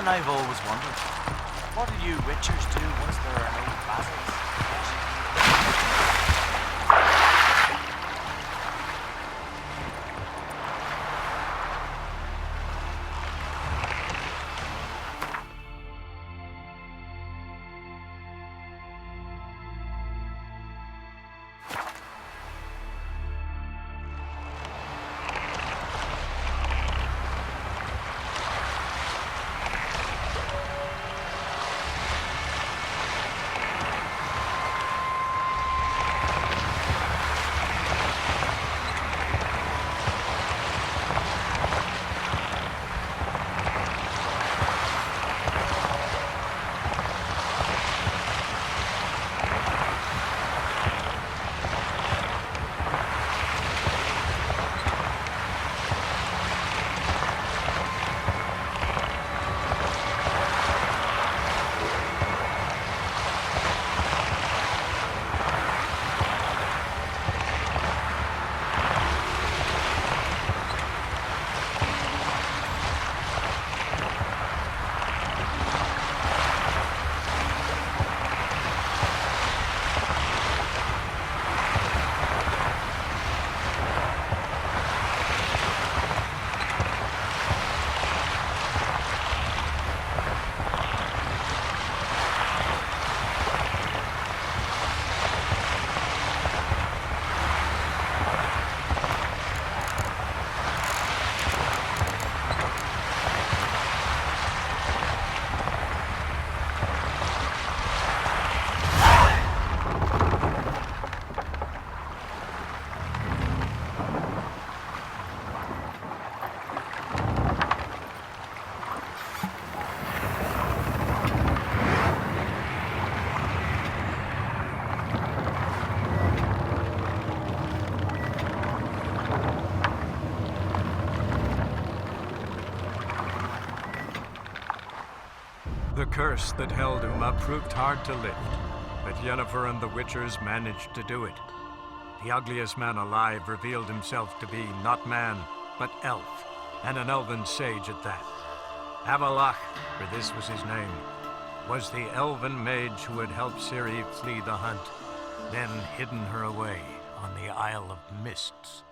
something I've always wondered. What do you witchers do once there are no battles? The curse that held Uma proved hard to lift, but Yennefer and the Witchers managed to do it. The ugliest man alive revealed himself to be not man, but elf, and an elven sage at that. Avalach, for this was his name, was the elven mage who had helped Ciri flee the hunt, then hidden her away on the Isle of Mists.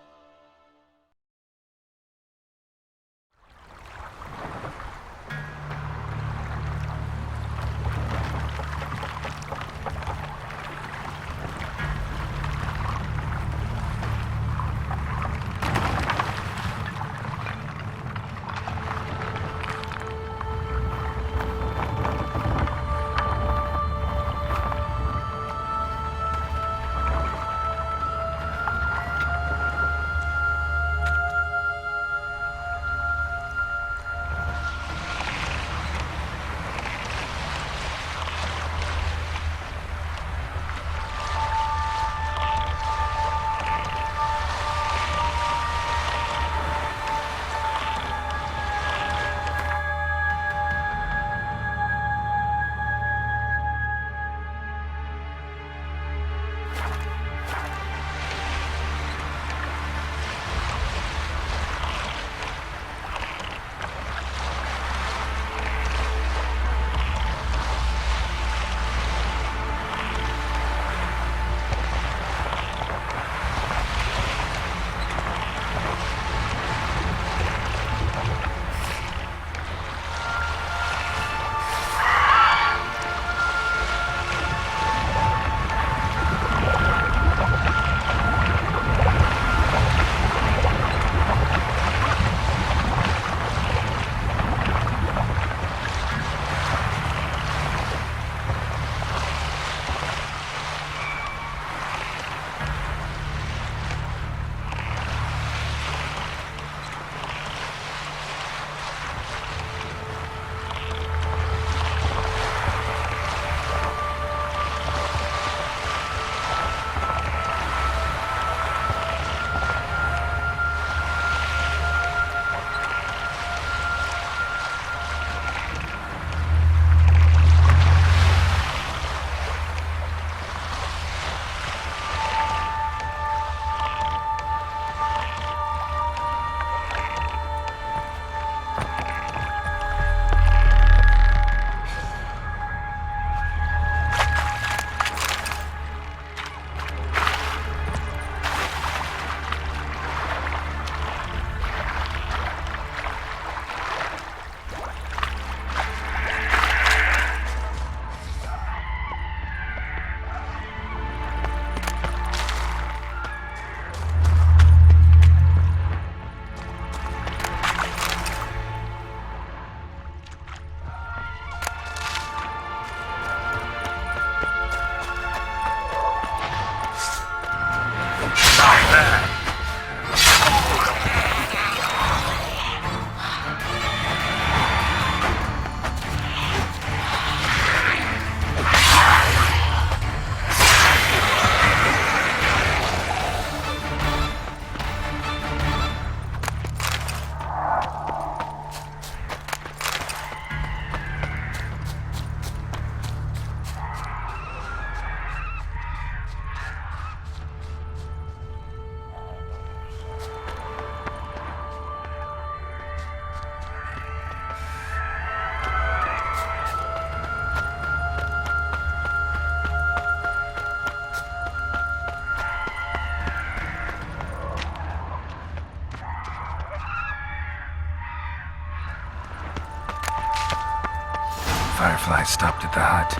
Firefly stopped at the hut.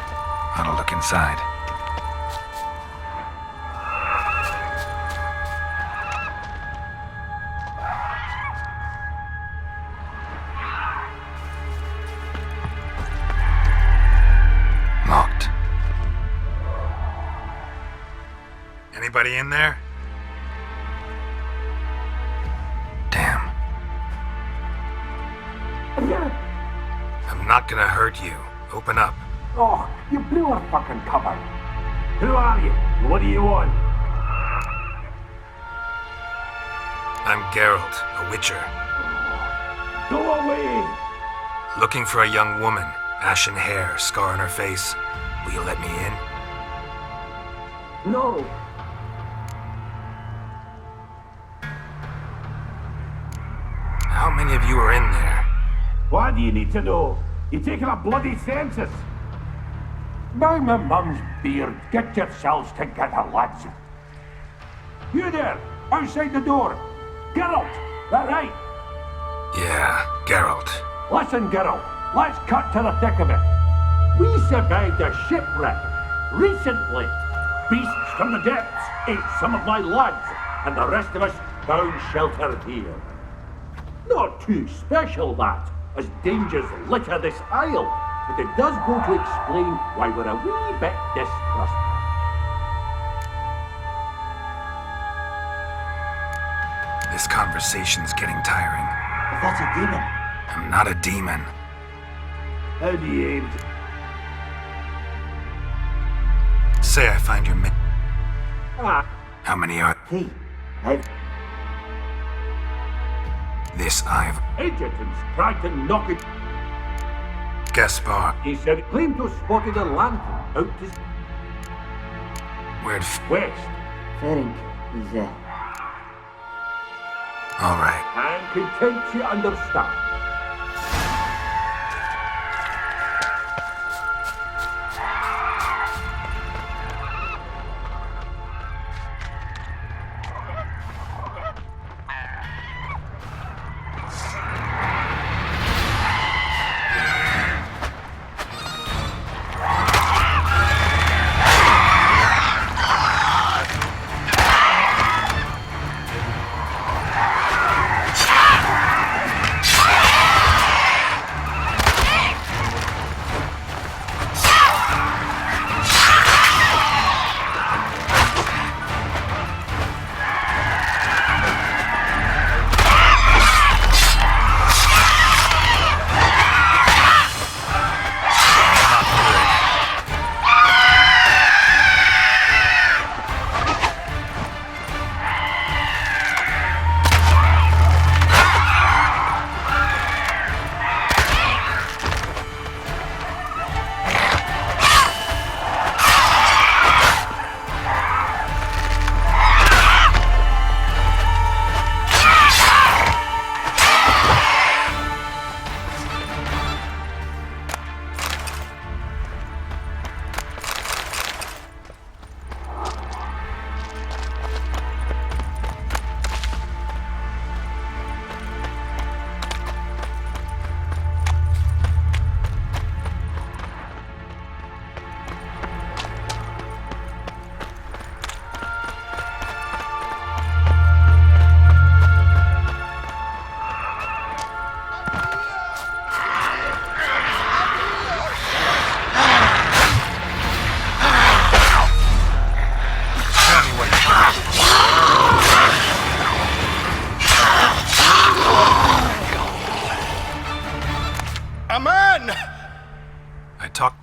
Ought to look inside. Locked. Anybody in there? Damn. I'm not gonna hurt you. Open up. Oh, you blew our fucking cover. Who are you? What do you want? I'm Geralt, a witcher. Go away! Looking for a young woman. Ashen hair, scar on her face. Will you let me in? No. How many of you are in there? Why do you need to know? You're taking a bloody census. By my mum's beard, get yourselves together, lads. You there, outside the door. Geralt, that right? Yeah, Geralt. Listen, Geralt, let's cut to the thick of it. We survived a shipwreck recently. Beasts from the depths ate some of my lads, and the rest of us found shelter here. Not too special, that, as dangers litter this isle, but it does go to explain why we're a wee bit distrustful. This conversation's getting tiring. But that's a demon. I'm not a demon. How do you aim? Say I find your men. Ah. How many are? Hey, I've... This I've... Edgerton's tried to knock it. Gaspar. He said it claimed to have spotted a lantern out to... Where'd... West. Ferenc is there. All right. And content you understand.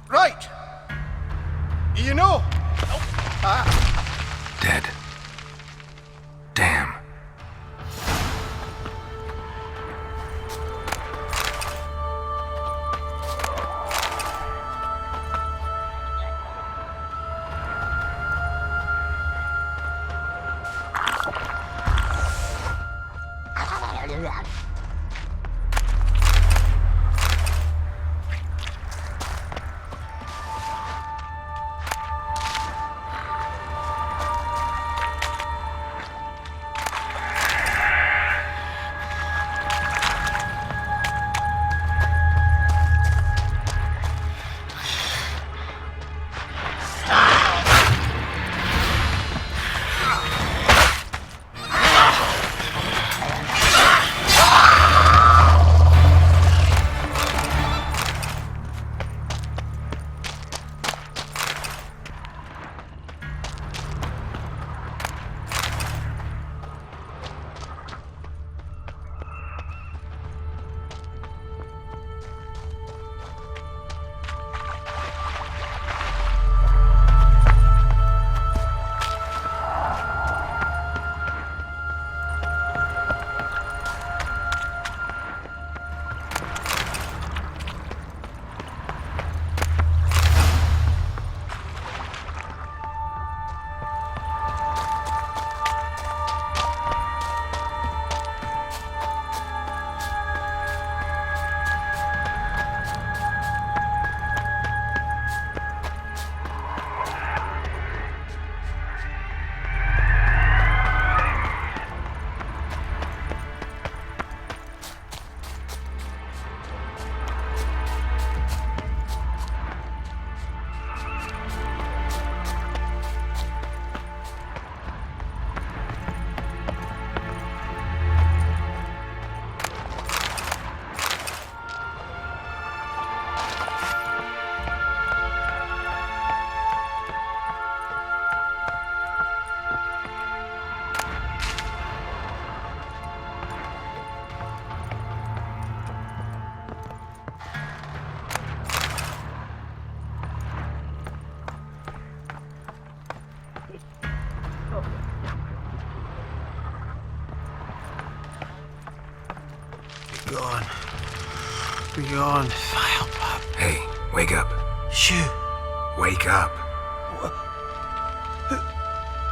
Right. You know. Dead. Damn. gone. Be gone. Hey, wake up. Shoo. Wake up.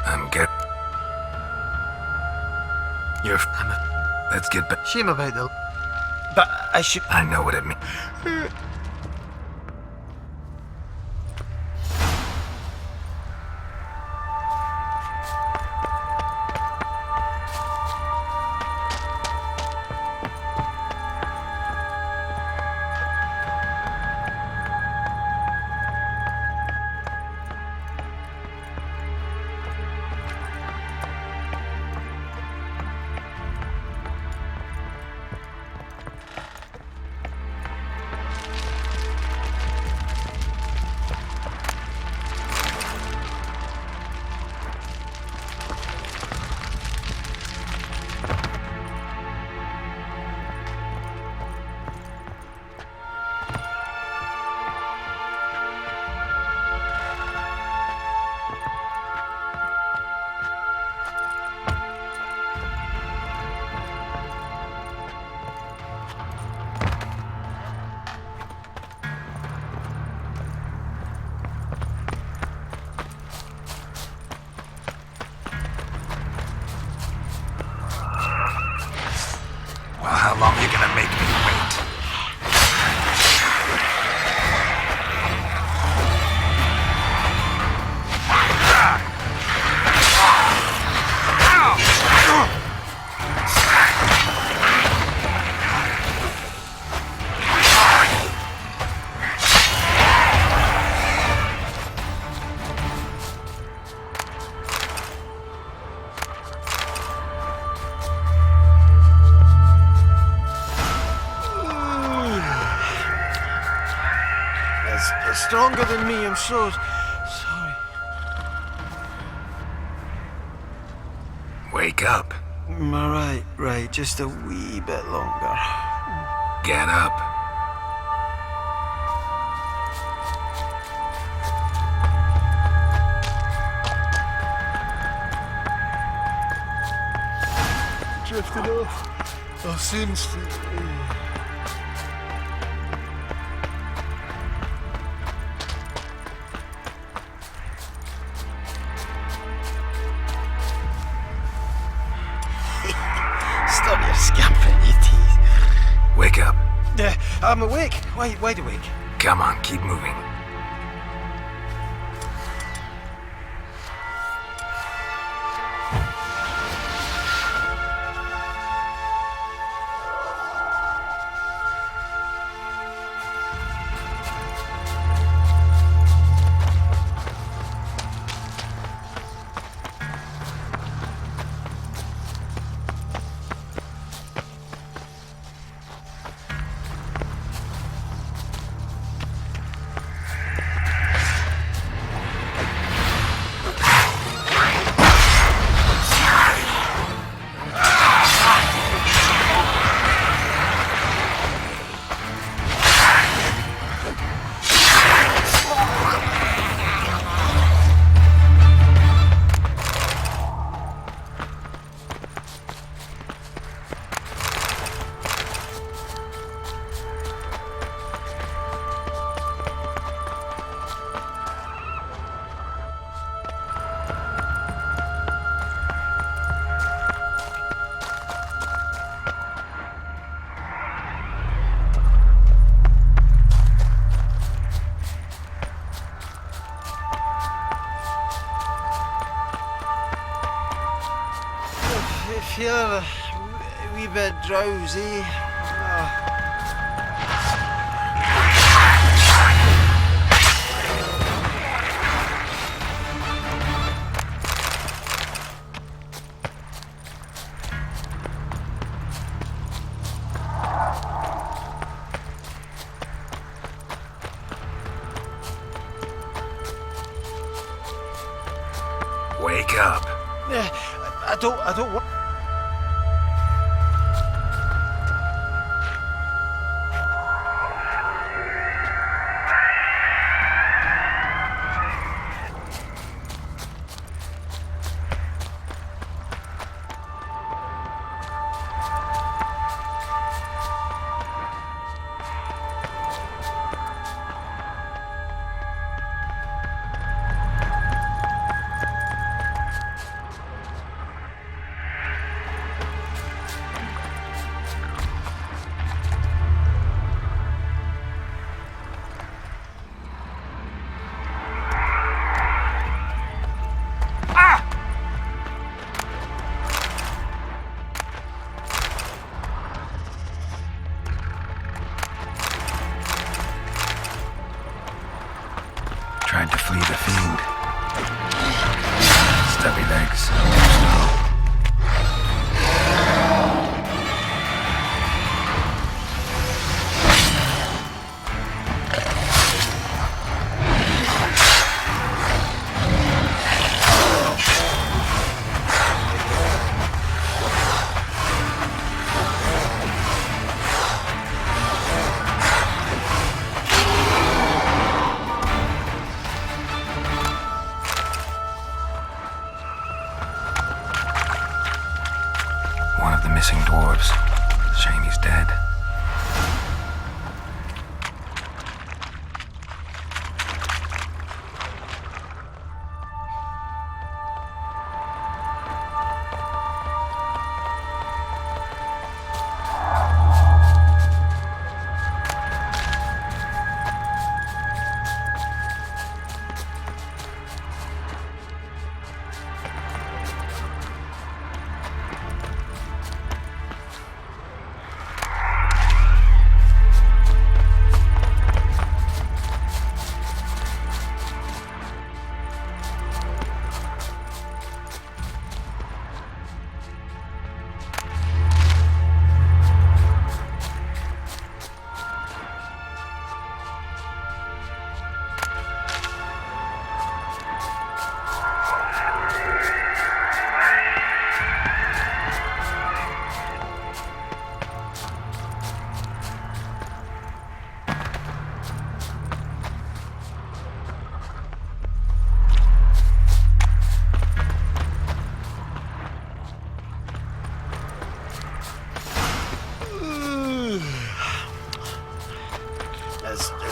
I'm good. Let's get back. Shame about the... But I should... I know what it means. Well, how long are you gonna make me wait? That's stronger than me, I'm so sorry. Wake up. Right, just a wee bit longer. Get up. Drifted off. Our sins. Stop your scampering, you teeth. Wake up. I'm awake. Wide awake. Come on, keep moving. Feel a wee bit drowsy. Wake up. I don't want... Tried to flee the fiend. Stubby legs. Too slow. Missing dwarves. Shame he's dead.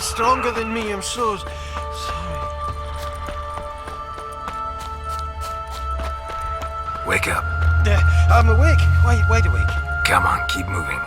Stronger than me, I'm so sorry. Wake up. I'm awake. Wide awake. Come on, keep moving.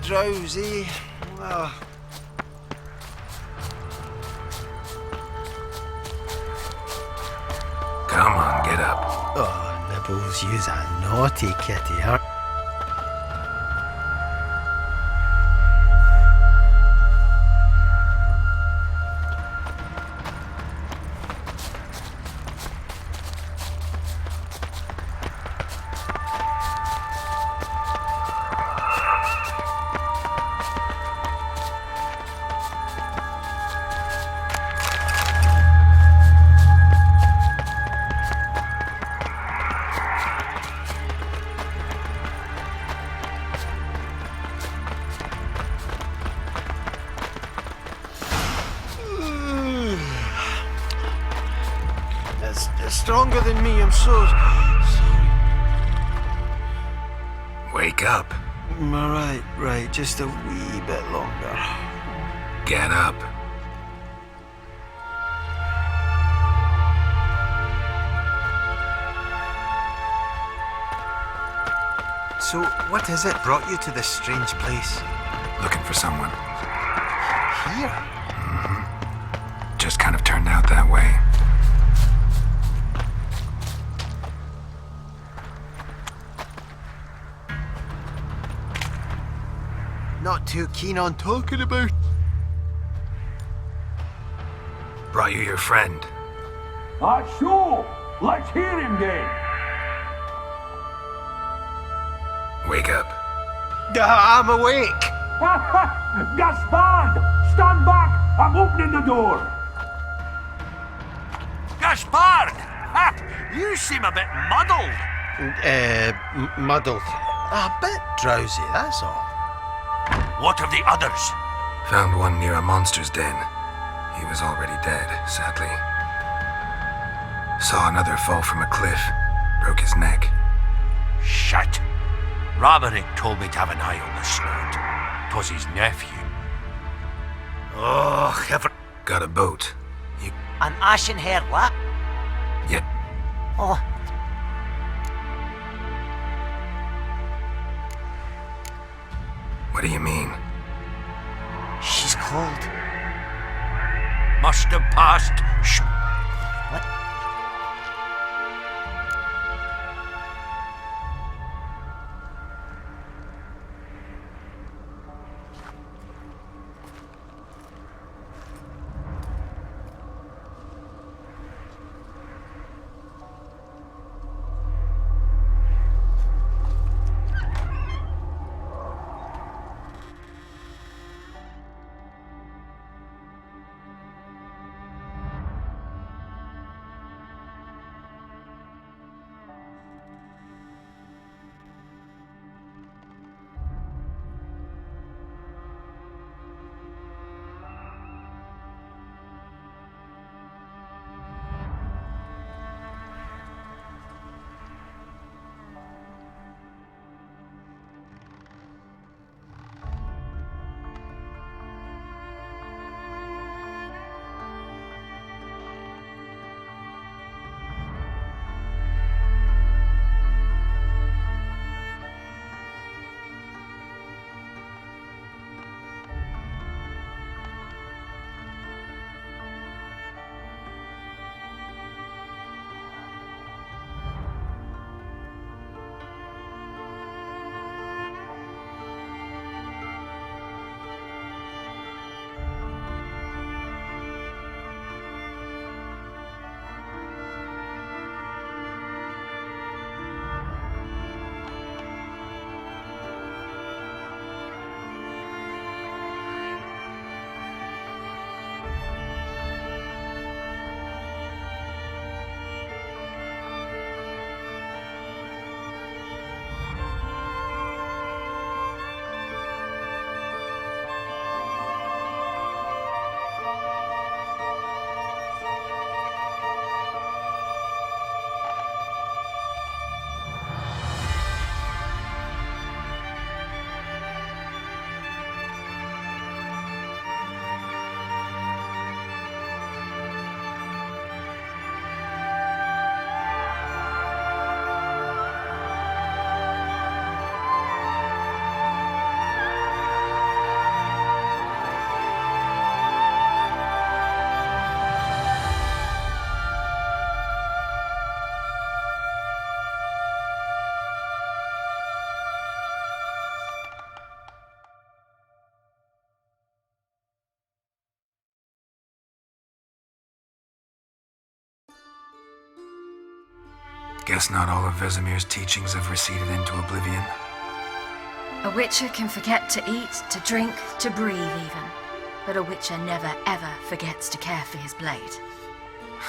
Drowsy. Oh. Come on, get up. Oh, Nibbles, you's a naughty kitty, aren't you? Stronger than me, I'm so sorry. Wake up. Right, just a wee bit longer. Get up. So, what is it brought you to this strange place? Looking for someone. Here? Mm-hmm. Just kind of turned out that way. Not too keen on talking about. Brought you your friend. Sure. Let's hear him then. Wake up. I'm awake. Gaspard! Stand back! I'm opening the door. Gaspard! Ha! You seem a bit muddled. Muddled. A bit drowsy, that's all. What of the others? Found one near a monster's den. He was already dead, sadly. Saw another fall from a cliff. Broke his neck. Shit. Roderick told me to have an eye on the slut. 'Twas his nephew. Oh, heaven. Got a boat. An ashen-haired what? Yep. Oh. What do you mean? She's cold. Must have passed. What? Guess not all of Vesemir's teachings have receded into oblivion. A witcher can forget to eat, to drink, to breathe even. But a witcher never ever forgets to care for his blade.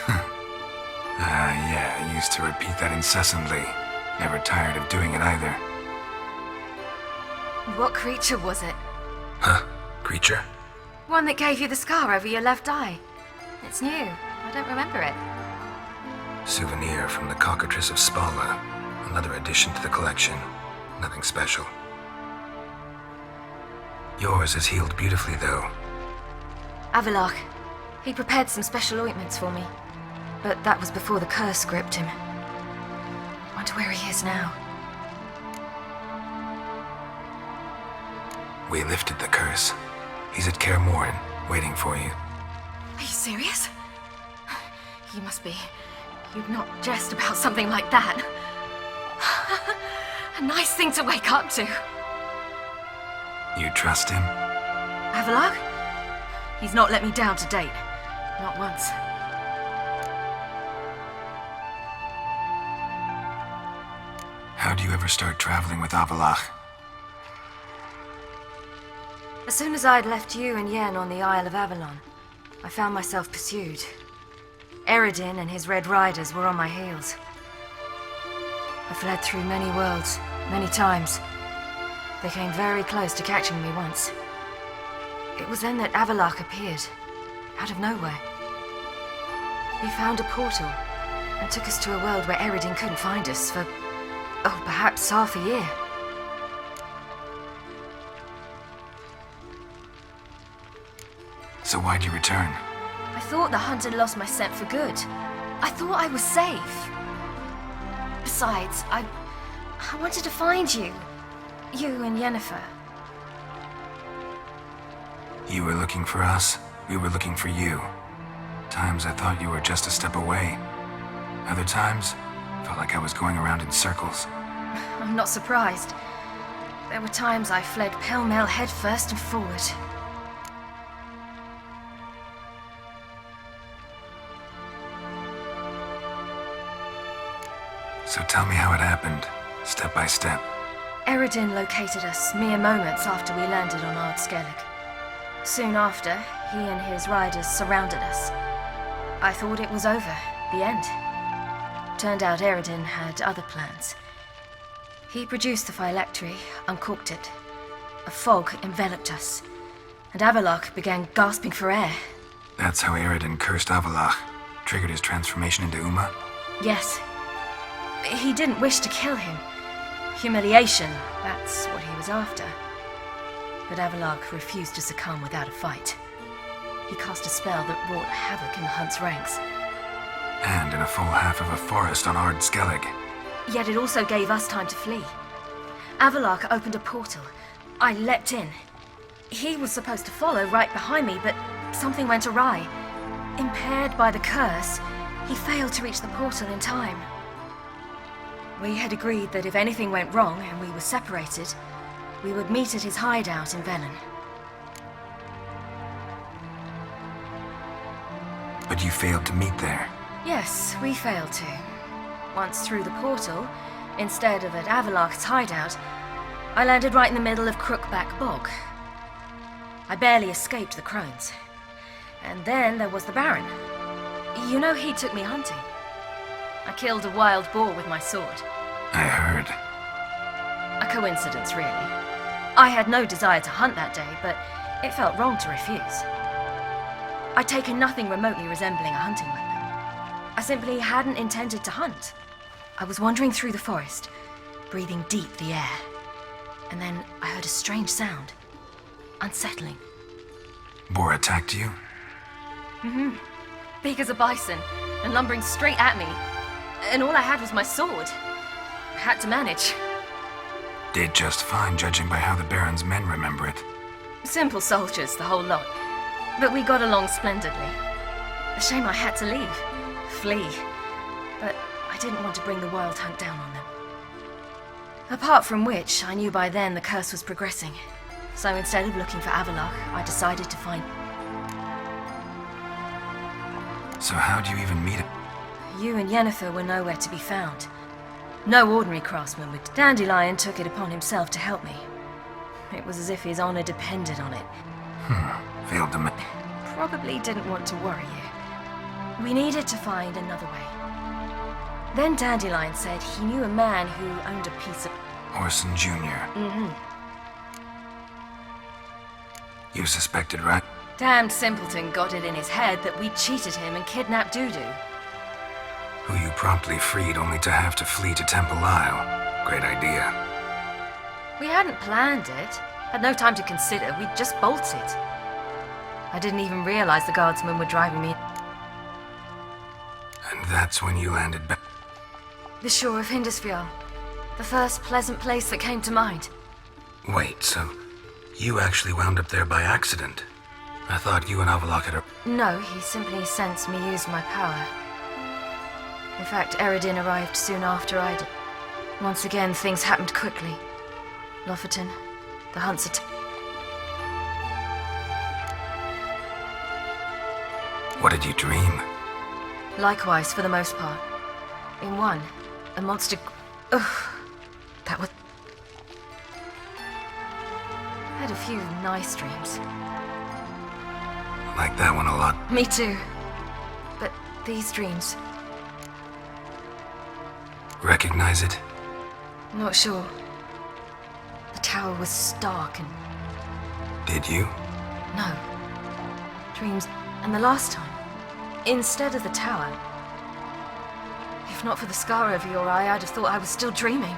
Yeah, I used to repeat that incessantly. Never tired of doing it either. What creature was it? Huh? Creature? One that gave you the scar over your left eye. It's new. I don't remember it. Souvenir from the cockatrice of Spala. Another addition to the collection. Nothing special. Yours is healed beautifully, though. Avallac'h. He prepared some special ointments for me. But that was before the curse gripped him. Wonder where he is now. We lifted the curse. He's at Kaer Morhen, waiting for you. Are you serious? You must be. You'd not jest about something like that. A nice thing to wake up to. You trust him? Avallac'h? He's not let me down to date. Not once. How'd you ever start traveling with Avallac'h? As soon as I'd left you and Yen on the Isle of Avalon, I found myself pursued. Eredin and his Red Riders were on my heels. I fled through many worlds, many times. They came very close to catching me once. It was then that Avallac'h appeared, out of nowhere. He found a portal and took us to a world where Eredin couldn't find us for Oh, perhaps half a year. So why'd you return? I thought the hunt had lost my scent for good. I thought I was safe. Besides, I wanted to find you. You and Yennefer. You were looking for us, we were looking for you. Times I thought you were just a step away. Other times, felt like I was going around in circles. I'm not surprised. There were times I fled pell-mell headfirst and forward. So tell me how it happened, step by step. Eredin located us mere moments after we landed on Ard Skellig. Soon after, he and his riders surrounded us. I thought it was over, the end. Turned out Eredin had other plans. He produced the phylactery, uncorked it. A fog enveloped us, and Avallac'h began gasping for air. That's how Eredin cursed Avallac'h, triggered his transformation into Uma? Yes. He didn't wish to kill him. Humiliation, that's what he was after. But Avallac'h refused to succumb without a fight. He cast a spell that wrought havoc in the hunt's ranks. And in a full half of a forest on Ard Skellig. Yet it also gave us time to flee. Avallac'h opened a portal. I leapt in. He was supposed to follow right behind me, but something went awry. Impaired by the curse, he failed to reach the portal in time. We had agreed that if anything went wrong and we were separated, we would meet at his hideout in Velen. But you failed to meet there. Yes, we failed to. Once through the portal, instead of at Avallac'h's hideout, I landed right in the middle of Crookback Bog. I barely escaped the crones. And then there was the Baron. You know, he took me hunting. I killed a wild boar with my sword. I heard. A coincidence, really. I had no desire to hunt that day, but it felt wrong to refuse. I'd taken nothing remotely resembling a hunting weapon. I simply hadn't intended to hunt. I was wandering through the forest, breathing deep the air. And then I heard a strange sound. Unsettling. Boar attacked you? Mm-hmm. Big as a bison, and lumbering straight at me. And all I had was my sword. I had to manage. Did just fine, judging by how the Baron's men remember it. Simple soldiers, the whole lot. But we got along splendidly. A shame I had to leave. Flee. But I didn't want to bring the wild hunt down on them. Apart from which, I knew by then the curse was progressing. So instead of looking for Avallac'h, I decided to find... So how'd you even meet him? You and Yennefer were nowhere to be found. No ordinary craftsman would. Dandelion took it upon himself to help me. It was as if his honor depended on it. Failed to Probably didn't want to worry you. We needed to find another way. Then Dandelion said he knew a man who owned a piece of... Orson Jr. Mm-hmm. You suspected, right? Damned simpleton got it in his head that we cheated him and kidnapped Dudu. Who you promptly freed only to have to flee to Temple Isle. Great idea. We hadn't planned it. Had no time to consider. We just bolted. I didn't even realize the guardsmen were driving me. And that's when you landed back. The shore of Hindisfjall. The first pleasant place that came to mind. Wait, so you actually wound up there by accident? I thought you and Avallac'h had a... No, he simply sensed me use my power. In fact, Eredin arrived soon after I did. Once again, things happened quickly. Lofoten, the hunt's attack. What did you dream? Likewise, for the most part. In one, a monster... Ugh, that was... I had a few nice dreams. Like that one a lot. Me too. But these dreams... Recognize it? Not sure. The tower was stark and... Did you? No. Dreams... And the last time, instead of the tower... If not for the scar over your eye, I'd have thought I was still dreaming.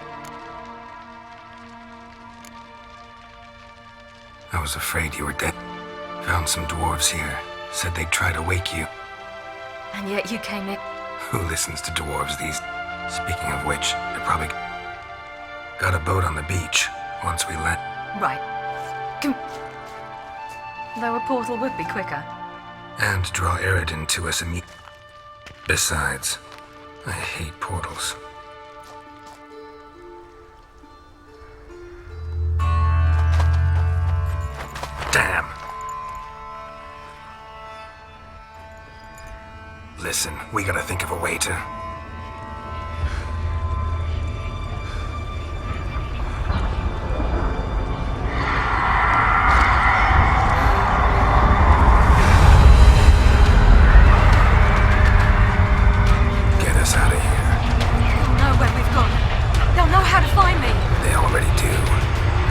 I was afraid you were dead. Found some dwarves here. Said they'd try to wake you. And yet you came in. Who listens to dwarves these... Speaking of which, they probably... got a boat on the beach once we let... Right. Though a portal would be quicker. And draw Eridan to us immediately. Besides, I hate portals. Damn. Listen, we gotta think of a way to... get us out of here. They'll know where we've gone. They'll know how to find me. They already do.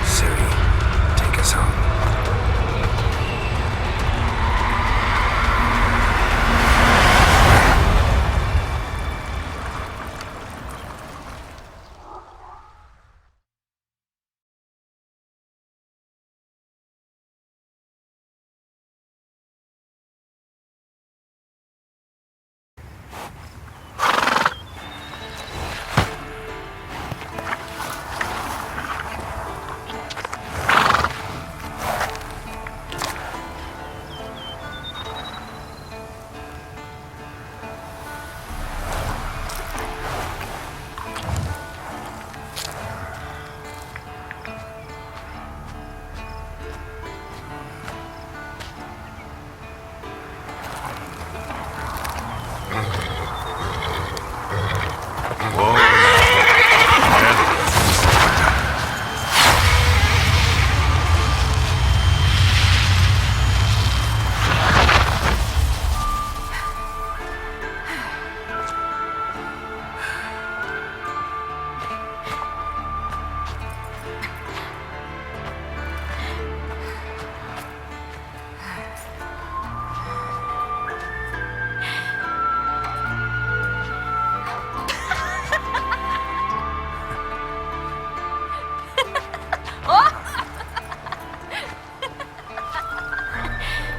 Siri, take us home.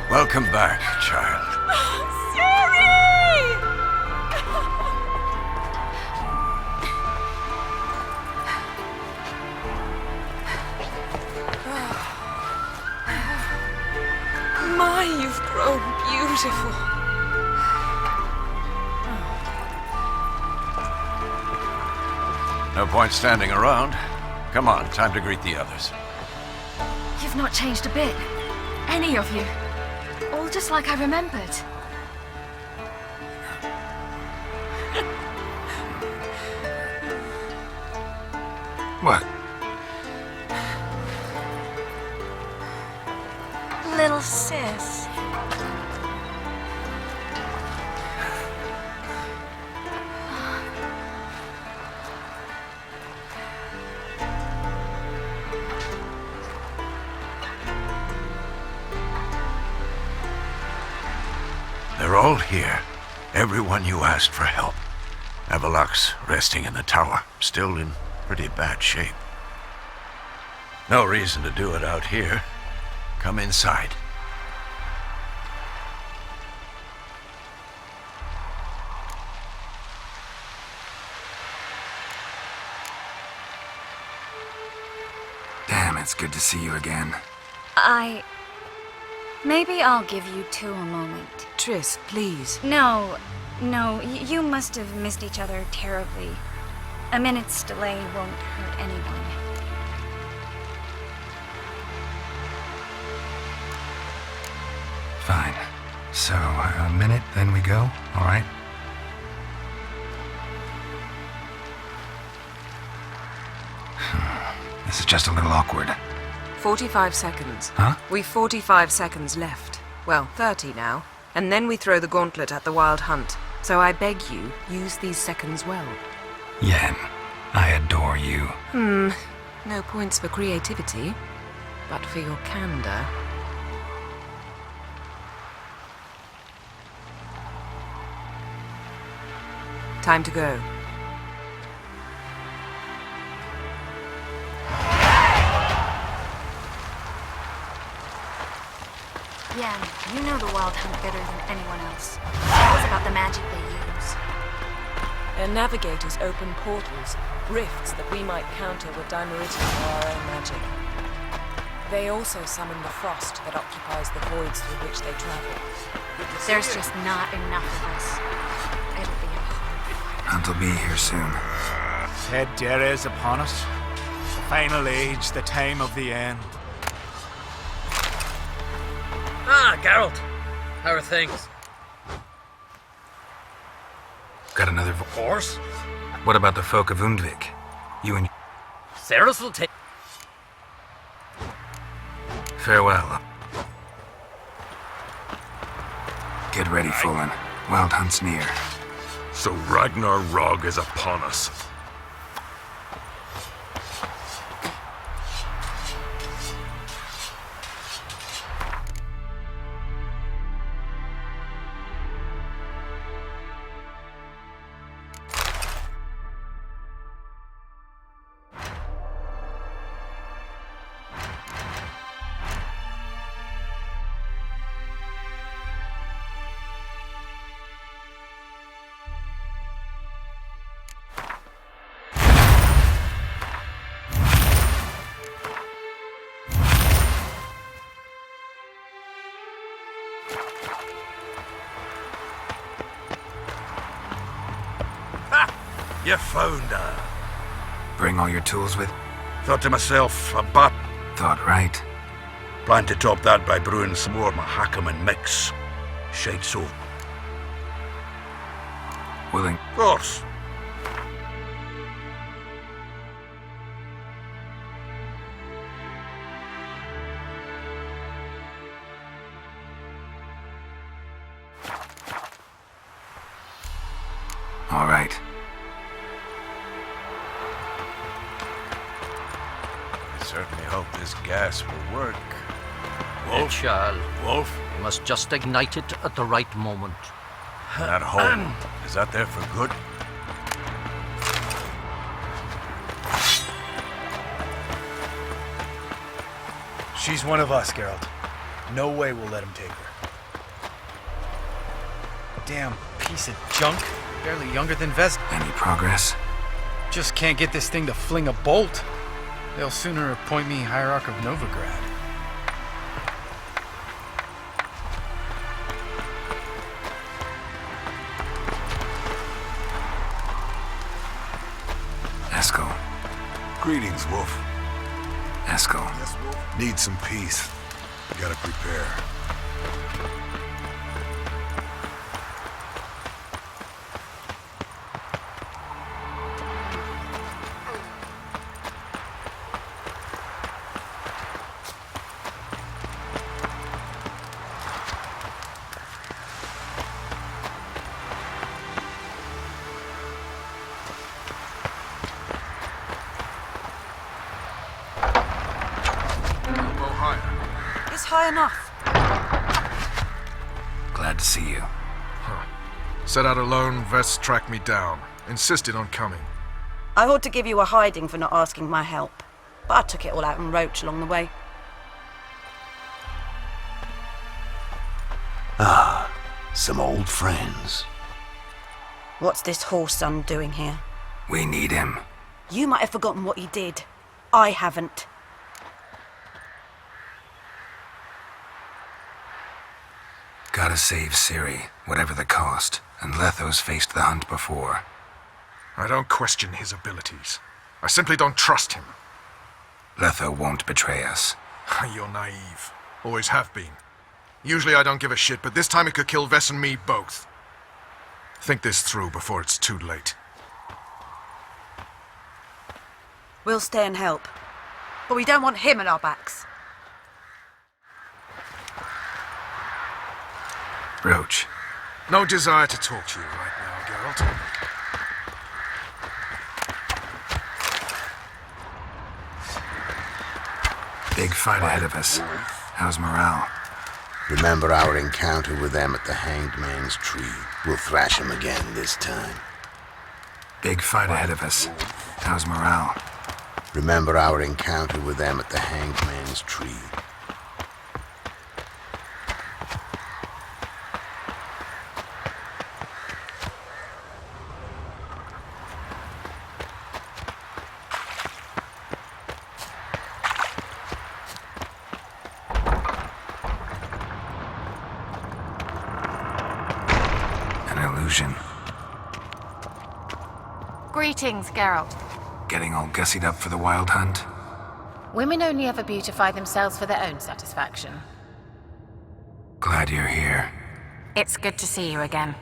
Welcome back, child. My, you've grown beautiful. No point standing around. Come on, time to greet the others. You've not changed a bit. Any of you. All just like I remembered. What? Little sis. They're all here. Everyone you asked for help. Avalok's resting in the tower, still in pretty bad shape. No reason to do it out here. Come inside. Damn, it's good to see you again. Maybe I'll give you two a moment. Triss, please. No, you must have missed each other terribly. A minute's delay won't hurt anyone. Fine. So, a minute, then we go, all right? This is just a little awkward. 45 seconds. Huh? We've 45 seconds left. Well, 30 now. And then we throw the gauntlet at the Wild Hunt. So I beg you, use these seconds well. Yen, I adore you. No points for creativity, but for your candor. Time to go. Yeah, you know the Wild Hunt better than anyone else. Tell us about the magic they use. Their navigators open portals, rifts that we might counter with dimeritic or our own magic. They also summon the frost that occupies the voids through which they travel. There's just not enough of us. It'll be a hard fight. Hunt'll be here soon. Head Dere is upon us. The final age, the time of the end. Ah, Geralt. How are things? Got another Horse? What about the folk of Undvik? You and... Ceres will take... Farewell. Get ready, Fullen. Wild Hunt's near. So Ragnar Rog is upon us. You found her. Bring all your tools with... Thought to myself, a bat. Thought right. Plan to top that by brewing some more Mahakam mix. Shade so. Willing. Of course. All right. Certainly hope this gas will work. It shall. Wolf? You must just ignite it at the right moment. That hole, is that there for good? She's one of us, Geralt. No way we'll let him take her. Damn piece of junk. Barely younger than Vest. Any progress? Just can't get this thing to fling a bolt. They'll sooner appoint me Hierarch of Novigrad. Eskel. Greetings, Wolf. Eskel. Yes, Wolf. Need some peace. Gotta prepare. High enough. Glad to see you. Set out alone, Vest tracked me down. Insisted on coming. I ought to give you a hiding for not asking my help, but I took it all out in Roach along the way. Ah, some old friends. What's this horse son doing here? We need him. You might have forgotten what he did. I haven't. Gotta save Ciri, whatever the cost, and Letho's faced the hunt before. I don't question his abilities. I simply don't trust him. Letho won't betray us. You're naive. Always have been. Usually I don't give a shit, but this time it could kill Vess and me both. Think this through before it's too late. We'll stay and help, but we don't want him at our backs. Roach. No desire to talk to you right now, Geralt. Big fight ahead of us. How's morale? Remember our encounter with them at the Hanged Man's Tree. We'll thrash them again this time. Big fight ahead of us. How's morale? Remember our encounter with them at the Hanged Man's Tree. illusion. Greetings, Geralt. Getting all gussied up for the wild hunt? Women only ever beautify themselves for their own satisfaction. Glad you're here. It's good to see you again.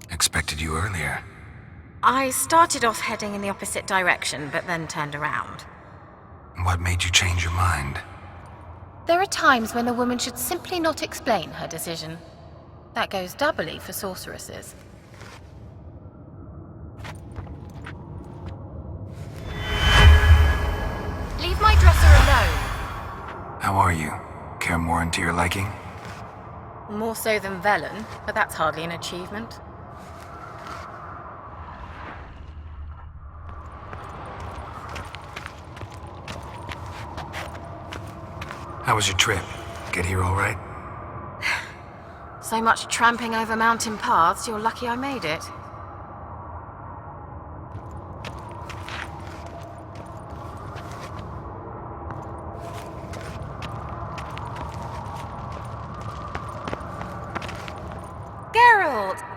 Expected you earlier. I started off heading in the opposite direction, but then turned around. What made you change your mind? There are times when a woman should simply not explain her decision. That goes doubly for sorceresses. Leave my dresser alone. How are you? Care more into your liking? More so than Velen, but that's hardly an achievement. How was your trip? Get here all right? So much tramping over mountain paths, you're lucky I made it. Geralt!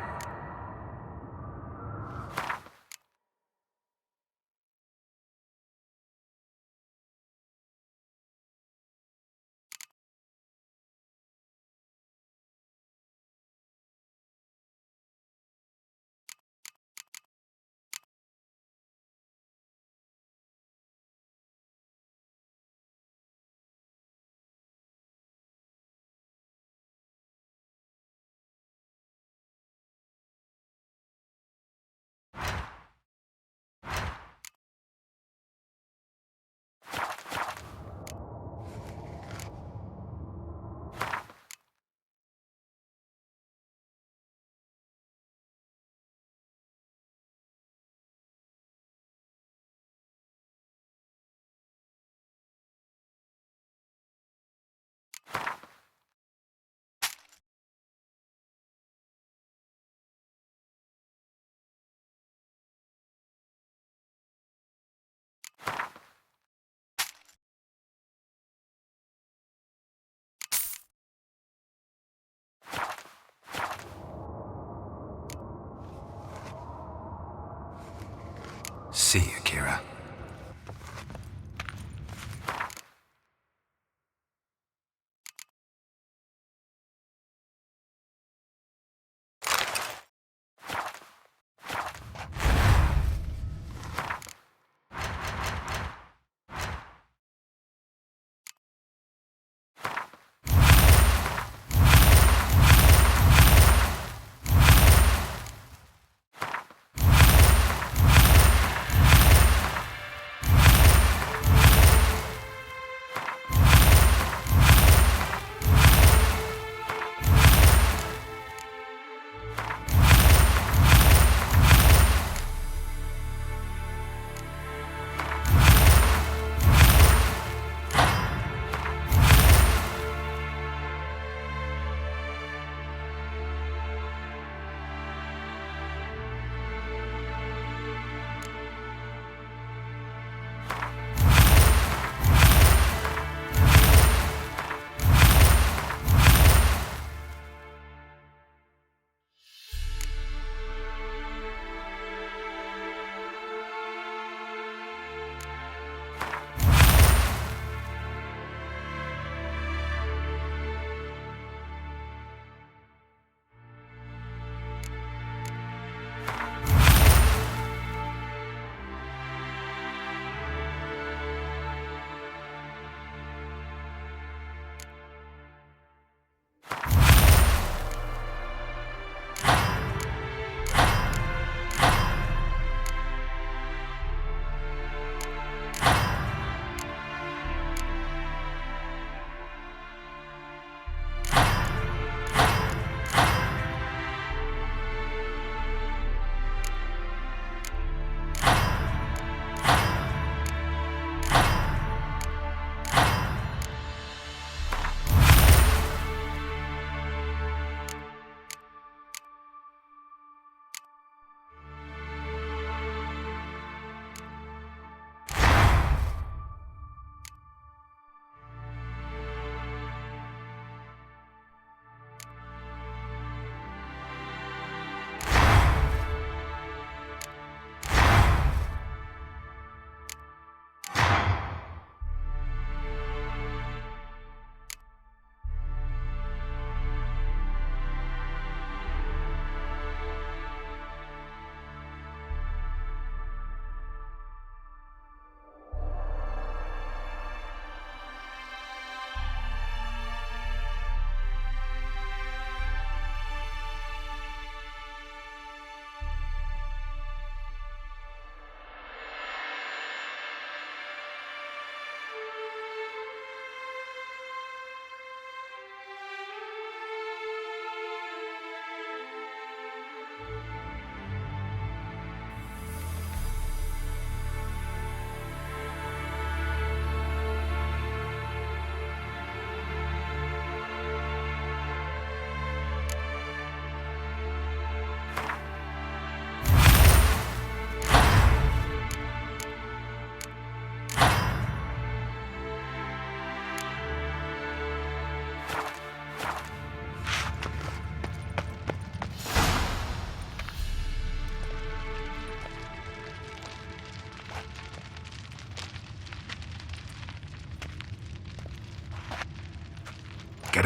See you, Kira.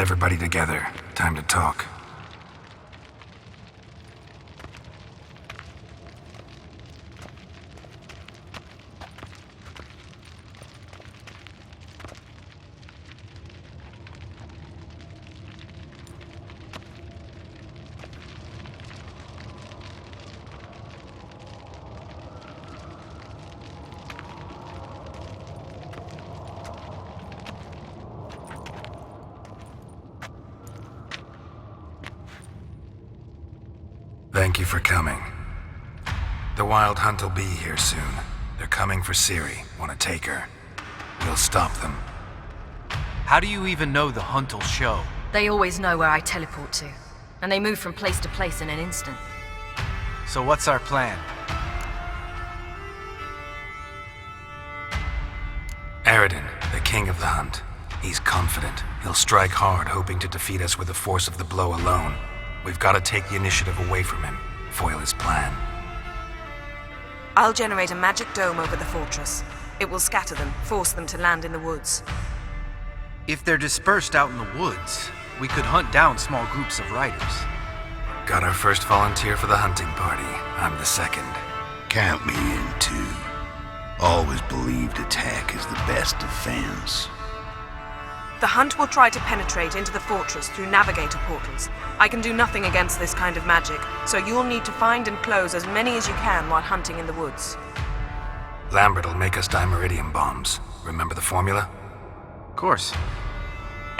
everybody together. Time to talk. Thank you for coming. The Wild Hunt will be here soon. They're coming for Ciri. Want to take her? We'll stop them. How do you even know the hunt will show? They always know where I teleport to, and they move from place to place in an instant. So what's our plan? Aridin, the king of the hunt. He's confident. He'll strike hard, hoping to defeat us with the force of the blow alone. We've got to take the initiative away from him, foil his plan. I'll generate a magic dome over the fortress. It will scatter them, force them to land in the woods. If they're dispersed out in the woods, we could hunt down small groups of riders. Got our first volunteer for the hunting party. I'm the second. Count me in too. Always believed attack is the best defense. The hunt will try to penetrate into the fortress through navigator portals. I can do nothing against this kind of magic, so you'll need to find and close as many as you can while hunting in the woods. Lambert will make us dimeridium bombs. Remember the formula? Of course.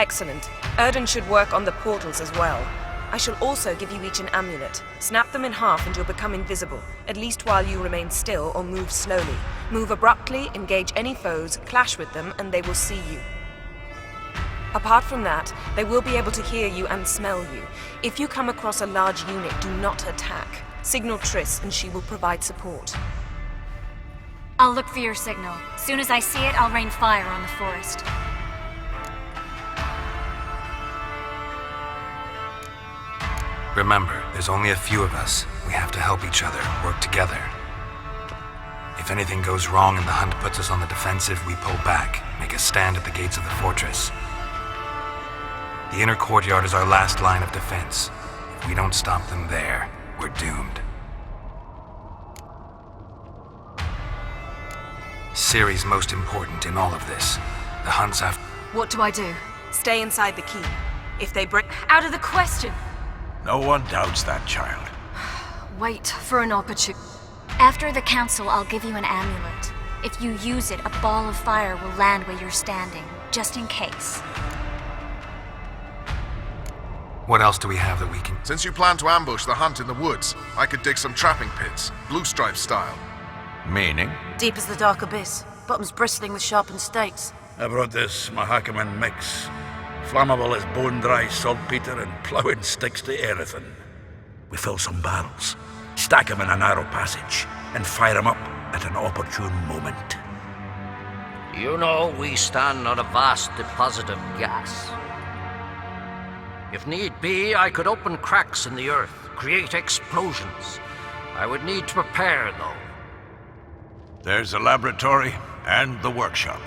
Excellent. Erden should work on the portals as well. I shall also give you each an amulet. Snap them in half and you'll become invisible, at least while you remain still or move slowly. Move abruptly, engage any foes, clash with them, and they will see you. Apart from that, they will be able to hear you and smell you. If you come across a large unit, do not attack. Signal Triss and she will provide support. I'll look for your signal. Soon as I see it, I'll rain fire on the forest. Remember, there's only a few of us. We have to help each other, work together. If anything goes wrong and the hunt puts us on the defensive, we pull back, make a stand at the gates of the fortress. The inner courtyard is our last line of defense. If we don't stop them there, we're doomed. Ciri's most important in all of this. The hunt's after... What do I do? Stay inside the keep. If they break... Out of the question! No one doubts that child. Wait for an opportunity. After the council, I'll give you an amulet. If you use it, a ball of fire will land where you're standing, just in case. What else do we have that we can... Since you plan to ambush the hunt in the woods, I could dig some trapping pits, blue stripe style. Meaning? Deep as the dark abyss, bottoms bristling with sharpened stakes. I brought this Mahakaman mix. Flammable as bone-dry saltpeter and ploughing sticks to everything. We fill some barrels, stack them in a narrow passage, and fire them up at an opportune moment. You know, we stand on a vast deposit of gas. If need be, I could open cracks in the earth, create explosions. I would need to prepare, though. There's the laboratory and the workshop.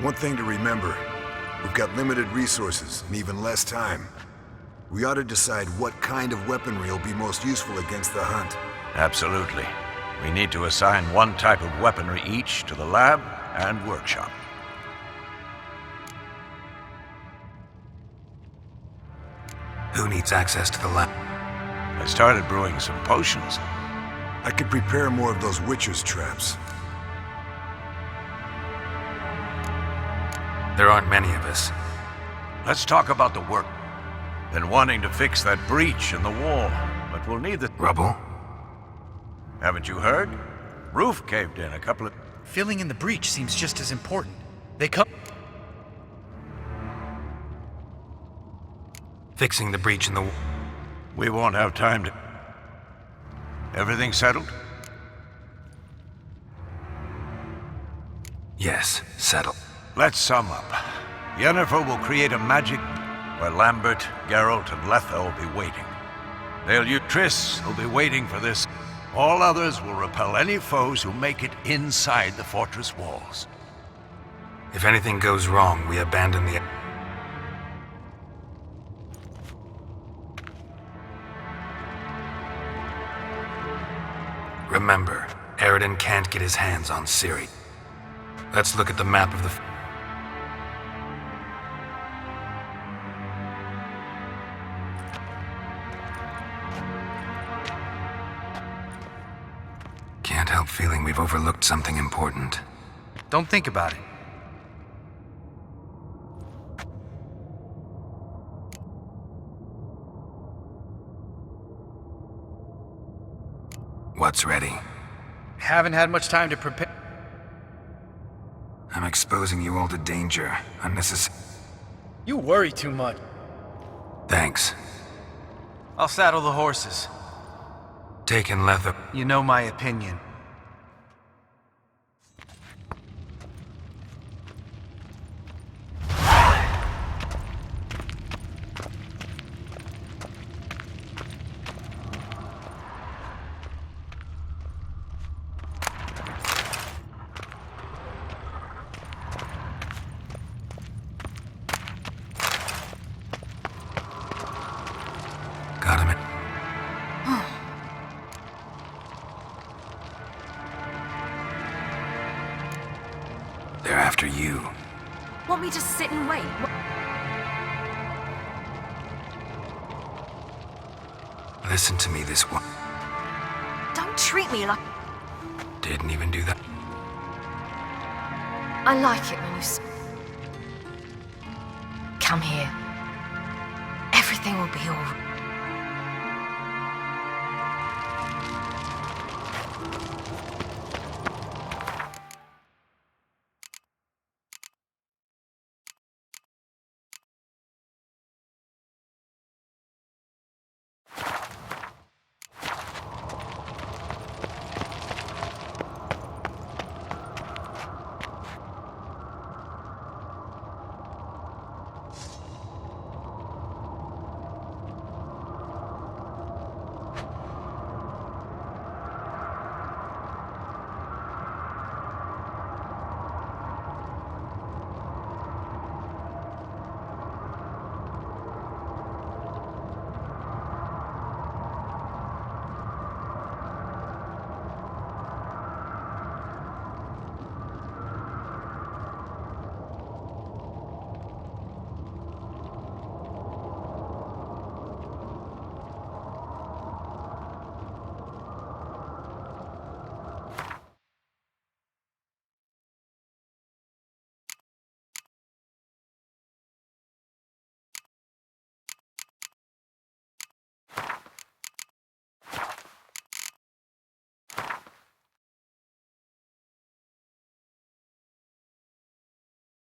One thing to remember, we've got limited resources and even less time. We ought to decide what kind of weaponry will be most useful against the hunt. Absolutely. We need to assign one type of weaponry each to the lab and workshop. Who needs access to the lab? I started brewing some potions. I could prepare more of those Witcher's traps. There aren't many of us. Let's talk about the work. Been wanting to fix that breach in the wall, but we'll need the... Rubble? Haven't you heard? Roof caved in a couple of... Filling in the breach seems just as important. They come... Fixing the breach in the... We won't have time to... Everything settled? Yes, settled. Let's sum up. Yennefer will create a magic where Lambert, Geralt, and Letha will be waiting. Triss will be waiting for this. All others will repel any foes who make it inside the fortress walls. If anything goes wrong, we abandon the... can't get his hands on Ciri. Let's look at the map of the... Can't help feeling we've overlooked something important. Don't think about it. What's ready? Haven't had much time to prepare. I'm exposing you all to danger. Unnecessary. You worry too much. Thanks. I'll saddle the horses. Taken leather. You know my opinion. Got him. They're after you. Want me to sit and wait? Listen to me this one. Don't treat me like... Didn't even do that. I like it when you... Come here. Everything will be all right.